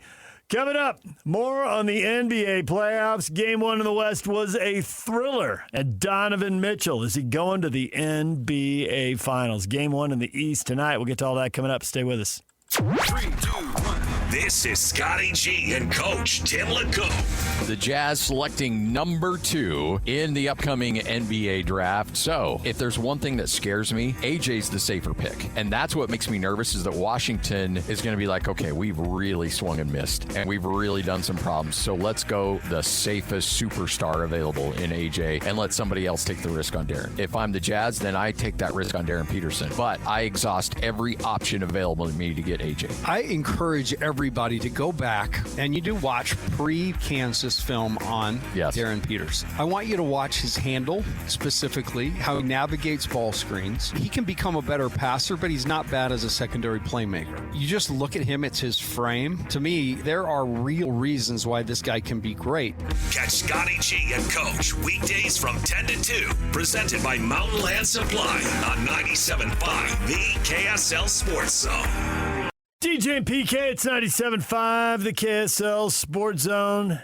Coming up, more on the NBA playoffs. Game 1 in the West was a thriller. And Donovan Mitchell, is he going to the NBA Finals? Game 1 in the East tonight. We'll get to all that coming up. Stay with us. 3, 2, 1. This is Scotty G and Coach Tim LeCoe. The Jazz selecting number 2 in the upcoming NBA draft. So, if there's one thing that scares me, AJ's the safer pick. And that's what makes me nervous, is that Washington is going to be like, okay, we've really swung and missed, and we've really done some problems. So let's go the safest superstar available in AJ and let somebody else take the risk on Darren. If I'm the Jazz, then I take that risk on Darren Peterson. But I exhaust every option available to me to get AJ. I encourage everybody to go back and you do watch pre-Kansas film on Darren Peters. I want you to watch his handle, specifically how he navigates ball screens. He can become a better passer, but he's not bad as a secondary playmaker. You just look at him, it's his frame. To me, there are real reasons why this guy can be great. Catch Scotty G and Coach weekdays from 10 to 2, presented by Mountain Land Supply on 97.5, the KSL Sports Zone. DJ and PK, it's 97.5, the KSL Sports Zone.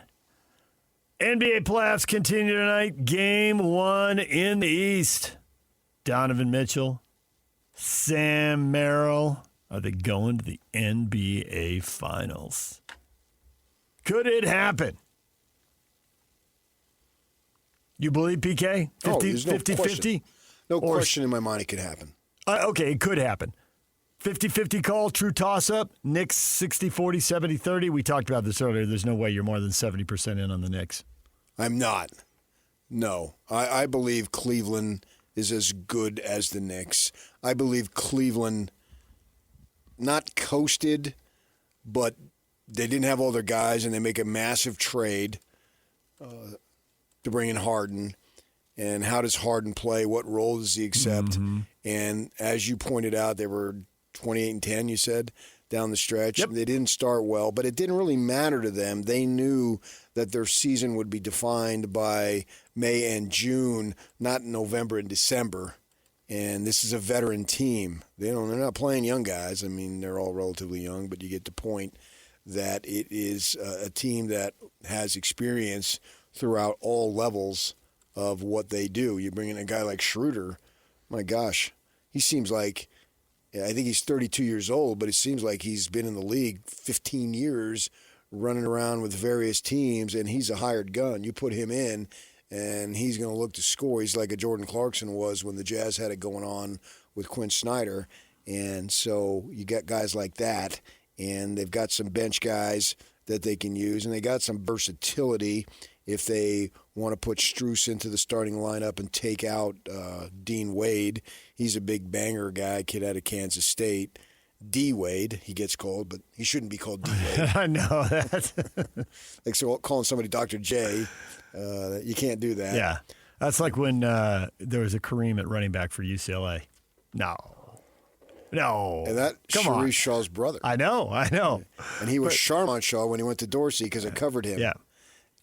NBA playoffs continue tonight. Game 1 in the East. Donovan Mitchell, Sam Merrill. Are they going to the NBA Finals? Could it happen? You believe, PK? 50-50? No question in my mind it could happen. Okay, it could happen. 50-50 call, true toss-up. Knicks 60-40, 70-30. We talked about this earlier. There's no way you're more than 70% in on the Knicks. I'm not. No. I believe Cleveland is as good as the Knicks. I believe Cleveland not coasted, but they didn't have all their guys, and they make a massive trade to bring in Harden. And how does Harden play? What role does he accept? Mm-hmm. And as you pointed out, they were 28-10, you said, down the stretch. Yep. They didn't start well, but it didn't really matter to them. They knew that their season would be defined by May and June, not November and December. And this is a veteran team. They're not playing young guys. I mean, they're all relatively young, but you get the point that it is a team that has experience throughout all levels of what they do. You bring in a guy like Schroeder, my gosh, he seems like, I think he's 32 years old, but it seems like he's been in the league 15 years running around with various teams, and he's a hired gun. You put him in, and he's going to look to score. He's like a Jordan Clarkson was when the Jazz had it going on with Quinn Snyder. And so you got guys like that, and they've got some bench guys that they can use, and they got some versatility if they want to put Strus into the starting lineup and take out Dean Wade. He's a big banger guy, kid out of Kansas State. D. Wade, he gets called, but he shouldn't be called D. Wade. I know that. Like so calling somebody Dr. J, you can't do that. Yeah, that's like when there was a Kareem at running back for UCLA. No. And that Sharice Shaw's brother. I know. And he was Sharmont Shaw when he went to Dorsey because it covered him. Yeah.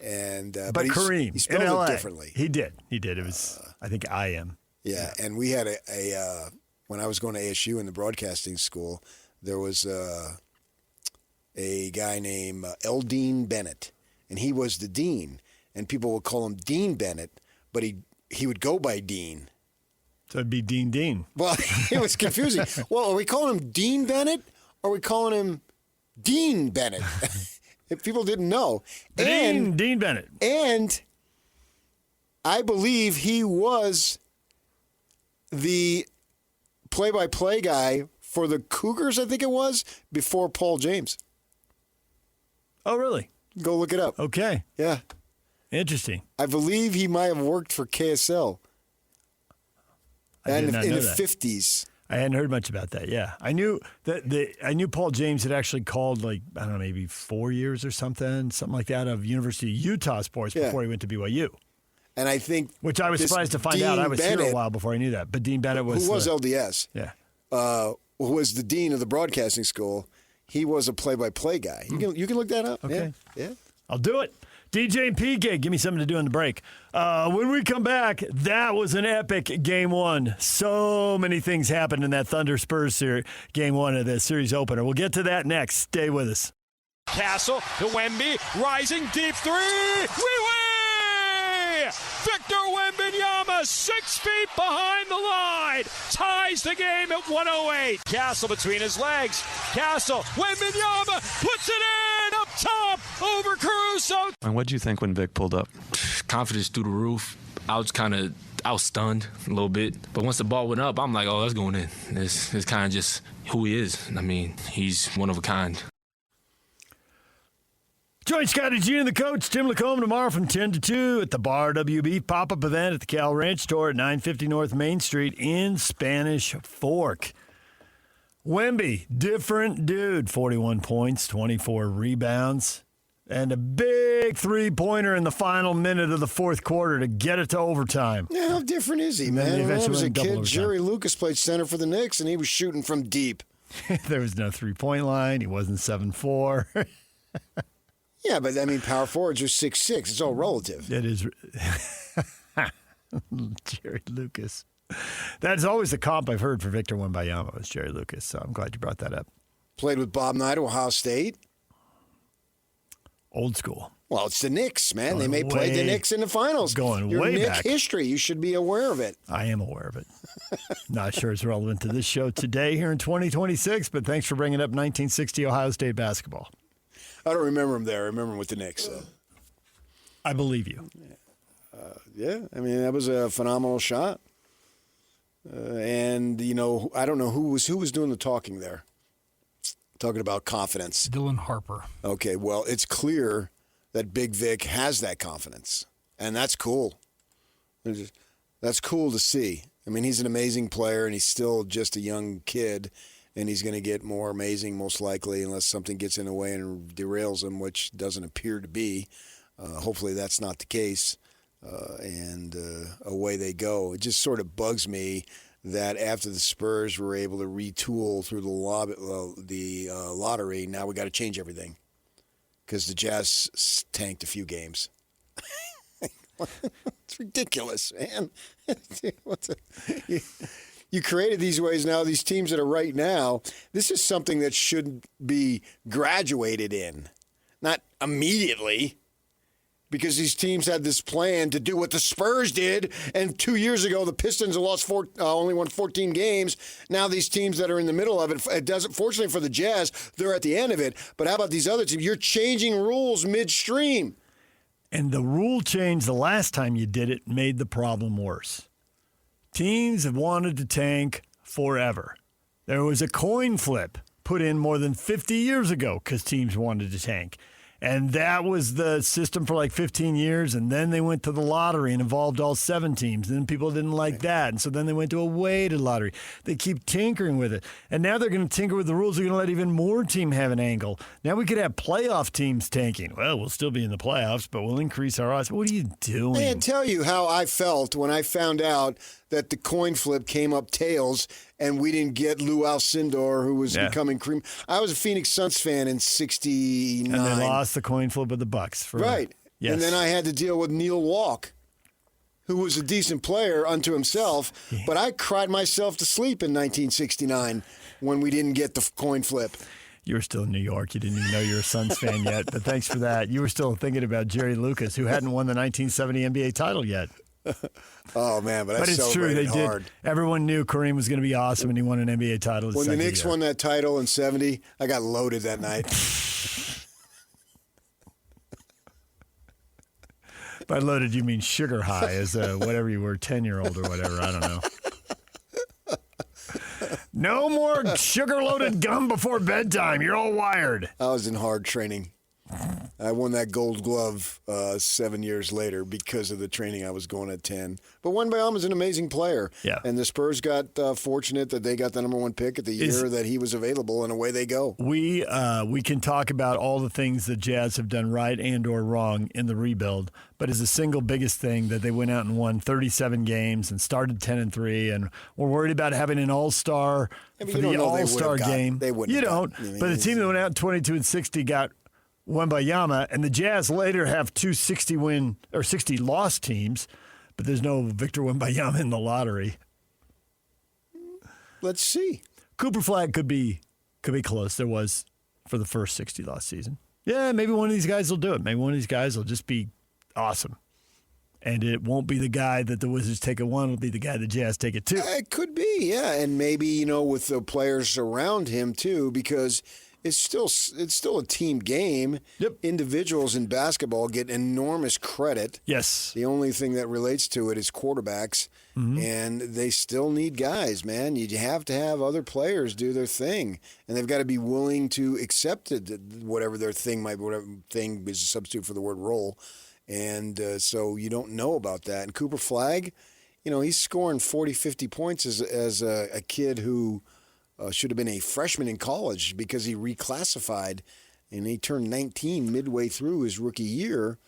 And but Kareem, he spelled in LA, it differently. He did. It was, I think, I-M. Yeah, and we had a when I was going to ASU in the broadcasting school, there was a guy named Eldine Bennett, and he was the dean, and people would call him Dean Bennett, but he would go by Dean. So it'd be Dean. Well, it was confusing. Well, are we calling him Dean Bennett, or are we calling him Dean Bennett? People didn't know. Dean Bennett. And I believe he was the play-by-play guy for the Cougars, I think it was, before Paul James. Oh, really? Go look it up. Okay. Yeah. Interesting. I believe he might have worked for KSL. In the 50s. I hadn't heard much about that. Yeah, I knew that. I knew Paul James had actually called maybe 4 years or something like that of University of Utah sports before he went to BYU. And I think which I was surprised to find out. I was here a while before I knew that. But Dean Bennett was who was LDS. Yeah, who was the dean of the broadcasting school. He was a play-by-play guy. You can look that up. Okay, yeah. I'll do it. DJ and PK, give me something to do in the break. When we come back, that was an epic Game 1. So many things happened in that Thunder Spurs Game 1 of the series opener. We'll get to that next. Stay with us. Castle to Wemby, rising deep three. Victor Wembanyama, 6 feet behind the line, ties the game at 108. Castle between his legs. Castle, Wembanyama puts it in up top over Caruso. And what did you think when Vic pulled up? Confidence through the roof. I was stunned a little bit, but once the ball went up, I'm like, oh, that's going in. It's kind of just who he is. I mean, he's one of a kind. Join Scotty G and the coach, Tim Lacombe, tomorrow from 10 to 2 at the Bar WB pop-up event at the Cal Ranch store at 950 North Main Street in Spanish Fork. Wemby, different dude, 41 points, 24 rebounds, and a big three-pointer in the final minute of the fourth quarter to get it to overtime. Yeah, how different is he, man? When I was a kid, Jerry Lucas played center for the Knicks, and he was shooting from deep. There was no three-point line. He wasn't 7'4". Yeah, but, I mean, power forwards are 6'6". It's all relative. It is. Jerry Lucas. That's always the comp I've heard for Victor Wembanyama was Jerry Lucas, so I'm glad you brought that up. Played with Bob Knight at Ohio State. Old school. Well, it's the Knicks, man. They may play the Knicks in the finals. Going Your way Knick back. history. You should be aware of it. I am aware of it. Not sure it's relevant to this show today here in 2026, but thanks for bringing up 1960 Ohio State basketball. I don't remember him there. I remember him with the Knicks. I believe you. Yeah, I mean, that was a phenomenal shot. And, you know, I don't know who was doing the talking there. Talking about confidence. Dylan Harper. Okay, well, it's clear that Big Vic has that confidence. And that's cool. That's cool to see. I mean, he's an amazing player, and he's still just a young kid. And he's going to get more amazing, most likely, unless something gets in the way and derails him, which doesn't appear to be. Hopefully that's not the case. And away they go. It just sort of bugs me that after the Spurs were able to retool through the lottery, now we got to change everything because the Jazz tanked a few games. It's ridiculous, man. You created these ways now, these teams that are right now, this is something that should be graduated in, not immediately, because these teams had this plan to do what the Spurs did, and 2 years ago the Pistons only won 14 games. Now these teams that are in the middle of it doesn't. Fortunately for the Jazz, they're at the end of it, but how about these other teams? You're changing rules midstream. And the rule change the last time you did it made the problem worse. Teams have wanted to tank forever. There was a coin flip put in more than 50 years ago because teams wanted to tank. And that was the system for like 15 years. And then they went to the lottery and involved all 7 teams. And then people didn't like that. And so then they went to a weighted lottery. They keep tinkering with it. And now they're going to tinker with the rules. They're going to let even more team have an angle. Now we could have playoff teams tanking. Well, we'll still be in the playoffs, but we'll increase our odds. What are you doing? I can't tell you how I felt when I found out that the coin flip came up tails and we didn't get Lou Alcindor, who was becoming cream. I was a Phoenix Suns fan in '69. And they lost the coin flip with the Bucks. Right. Yes. And then I had to deal with Neil Walk, who was a decent player unto himself. Yeah. But I cried myself to sleep in 1969 when we didn't get the coin flip. You were still in New York. You didn't even know you were a Suns fan yet. But thanks for that. You were still thinking about Jerry Lucas, who hadn't won the 1970 NBA title yet. Oh, man, but I it's true. They hard. Did. Everyone knew Kareem was going to be awesome, and he won an NBA title. When the Knicks won that title in '70, I got loaded that night. By loaded, you mean sugar high, as whatever you were, 10-year-old or whatever. I don't know. No more sugar-loaded gum before bedtime. You're all wired. I was in hard training. I won that Gold Glove 7 years later because of the training I was going at 10. But Wembyama's an amazing player. Yeah. And the Spurs got fortunate that they got the number 1 pick at the year that he was available, and away they go. We can talk about all the things that Jazz have done right and or wrong in the rebuild, but is the single biggest thing that they went out and won 37 games and started 10-3, and we're worried about having an all-star for the all-star game. You don't. But the team that went out 22-60 got Wembyama, and the Jazz later have 2 60-win or 60-loss teams, but there's no Victor Wembanyama in the lottery. Let's see. Cooper Flag could be close. There was for the first 60-loss season. Yeah, maybe one of these guys will do it. Maybe one of these guys will just be awesome. And it won't be the guy that the Wizards take at 1. It'll be the guy the Jazz take at 2. It could be, yeah. And maybe, with the players around him, too, because it's still a team game. Yep. Individuals in basketball get enormous credit. Yes. The only thing that relates to it is quarterbacks, and they still need guys, man. You have to have other players do their thing, and they've got to be willing to accept it, whatever their thing might be, whatever thing is a substitute for the word role. And so you don't know about that. And Cooper Flag, he's scoring 40, 50 points as a kid who should have been a freshman in college because he reclassified, and he turned 19 midway through his rookie year.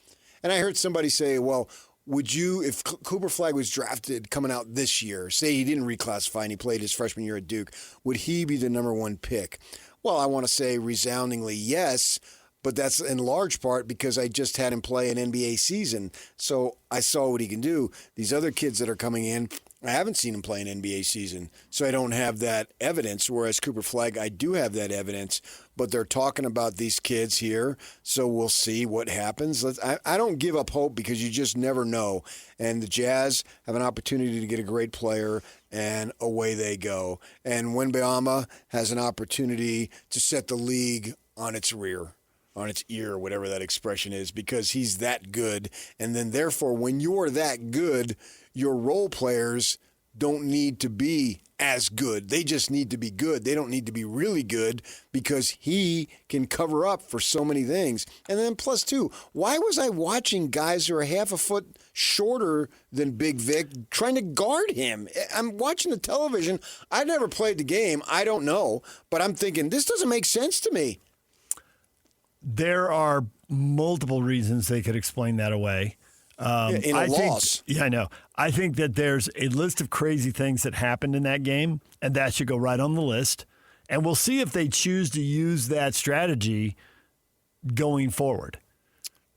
And I heard somebody say, well, would you, if Cooper Flag was drafted coming out this year, say he didn't reclassify and he played his freshman year at Duke, would he be the number 1 pick? Well, I want to say resoundingly yes, but that's in large part because I just had him play an NBA season. So I saw what he can do. These other kids that are coming in, I haven't seen him play an NBA season, so I don't have that evidence, whereas Cooper Flag, I do have that evidence. But they're talking about these kids here, so we'll see what happens. I don't give up hope because you just never know. And the Jazz have an opportunity to get a great player, and away they go. And Wembanyama has an opportunity to set the league on its rear. On its ear, whatever that expression is, because he's that good. And then, therefore, when you're that good, your role players don't need to be as good. They just need to be good. They don't need to be really good because he can cover up for so many things. And then plus, too, why was I watching guys who are half a foot shorter than Big Vic trying to guard him? I'm watching the television. I never played the game. I don't know. But I'm thinking, this doesn't make sense to me. There are multiple reasons they could explain that away. In a loss. I know. I think that there's a list of crazy things that happened in that game, and that should go right on the list. And we'll see if they choose to use that strategy going forward.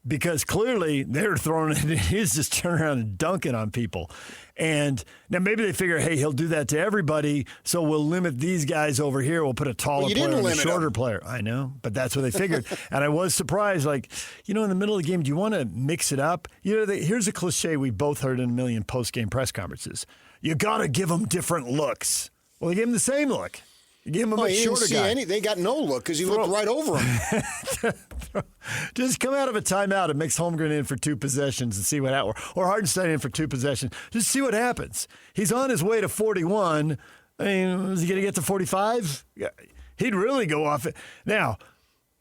Because clearly they're throwing it, he's just turning around and dunking on people. And now maybe they figure, hey, he'll do that to everybody, so we'll limit these guys over here. We'll put a taller player and a shorter player. I know, but that's what they figured. And I was surprised, in the middle of the game, do you want to mix it up? Here's a cliche we both heard in a million post-game press conferences. You got to give them different looks. Well, they gave him the same look. You gave him a much shorter guy. They got no look because he looked right over him. Just come out of a timeout and mix Holmgren in for 2 possessions and see what happens. Or Hardenstein in for 2 possessions. Just see what happens. He's on his way to 41. I mean, is he going to get to 45? Yeah, he'd really go off it. Now,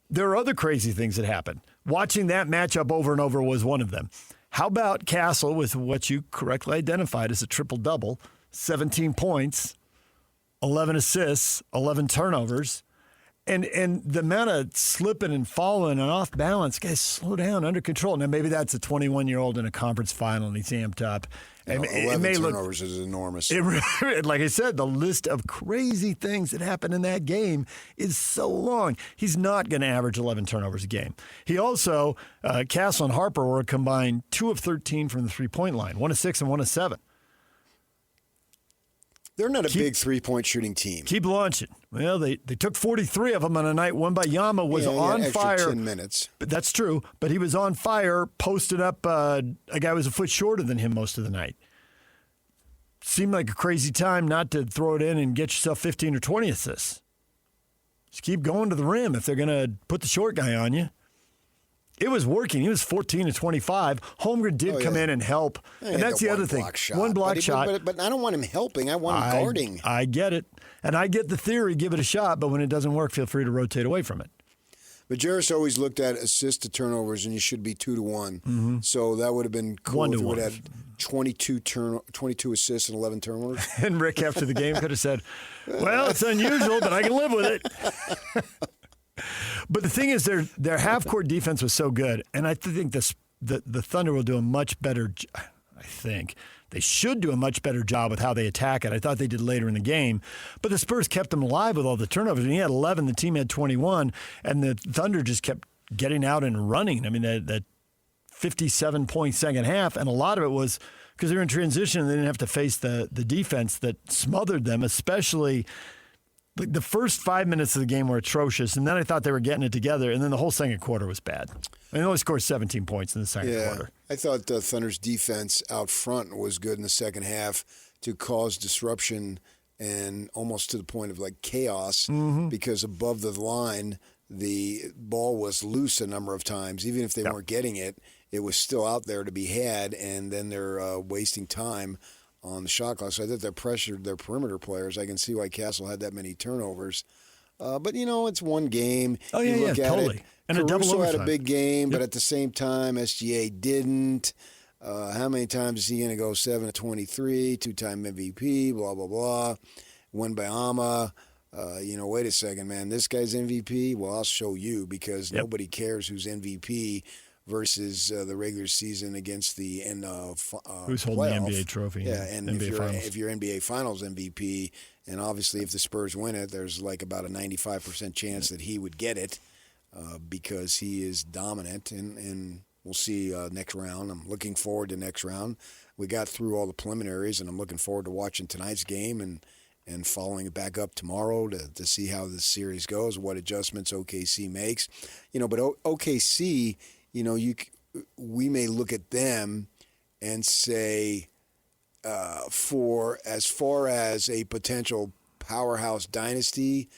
there are other crazy things that happen. Watching that matchup over and over was one of them. How about Castle with what you correctly identified as a triple-double, 17 points, 11 assists, 11 turnovers, and the amount of slipping and falling and off balance, guys, slow down, under control. Now, maybe that's a 21-year-old in a conference final and he's amped up. 11 turnovers is enormous. Like I said, the list of crazy things that happened in that game is so long. He's not going to average 11 turnovers a game. He also, Castle and Harper were combined 2 of 13 from the three-point line, 1 of 6 and 1 of 7. They're not a big three-point shooting team. Keep launching. Well, they took 43 of them on a night. Wembanyama was on fire. 10 minutes. But that's true. But he was on fire, posted up a guy who was a foot shorter than him most of the night. Seemed like a crazy time not to throw it in and get yourself 15 or 20 assists. Just keep going to the rim if they're going to put the short guy on you. It was working. He was 14 to 25. Holmgren did come in and help. And that's the other thing. One block shot. But I don't want him helping. I want him guarding. I get it. And I get the theory, give it a shot, but when it doesn't work, feel free to rotate away from it. Majerus always looked at assists to turnovers, and you should be 2-1. Mm-hmm. So that would have been cool if you 1-1. would have had 22 assists and 11 turnovers. And Rick, after the game, could have said, well, it's unusual, but I can live with it. But the thing is, their half-court defense was so good, and I think the Thunder will do a much better I think. They should do a much better job with how they attack it. I thought they did later in the game. But the Spurs kept them alive with all the turnovers. And he had 11, the team had 21, and the Thunder just kept getting out and running. I mean, that 57-point second half, and a lot of it was because they were in transition and they didn't have to face the defense that smothered them, especially the first 5 minutes of the game were atrocious, and then I thought they were getting it together, and then the whole second quarter was bad. They only scored 17 points in the second quarter. I thought the Thunder's defense out front was good in the second half to cause disruption and almost to the point of like chaos because above the line, the ball was loose a number of times. Even if they weren't getting it, it was still out there to be had, and then they're wasting time on the shot clock. So I thought they pressured their perimeter players. I can see why Castle had that many turnovers. But, it's one game. Oh, yeah, you look at totally. It. And a double Caruso had overtime. a big game, but at the same time, SGA didn't. How many times is he going to go 7-23, two-time MVP, blah, blah, blah. Wembyama, wait a second, man, this guy's MVP? Well, I'll show you because nobody cares who's MVP versus the regular season against the who's holding playoff. the NBA trophy. Yeah, and NBA if you're NBA Finals MVP, and obviously if the Spurs win it, there's like about a 95% chance that he would get it because he is dominant, and we'll see next round. I'm looking forward to next round. We got through all the preliminaries, and I'm looking forward to watching tonight's game and following it back up tomorrow to see how this series goes, what adjustments OKC makes. But OKC, we may look at them and say, for as far as a potential powerhouse dynasty,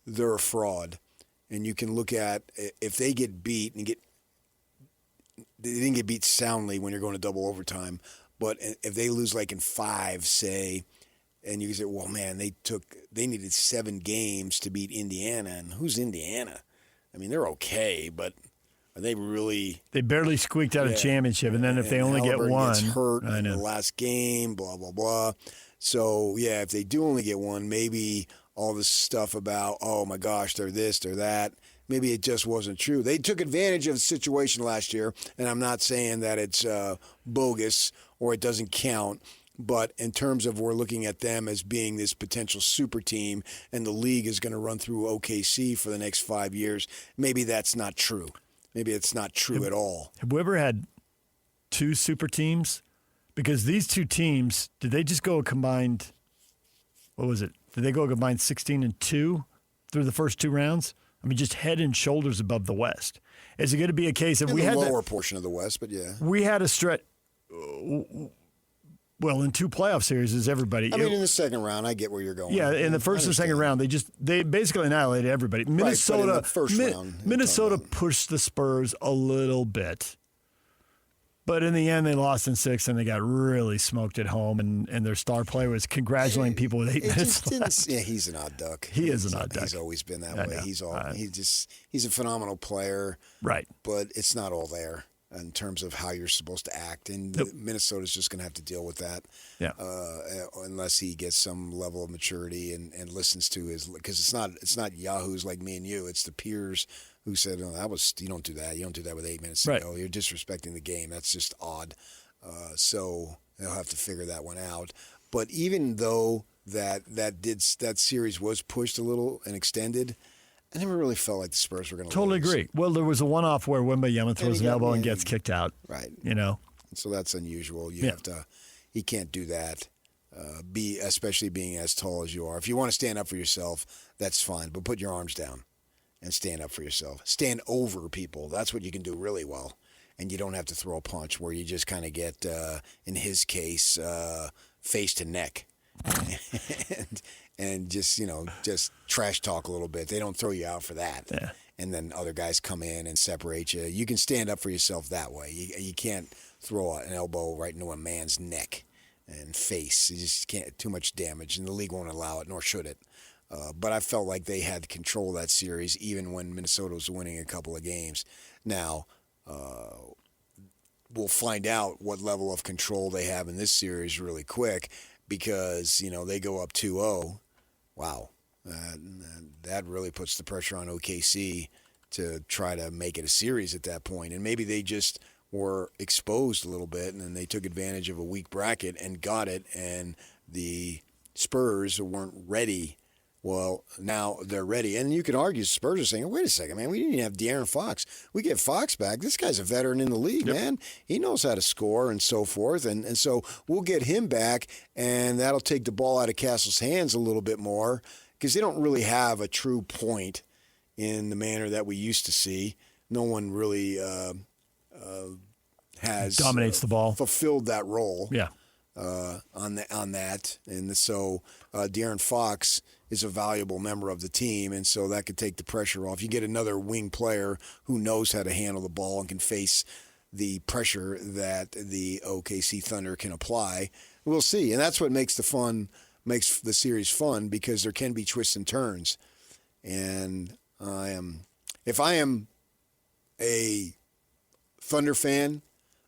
they're a fraud. And you can look at if they get beat they didn't get beat soundly when you're going to double overtime, but if they lose like in 5, say, and you can say, well, man, they needed 7 games to beat Indiana, and who's Indiana? I mean, they're okay, but are they really? They barely squeaked out a championship, and then if they only get one, gets hurt in the last game, blah blah blah. So yeah, if they do only get one, maybe all this stuff about, oh my gosh, they're this, they're that. Maybe it just wasn't true. They took advantage of the situation last year, and I'm not saying that it's bogus or it doesn't count. But in terms of we're looking at them as being this potential super team and the league is going to run through OKC for the next 5 years, maybe that's not true. Maybe it's not true at all. Have we ever had 2 super teams? Because these 2 teams, did they just go a combined, what was it? Did they go a combined 16-2 through the first 2 rounds? I mean, just head and shoulders above the West. Is it going to be a case of in we the had lower portion of the West, but yeah. We had a stretch. Well, in 2 playoff series, is everybody. I mean, in the second round, I get where you're going. Yeah, in the first and second round, they basically annihilated everybody. Minnesota, right, but in the first round, Minnesota pushed the Spurs a little bit, but in the end, they lost in 6, and they got really smoked at home. And their star player was congratulating people with 8 minutes left. Yeah, he's an odd duck. He is an odd duck. He's always been that way. He's a phenomenal player, right? But it's not all there in terms of how you're supposed to act. And Minnesota's just going to have to deal with that unless he gets some level of maturity and listens to his – because it's not yahoos like me and you. It's the peers who said, oh, you don't do that. You don't do that with 8 minutes to go. You're disrespecting the game. That's just odd. So they'll have to figure that one out. But even though that series was pushed a little and extended – I never really felt like the Spurs were going to Totally lose. agree. Well, there was a one-off where Wembyama throws an elbow and gets kicked out. Right. So that's unusual. You have to. He can't do that. Especially being as tall as you are. If you want to stand up for yourself, that's fine. But put your arms down and stand up for yourself. Stand over people. That's what you can do really well. And you don't have to throw a punch where you just kind of get, in his case, face to neck. and just trash talk a little bit. They don't throw you out for that. Yeah. And then other guys come in and separate you. You can stand up for yourself that way. You can't throw an elbow right into a man's neck and face. You just can't. Too much damage, and the league won't allow it, nor should it. But I felt like they had control of that series even when Minnesota was winning a couple of games. Now, we'll find out what level of control they have in this series really quick because, they go up 2-0. Wow. That really puts the pressure on OKC to try to make it a series at that point. And maybe they just were exposed a little bit and then they took advantage of a weak bracket and got it, and the Spurs weren't ready. Well, now they're ready. And you can argue Spurs are saying, wait a second, man, we didn't even have De'Aaron Fox. We get Fox back. This guy's a veteran in the league, man. He knows how to score and so forth. And so we'll get him back, and that'll take the ball out of Castle's hands a little bit more because they don't really have a true point in the manner that we used to see. No one really has dominates the ball, fulfilled that role. Yeah. On that, and so De'Aaron Fox is a valuable member of the team, and so that could take the pressure off. You get another wing player who knows how to handle the ball and can face the pressure that the OKC Thunder can apply. We'll see, and that's what makes the series fun because there can be twists and turns. And if I am a Thunder fan,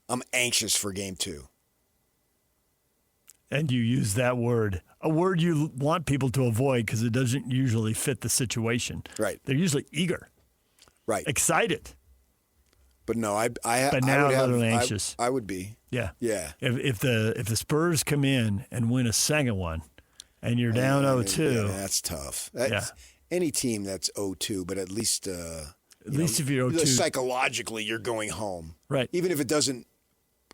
I'm anxious for Game 2. And you use that word, a word you want people to avoid because it doesn't usually fit the situation. Right. They're usually eager. Right. Excited. But no, But now I would a little anxious. I would be. Yeah. Yeah. If the Spurs come in and win a second one and you're down 0-2. Yeah, that's tough. Any team that's 0-2, but at least if you're 0-2. Psychologically, you're going home. Right. Even if it doesn't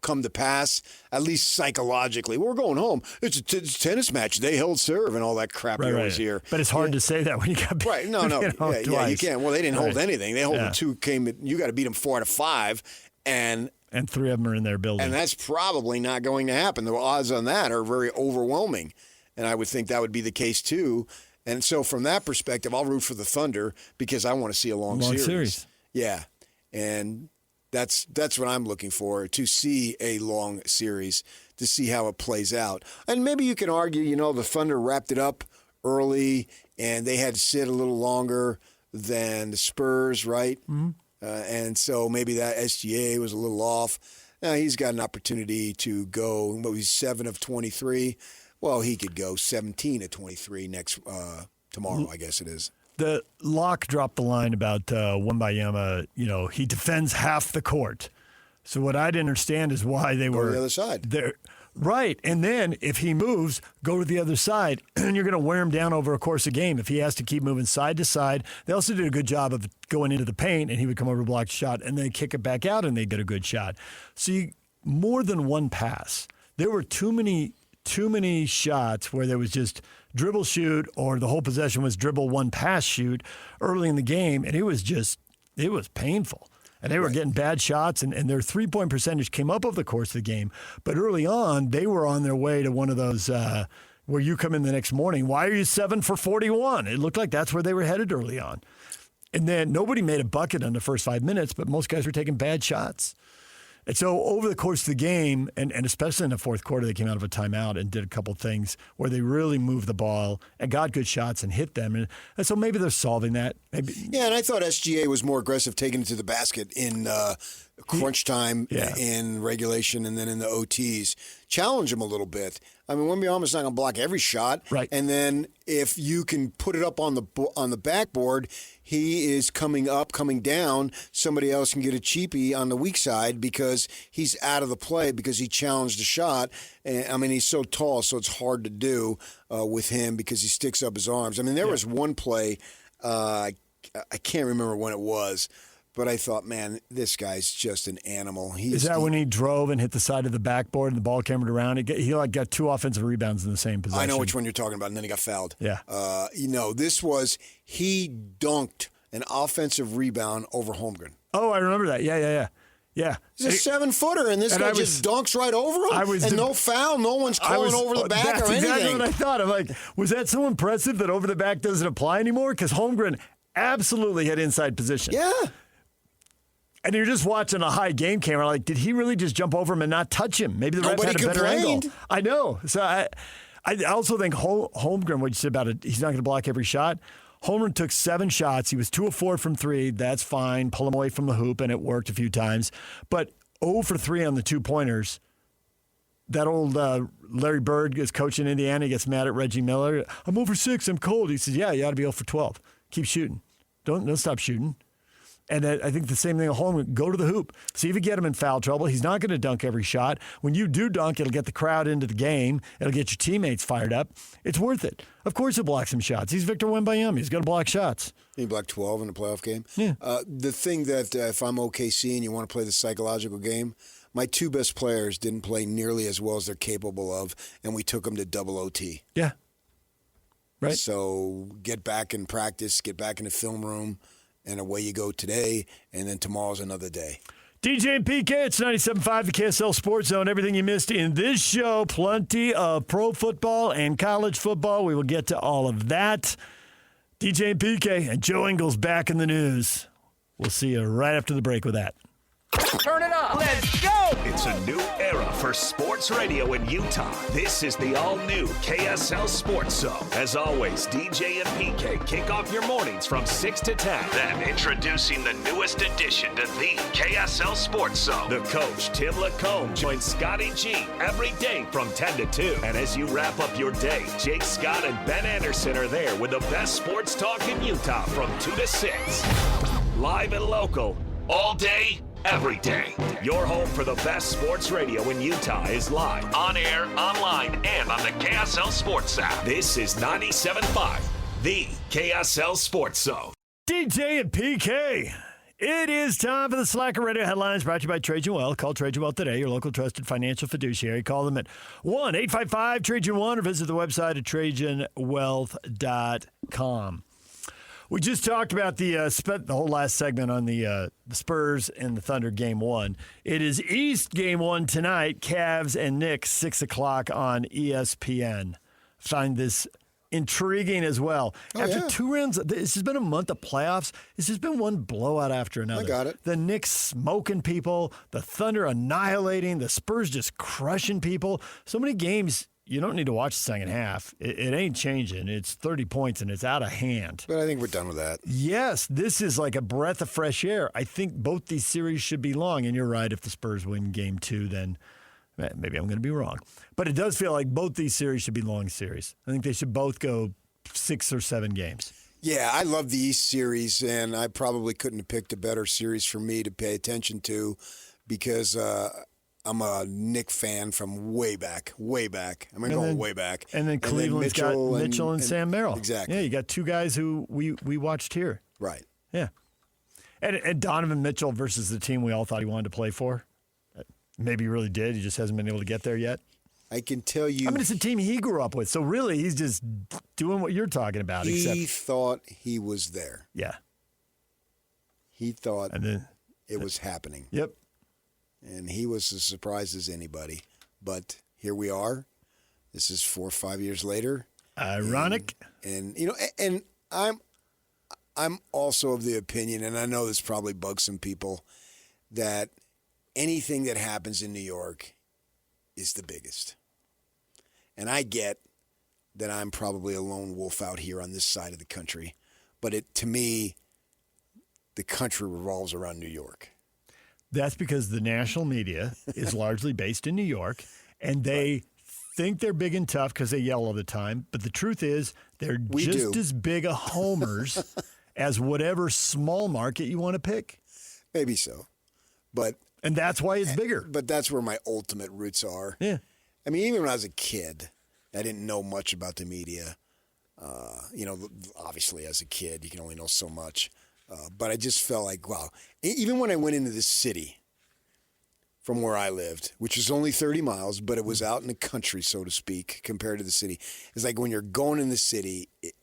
come to pass, at least psychologically, we're going home. It's a tennis match. They held serve and all that crap you always hear. But it's hard to say that when you got beat. Right. No. Yeah, you can't. Well, they didn't hold anything. They held 2. You got to beat them 4 out of 5, and 3 of them are in their building. And that's probably not going to happen. The odds on that are very overwhelming, and I would think that would be the case too. And so, from that perspective, I'll root for the Thunder because I want to see a long series. Yeah, and that's what I'm looking for, to see a long series, to see how it plays out. And maybe you can argue, the Thunder wrapped it up early and they had to sit a little longer than the Spurs, right? Mm-hmm. And so maybe that SGA was a little off. Now he's got an opportunity to go, he's 7 of 23. Well, he could go 17 of 23 tomorrow, I guess it is. The Locke dropped the line about Wembyama, he defends half the court. So what I didn't understand is why they were to the other side. There. Right. And then if he moves, go to the other side, and you're going to wear him down over a course of game. If he has to keep moving side to side, they also did a good job of going into the paint, and he would come over to block a shot, and then kick it back out, and they did a good shot. So more than one pass. There were too many shots where there was just dribble shoot, or the whole possession was dribble one pass shoot early in the game, and it was painful. And they were getting bad shots, and their three-point percentage came up over the course of the game. But early on, they were on their way to one of those where you come in the next morning, why are you 7 for 41? It looked like that's where they were headed early on. And then nobody made a bucket in the first 5 minutes, but most guys were taking bad shots. And so over the course of the game, and especially in the fourth quarter, they came out of a timeout and did a couple things where they really moved the ball and got good shots and hit them. And so maybe they're solving that. Maybe. Yeah, and I thought SGA was more aggressive taking it to the basket in crunch time, in regulation, and then in the OTs. Challenge him a little bit. I mean, Wembyama's not going to block every shot. Right. And then if you can put it up on the backboard, he is coming up, coming down. Somebody else can get a cheapie on the weak side because he's out of the play because he challenged the shot. And, I mean, he's so tall, so it's hard to do with him because he sticks up his arms. I mean, there was one play, I can't remember when it was, but I thought, man, this guy's just an animal. Is that when he drove and hit the side of the backboard and the ball came around? He got 2 offensive rebounds in the same possession. I know which one you're talking about, and then he got fouled. Yeah. He dunked an offensive rebound over Holmgren. Oh, I remember that. Yeah. He's a 7-footer, and this guy just dunks right over him. No foul. No one's calling over the back or anything. That's exactly what I thought. I'm like, was that so impressive that over the back doesn't apply anymore? Because Holmgren absolutely had inside position. Yeah. And you're just watching a high game camera, like, did he really just jump over him and not touch him? Maybe the refs had a better angle. I know. So I also think Holmgren, what you said about it, he's not going to block every shot. Holmgren took 7 shots. He was 2 of 4 from 3. That's fine. Pull him away from the hoop, and it worked a few times. But 0 for 3 on the 2-pointers. That old Larry Bird is coaching Indiana. He gets mad at Reggie Miller. I'm 0 for 6. I'm cold. He says, yeah, you ought to be 0 for 12. Keep shooting. Don't stop shooting. And I think the same thing at home. Go to the hoop. See if you get him in foul trouble. He's not going to dunk every shot. When you do dunk, it'll get the crowd into the game. It'll get your teammates fired up. It's worth it. Of course he'll block some shots. He's Victor Wembanyama. He's going to block shots. He blocked 12 in a playoff game. Yeah. The thing that if I'm OKC and you want to play the psychological game, my 2 best players didn't play nearly as well as they're capable of, and we took them to double OT. Yeah. Right. So get back in practice, get back in the film room, and away you go today, and then tomorrow's another day. DJ and PK, it's 97.5, the KSL Sports Zone. Everything you missed in this show, plenty of pro football and college football. We will get to all of that. DJ and PK and Joe Ingles back in the news. We'll see you right after the break with that. Turn it up. Let's go. It's a new era for sports radio in Utah. This is the all-new KSL Sports Zone. As always, DJ and PK kick off your mornings from 6 to 10. Then introducing the newest addition to the KSL Sports Zone. The coach, Tim Lacombe, joins Scotty G every day from 10 to 2. And as you wrap up your day, Jake Scott and Ben Anderson are there with the best sports talk in Utah from 2 to 6. Live and local, all day, every day. Your home for the best sports radio in Utah is live, on air, online, and on the KSL Sports app. This is 97.5, the KSL Sports Zone. DJ and PK. It is time for the Slacker Radio headlines brought to you by Trajan Wealth. Call Trajan Wealth today, your local trusted financial fiduciary. Call them at 1-855-TRAJAN1 or visit the website at TrajanWealth.com. We just talked about spent the whole last segment on the Spurs and the Thunder Game 1. It is East Game 1 tonight, Cavs and Knicks, 6 o'clock on ESPN. Find this intriguing as well. After 2 rounds, this has been a month of playoffs. It's just been one blowout after another. I got it. The Knicks smoking people, the Thunder annihilating, the Spurs just crushing people. So many games. You don't need to watch the second half. It ain't changing. It's 30 points, and it's out of hand. But I think we're done with that. Yes, this is like a breath of fresh air. I think both these series should be long. And you're right, if the Spurs win Game 2, then maybe I'm going to be wrong. But it does feel like both these series should be long series. I think they should both go 6 or 7 games. Yeah, I love the East series, and I probably couldn't have picked a better series for me to pay attention to because I'm a Knick fan from way back. I mean, going way back. And then Cleveland's got Mitchell and Sam Merrill. Exactly. Yeah, you got 2 guys who we watched here. Right. Yeah. And Donovan Mitchell versus the team we all thought he wanted to play for. Maybe he really did. He just hasn't been able to get there yet. I can tell you. I mean, it's a team he grew up with. So really, he's just doing what you're talking about. He thought he was there. Yeah. He thought it was happening. Yep. And he was as surprised as anybody. But here we are. This is 4 or 5 years later. Ironic. And you know, and I'm also of the opinion, and I know this probably bugs some people, that anything that happens in New York is the biggest. And I get that I'm probably a lone wolf out here on this side of the country. But to me, the country revolves around New York. That's because the national media is largely based in New York, and they think they're big and tough because they yell all the time. But the truth is they're just as big a homers as whatever small market you want to pick. Maybe so. And that's why it's bigger. But that's where my ultimate roots are. Yeah. I mean, even when I was a kid, I didn't know much about the media. Obviously as a kid, you can only know so much. But I just felt like, wow. Even when I went into the city from where I lived, which was only 30 miles, but it was out in the country, so to speak, compared to the city. It's like when you're going in the city, it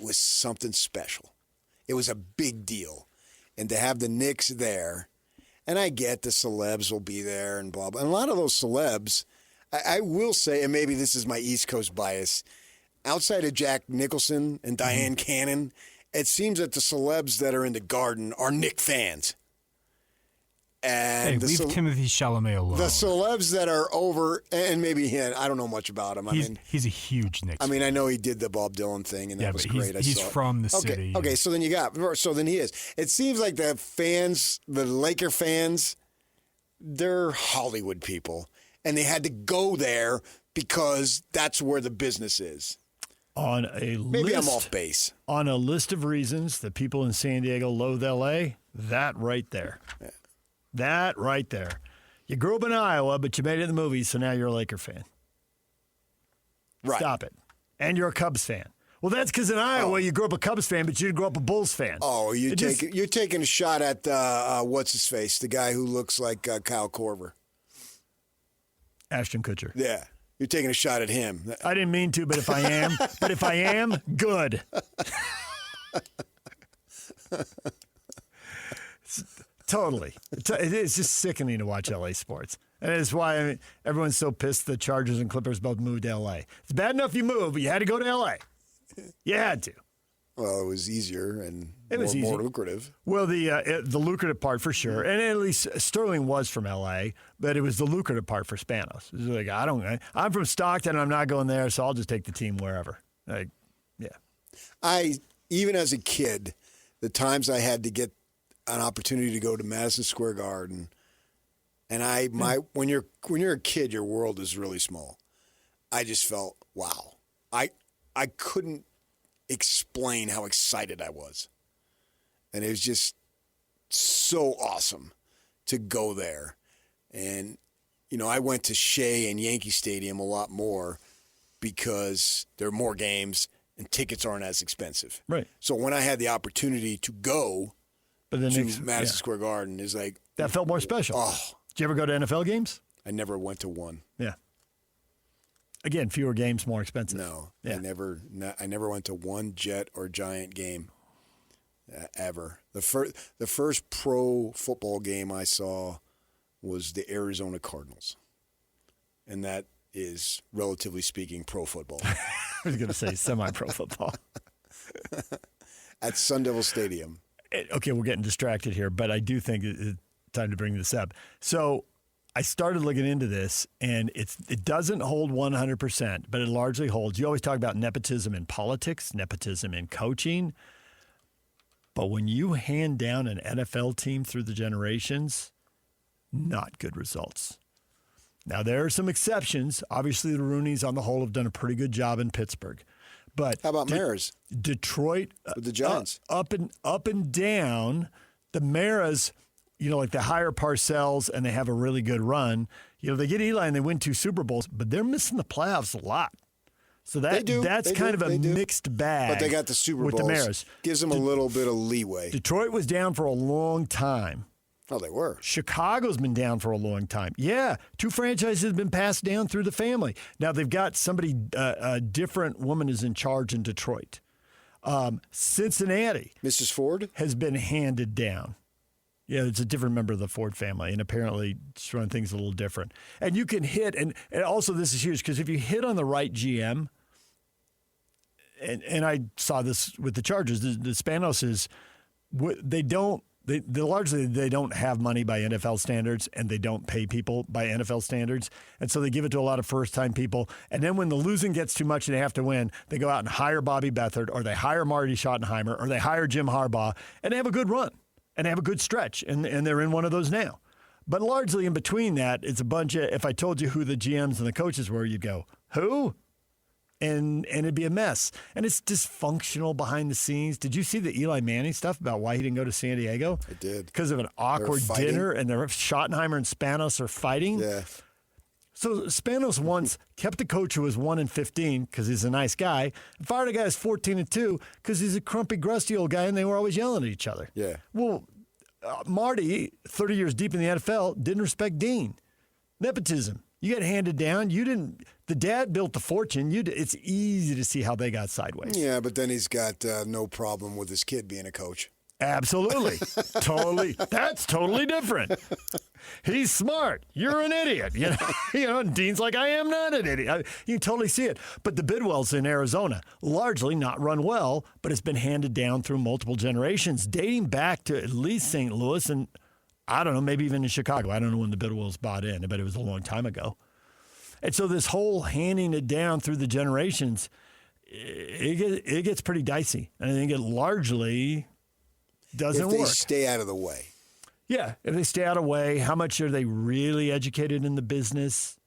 was something special. It was a big deal. And to have the Knicks there, and I get the celebs will be there and blah, blah. And a lot of those celebs, I will say, and maybe this is my East Coast bias, outside of Jack Nicholson and Diane Cannon, it seems that the celebs that are in the Garden are Knick fans. And leave Timothée Chalamet alone. The celebs that are over, and maybe him, I don't know much about him. He's a huge Knicks fan. I know he did the Bob Dylan thing, and that was great. He's from the city. Okay, so then he is. It seems like the fans, the Laker fans, they're Hollywood people, and they had to go there because that's where the business is. Maybe I'm off base. On a list of reasons that people in San Diego loathe L.A., that right there. Yeah. That right there. You grew up in Iowa, but you made it in the movies, so now you're a Laker fan. Right. Stop it. And you're a Cubs fan. Well, that's because in Iowa you grew up a Cubs fan, but you didn't grow up a Bulls fan. Oh, you're taking a shot at what's-his-face, the guy who looks like Kyle Korver. Ashton Kutcher. Yeah. You're taking a shot at him. I didn't mean to, but if I am, good. Totally. It's just sickening to watch LA sports. And it's why everyone's so pissed the Chargers and Clippers both moved to LA. It's bad enough you moved, but you had to go to LA. You had to. Well, it was easier and more lucrative. Well, the lucrative part for sure, and at least Sterling was from L.A., but it was the lucrative part for Spanos. It was like, I'm from Stockton, I'm not going there, so I'll just take the team wherever. Even as a kid, the times I had to get an opportunity to go to Madison Square Garden, and when you're a kid, your world is really small. I just felt, wow. I couldn't explain how excited I was. And it was just so awesome to go there. And, I went to Shea and Yankee Stadium a lot more because there are more games and tickets aren't as expensive. Right. So when I had the opportunity to go to Madison Square Garden, it's like... That felt more special. Oh. Did you ever go to NFL games? I never went to one. Yeah. Again, fewer games, more expensive. No, yeah. I never went to one Jet or Giant game ever. The first pro football game I saw was the Arizona Cardinals, and that is, relatively speaking, pro football. I was going to say semi-pro football. At Sun Devil Stadium. Okay, we're getting distracted here, but I do think it's time to bring this up. So I started looking into this, and it doesn't hold 100%, but it largely holds. You always talk about nepotism in politics, nepotism in coaching, but when you hand down an NFL team through the generations, not good results. Now, there are some exceptions. Obviously, the Rooneys on the whole have done a pretty good job in Pittsburgh. But how about Maras? Detroit, with the Giants, up and down. The Maras, like they hire Parcells and they have a really good run. They get Eli and they win 2 Super Bowls, but they're missing the playoffs a lot. So that's kind of a mixed bag. But they got the Super Bowls. With the Maras. Gives them a little bit of leeway. Detroit was down for a long time. Oh, they were. Chicago's been down for a long time. Yeah, 2 franchises have been passed down through the family. Now they've got somebody, a different woman is in charge in Detroit. Cincinnati. Mrs. Ford? Has been handed down. Yeah, it's a different member of the Ford family, and apparently just run things a little different. And you can hit, and also this is huge, because if you hit on the right GM, and I saw this with the Chargers, the Spanos is, they largely don't have money by NFL standards, and they don't pay people by NFL standards. And so they give it to a lot of first-time people. And then when the losing gets too much and they have to win, they go out and hire Bobby Beathard, or they hire Marty Schottenheimer, or they hire Jim Harbaugh, and they have a good run. And they have a good stretch, and they're in one of those now. But largely in between that, it's a bunch of, if I told you who the GMs and the coaches were, you'd go, who? And it'd be a mess. And it's dysfunctional behind the scenes. Did you see the Eli Manning stuff about why he didn't go to San Diego? I did. Because of an awkward dinner, and Schottenheimer and Spanos are fighting? Yeah. So Spanos once kept the coach who was 1-15 because he's a nice guy, and fired a guy who's 14-2 because he's a crumpy, grusty old guy, and they were always yelling at each other. Yeah. Well, Marty, 30 years deep in the NFL, didn't respect Dean. Nepotism. You got handed down. You didn't. The dad built the fortune. It's easy to see how they got sideways. Yeah, but then he's got no problem with his kid being a coach. Absolutely. Totally. That's totally different. He's smart. You're an idiot. And Dean's like, I am not an idiot. You can totally see it. But the Bidwells in Arizona, largely not run well, but it's been handed down through multiple generations, dating back to at least St. Louis and I don't know, maybe even in Chicago. I don't know when the Bidwells bought in, but it was a long time ago. And so this whole handing it down through the generations, it gets pretty dicey. And I think it largely doesn't work. If they stay out of the way. Yeah, if they stay out of the way, how much are they really educated in the business?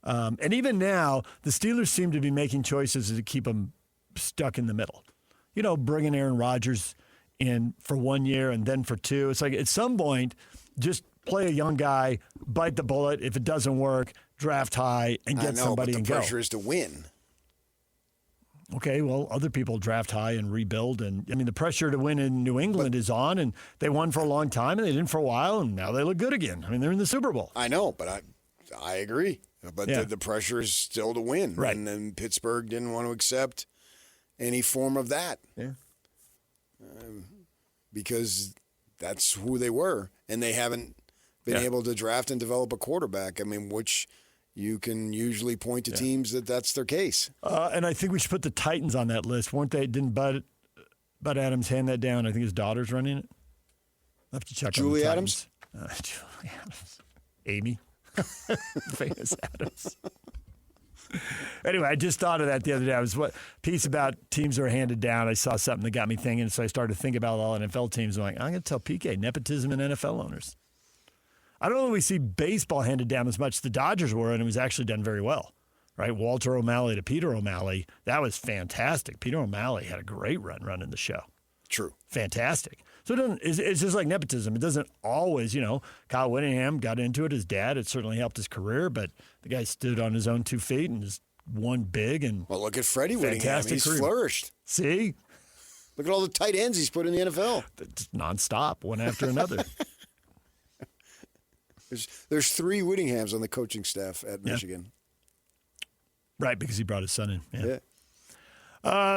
And even now, the Steelers seem to be making choices to keep them stuck in the middle. You know, bringing Aaron Rodgers in for 1 year and then for 2. It's like at some point, just play a young guy, bite the bullet. If it doesn't work, draft high and get somebody and go. The pressure is to win. Okay, well, other people draft high and rebuild. And, I mean, the pressure to win in New England is on, and they won for a long time, and they didn't for a while, and now they look good again. I mean, they're in the Super Bowl. I know, but I agree. But the pressure is still to win. Right. And then Pittsburgh didn't want to accept any form of that. Yeah. Because that's who they were, and they haven't been able to draft and develop a quarterback. I mean, which you can usually point to teams that's their case. And I think we should put the Titans on that list. Didn't Bud Adams hand that down? I think his daughter's running it. I'll have to check on the Titans. Julie Adams. Amy. Famous Adams. Anyway, I just thought of that the other day. I was piece about teams that are handed down. I saw something that got me thinking, so I started to think about all NFL teams. I'm like, I'm going to tell PK, nepotism in NFL owners. I don't know if we see baseball handed down as much as the Dodgers were, and it was actually done very well, right? Walter O'Malley to Peter O'Malley. That was fantastic. Peter O'Malley had a great run running the show. True. Fantastic. So it's just like nepotism. It doesn't always, Kyle Whittingham got into it. His dad, it certainly helped his career, but the guy stood on his own 2 feet and just won big. And well, look at Freddie Whittingham. He's flourished. See? Look at all the tight ends he's put in the NFL. Just nonstop, one after another. There's 3 Whittinghams on the coaching staff at Michigan. Right, because he brought his son in. Yeah.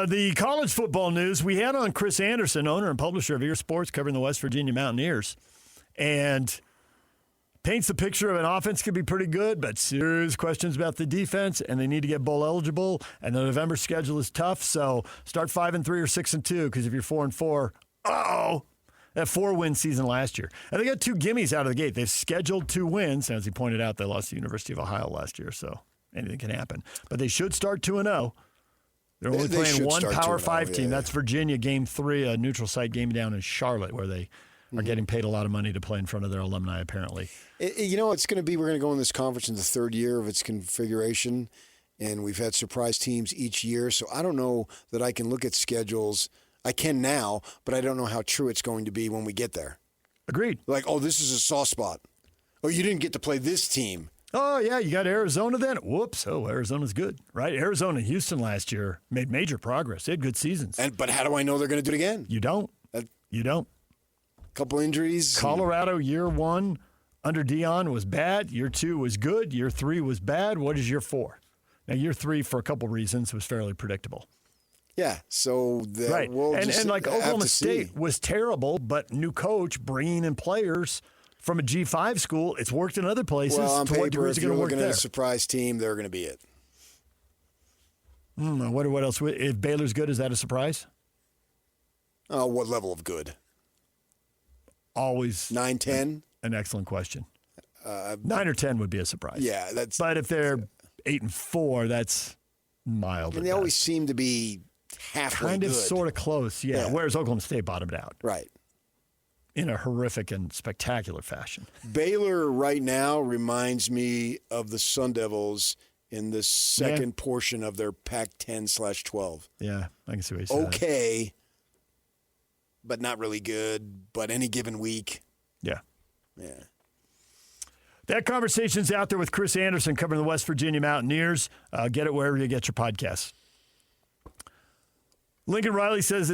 The college football news, we had on Chris Anderson, owner and publisher of Ear Sports, covering the West Virginia Mountaineers, and paints the picture of an offense could be pretty good, but serious questions about the defense, and they need to get bowl eligible, and the November schedule is tough, so start 5-3 or 6-2, because if you're 4-4, that 4-win season last year. And they got 2 gimmies out of the gate. They've scheduled 2 wins. As he pointed out, they lost to the University of Ohio last year, so anything can happen. But they should start 2-0. They're only playing one Power 5 team. That's Virginia, Game 3, a neutral site game down in Charlotte, where they are getting paid a lot of money to play in front of their alumni, apparently. It's going to be, we're going to go in this conference in the 3rd year of its configuration, and we've had surprise teams each year. So I don't know that I can look at schedules. I can now, but I don't know how true it's going to be when we get there. Agreed. Like, this is a soft spot. Oh, you didn't get to play this team. Oh, yeah, you got Arizona then? Whoops. Oh, Arizona's good, right? Arizona and Houston last year made major progress. They had good seasons. But how do I know they're going to do it again? You don't. You don't. Couple injuries. Colorado, year 1 under Dion was bad. Year 2 was good. Year 3 was bad. What is year 4? Now, year 3, for a couple reasons, was fairly predictable. Yeah, so right. We'll and like Oklahoma State was terrible, but new coach bringing in players from a G5 school, it's worked in other places. Well, on to what paper, degree is if it you're going to work looking there? at a surprise team, they're going to be it. I wonder what else. If Baylor's good, is that a surprise? What level of good? Always 9-10. An excellent question. 9 or 10 would be a surprise. Yeah, that's. But if they're 8-4, that's mild. And they always seem to be halfway kind of, good. sort of close. Yeah. Whereas Oklahoma State bottomed out. Right. In a horrific and spectacular fashion. Baylor right now reminds me of the Sun Devils in the second portion of their Pac-10/12. Yeah, I can see what you said. Okay, but not really good. But any given week. Yeah. Yeah. That conversation's out there with Chris Anderson covering the West Virginia Mountaineers. Get it wherever you get your podcasts. Lincoln Riley says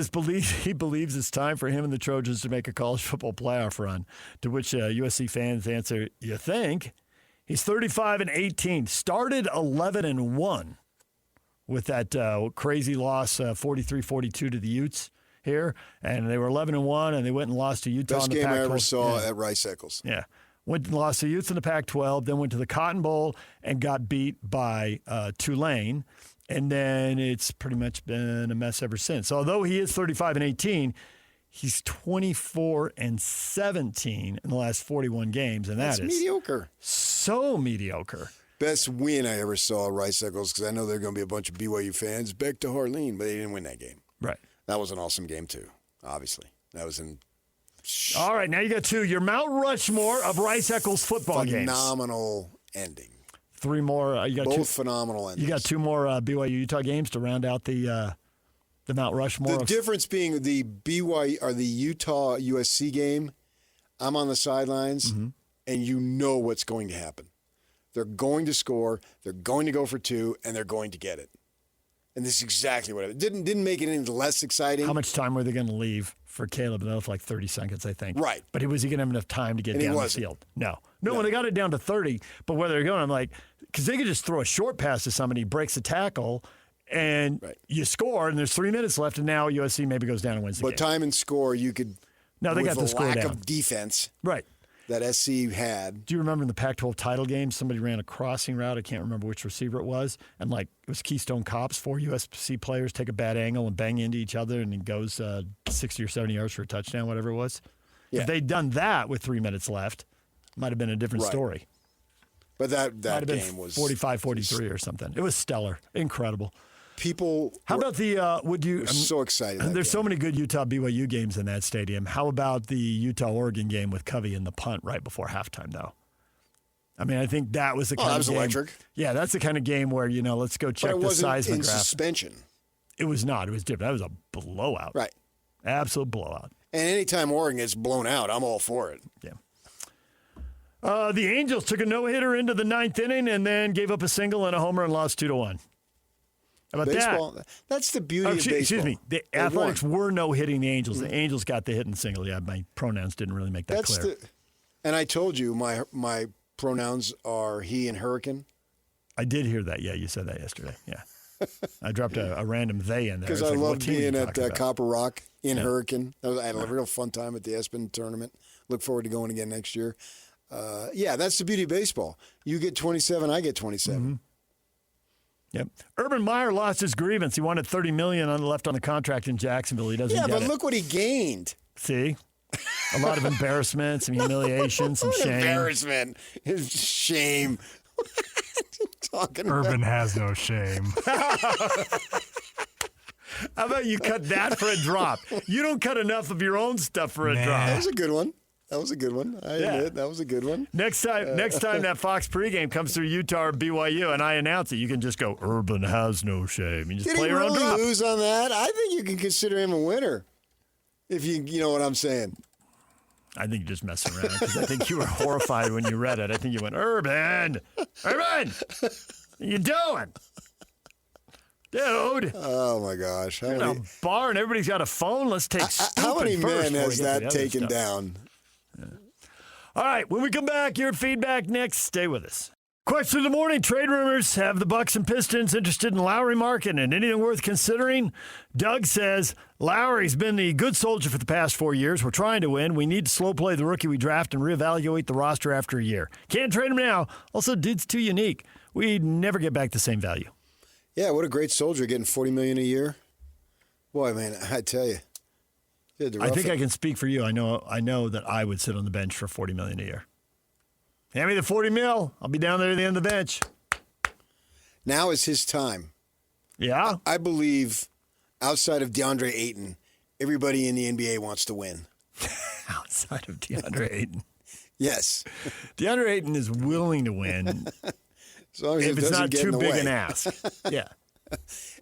he believes it's time for him and the Trojans to make a college football playoff run, to which USC fans answer, you think? He's 35-18, started 11-1 with that crazy loss, 43-42 to the Utes here, and they were 11-1, and they went and lost to Utah Best in the Pac-12. Best game I ever saw at Rice-Eccles. Yeah. Went and lost to Utes in the Pac-12, then went to the Cotton Bowl and got beat by Tulane. And then it's pretty much been a mess ever since. So although he is 35-18, He's 24-17 in the last 41 games, and That's mediocre. So mediocre. Best win I ever saw at Rice Eccles, because I know there are going to be a bunch of BYU fans back to Harleen, but they didn't win that game. Right. That was an awesome game, too, obviously. That was in... All right, now you got 2. Your Mount Rushmore of Rice Eccles football games. Phenomenal ending. 3 more. You got Both 2, phenomenal endings. You got 2 more BYU Utah games to round out the Mount Rushmore. The difference being the BYU or the Utah USC game, I'm on the sidelines, and you know what's going to happen. They're going to score, they're going to go for 2, and they're going to get it. And this is exactly what it didn't make it any less exciting. How much time were they going to leave for Caleb? No, for like 30 seconds, I think. Right. But was he going to have enough time to get down the field? No, when they got it down to 30, but where they're going, I'm like, because they could just throw a short pass to somebody, breaks a tackle, and you score, and there's 3 minutes left, and now USC maybe goes down and wins the game. But time and score, you could. No, they got the score down. Lack of defense. Right. That SC had. Do you remember in the Pac-12 title game, somebody ran a crossing route? I can't remember which receiver it was. And it was Keystone Cops, 4 USC players take a bad angle and bang into each other, and it goes 60 or 70 yards for a touchdown, whatever it was. Yeah. If they'd done that with 3 minutes left, it might have been a different story. But that game was 45-43 or something. It was stellar. Incredible. How about I'm so excited. There's so many good Utah BYU games in that stadium. How about the Utah Oregon game with Covey in the punt right before halftime, though? I mean, I think that was the kind of game. That was electric. Yeah, that's the kind of game where, let's go check the seismic graph. In suspension. It was not. It was different. That was a blowout. Right. Absolute blowout. And anytime Oregon gets blown out, I'm all for it. Yeah. The Angels took a no-hitter into the 9th inning and then gave up a single and a homer and lost 2-1. How about baseball, that's the beauty of baseball. Excuse me. The Athletics were no-hitting the Angels. The Angels got the hit and single. Yeah, my pronouns didn't really make that clear. And I told you my pronouns are he and hurricane. I did hear that. Yeah, you said that yesterday. Yeah. I dropped a random they in there. Because I love being at Copper Rock in Hurricane. I had a real fun time at the Espen tournament. Look forward to going again next year. That's the beauty of baseball. You get 27, I get 27. Mm-hmm. Yep. Urban Meyer lost his grievance. He wanted $30 million left on the contract in Jacksonville. He doesn't get it. Yeah, but look what he gained. See? A lot of embarrassment, some humiliation, some shame. Embarrassment. Shame. Urban has no shame. How about you cut that for a drop? You don't cut enough of your own stuff for a drop. That was a good one. I admit, that was a good one. Next time that Fox pregame comes through Utah or BYU and I announce it, you can just go, Urban has no shame. You just Did play he your really own drop. lose on that? I think you can consider him a winner. If you know what I'm saying. I think you're just messing around because I think you were horrified when you read it. I think you went, Urban, what are you doing? Dude. Oh, my gosh. You're in a bar and everybody's got a phone. Let's take How many men has that taken down? Yeah. All right, when we come back, your feedback next. Stay with us. Question of the morning. Trade rumors have the Bucks and Pistons interested in Lauri Markkanen. And anything worth considering? Doug says, Lauri's been the good soldier for the past 4 years. We're trying to win. We need to slow play the rookie we draft and reevaluate the roster after a year. Can't trade him now. Also, dude's too unique. We'd never get back the same value. Yeah, what a great soldier getting $40 million a year. Boy, man, I tell you. I think I can speak for you. I know that I would sit on the bench for $40 million a year. Hand me the $40 million. I'll be down there at the end of the bench. Now is his time. Yeah? I believe outside of DeAndre Ayton, everybody in the NBA wants to win. Outside of DeAndre Ayton? Yes. DeAndre Ayton is willing to win as long as if it's not too big an ask. Yeah.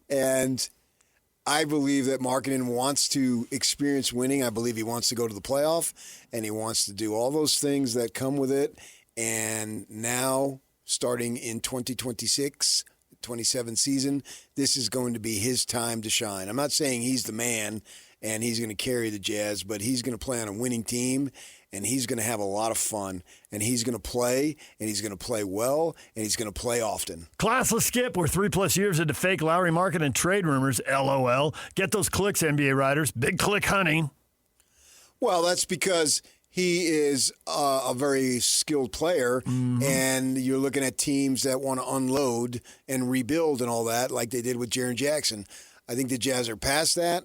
And I believe that Markkanen wants to experience winning. I believe he wants to go to the playoff, and he wants to do all those things that come with it. And now, starting in 2026, 27 season, this is going to be his time to shine. I'm not saying he's the man and he's going to carry the Jazz, but he's going to play on a winning team, and he's going to have a lot of fun, and he's going to play, and he's going to play well, and he's going to play often. Classless Skip, we're 3+ years into fake Lauri Markkanen trade rumors, LOL. Get those clicks, NBA writers. Big click hunting. Well, that's because he is a very skilled player, and you're looking at teams that want to unload and rebuild and all that, like they did with Jaren Jackson. I think the Jazz are past that.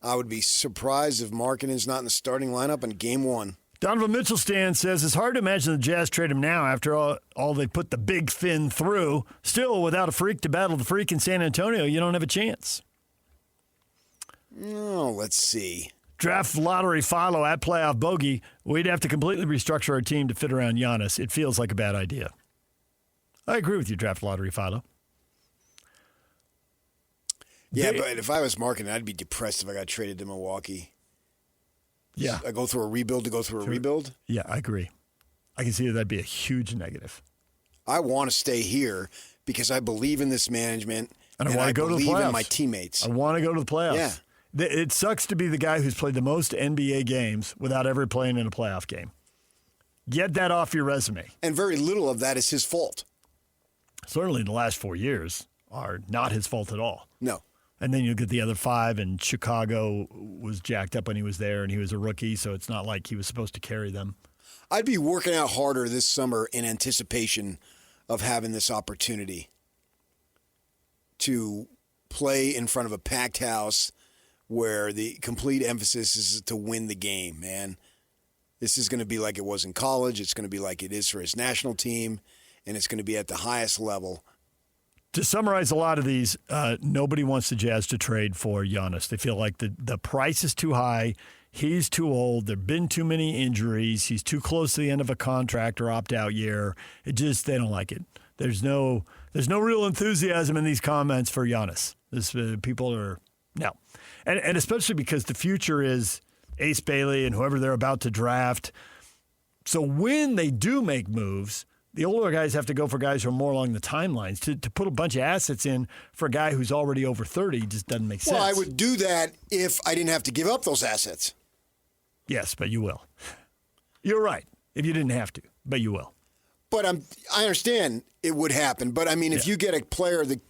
I would be surprised if Markkanen's not in the starting lineup in Game 1. Donovan Mitchell-Stan says it's hard to imagine the Jazz trade him now after all they put the big fin through. Still, without a freak to battle the freak in San Antonio, you don't have a chance. Oh, let's see. Draft lottery follow at playoff bogey. We'd have to completely restructure our team to fit around Giannis. It feels like a bad idea. I agree with you, draft lottery follow. Yeah, but if I was Markkanen, I'd be depressed if I got traded to Milwaukee. Yeah. I go through a rebuild to go through a rebuild? Yeah, I agree. I can see that'd be a huge negative. I want to stay here because I believe in this management and I want to go to the playoffs. believe in my teammates. I want to go to the playoffs. Yeah. It sucks to be the guy who's played the most NBA games without ever playing in a playoff game. Get that off your resume. And very little of that is his fault. Certainly the last 4 years are not his fault at all. No. And then you get the other 5, and Chicago was jacked up when he was there, and he was a rookie, so it's not like he was supposed to carry them. I'd be working out harder this summer in anticipation of having this opportunity to play in front of a packed house where the complete emphasis is to win the game, man. This is going to be like it was in college. It's going to be like it is for his national team, and it's going to be at the highest level. To summarize a lot of these, nobody wants the Jazz to trade for Giannis. They feel like the price is too high. He's too old. There have been too many injuries. He's too close to the end of a contract or opt-out year. They don't like it. There's no real enthusiasm in these comments for Giannis. People are no. And especially because the future is Ace Bailey and whoever they're about to draft. So when they do make moves, the older guys have to go for guys who are more along the timelines. To put a bunch of assets in for a guy who's already over 30 just doesn't make sense. Well, I would do that if I didn't have to give up those assets. Yes, but you will. You're right. If you didn't have to, but you will. But I understand it would happen. But, I mean, if you get a player that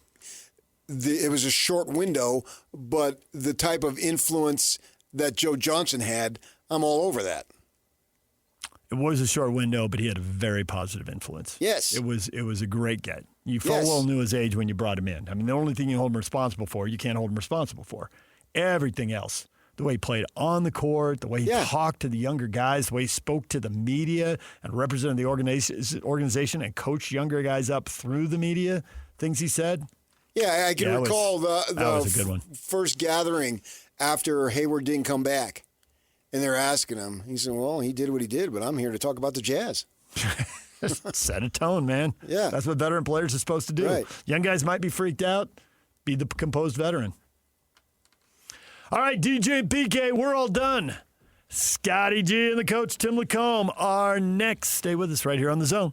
it was a short window, but the type of influence that Joe Johnson had, I'm all over that. It was a short window, but he had a very positive influence. Yes. It was a great get. You full well knew his age when you brought him in. I mean, the only thing you hold him responsible for, you can't hold him responsible for. Everything else, the way he played on the court, the way he talked to the younger guys, the way he spoke to the media and represented the organization and coached younger guys up through the media, things he said. Yeah, I can recall that was a good one. First gathering after Hayward didn't come back. And they're asking him. He said, well, he did what he did, but I'm here to talk about the Jazz. Set a tone, man. Yeah. That's what veteran players are supposed to do. Right. Young guys might be freaked out. Be the composed veteran. All right, DJ PK, we're all done. Scotty G and the coach, Tim Lacombe, are next. Stay with us right here on The Zone.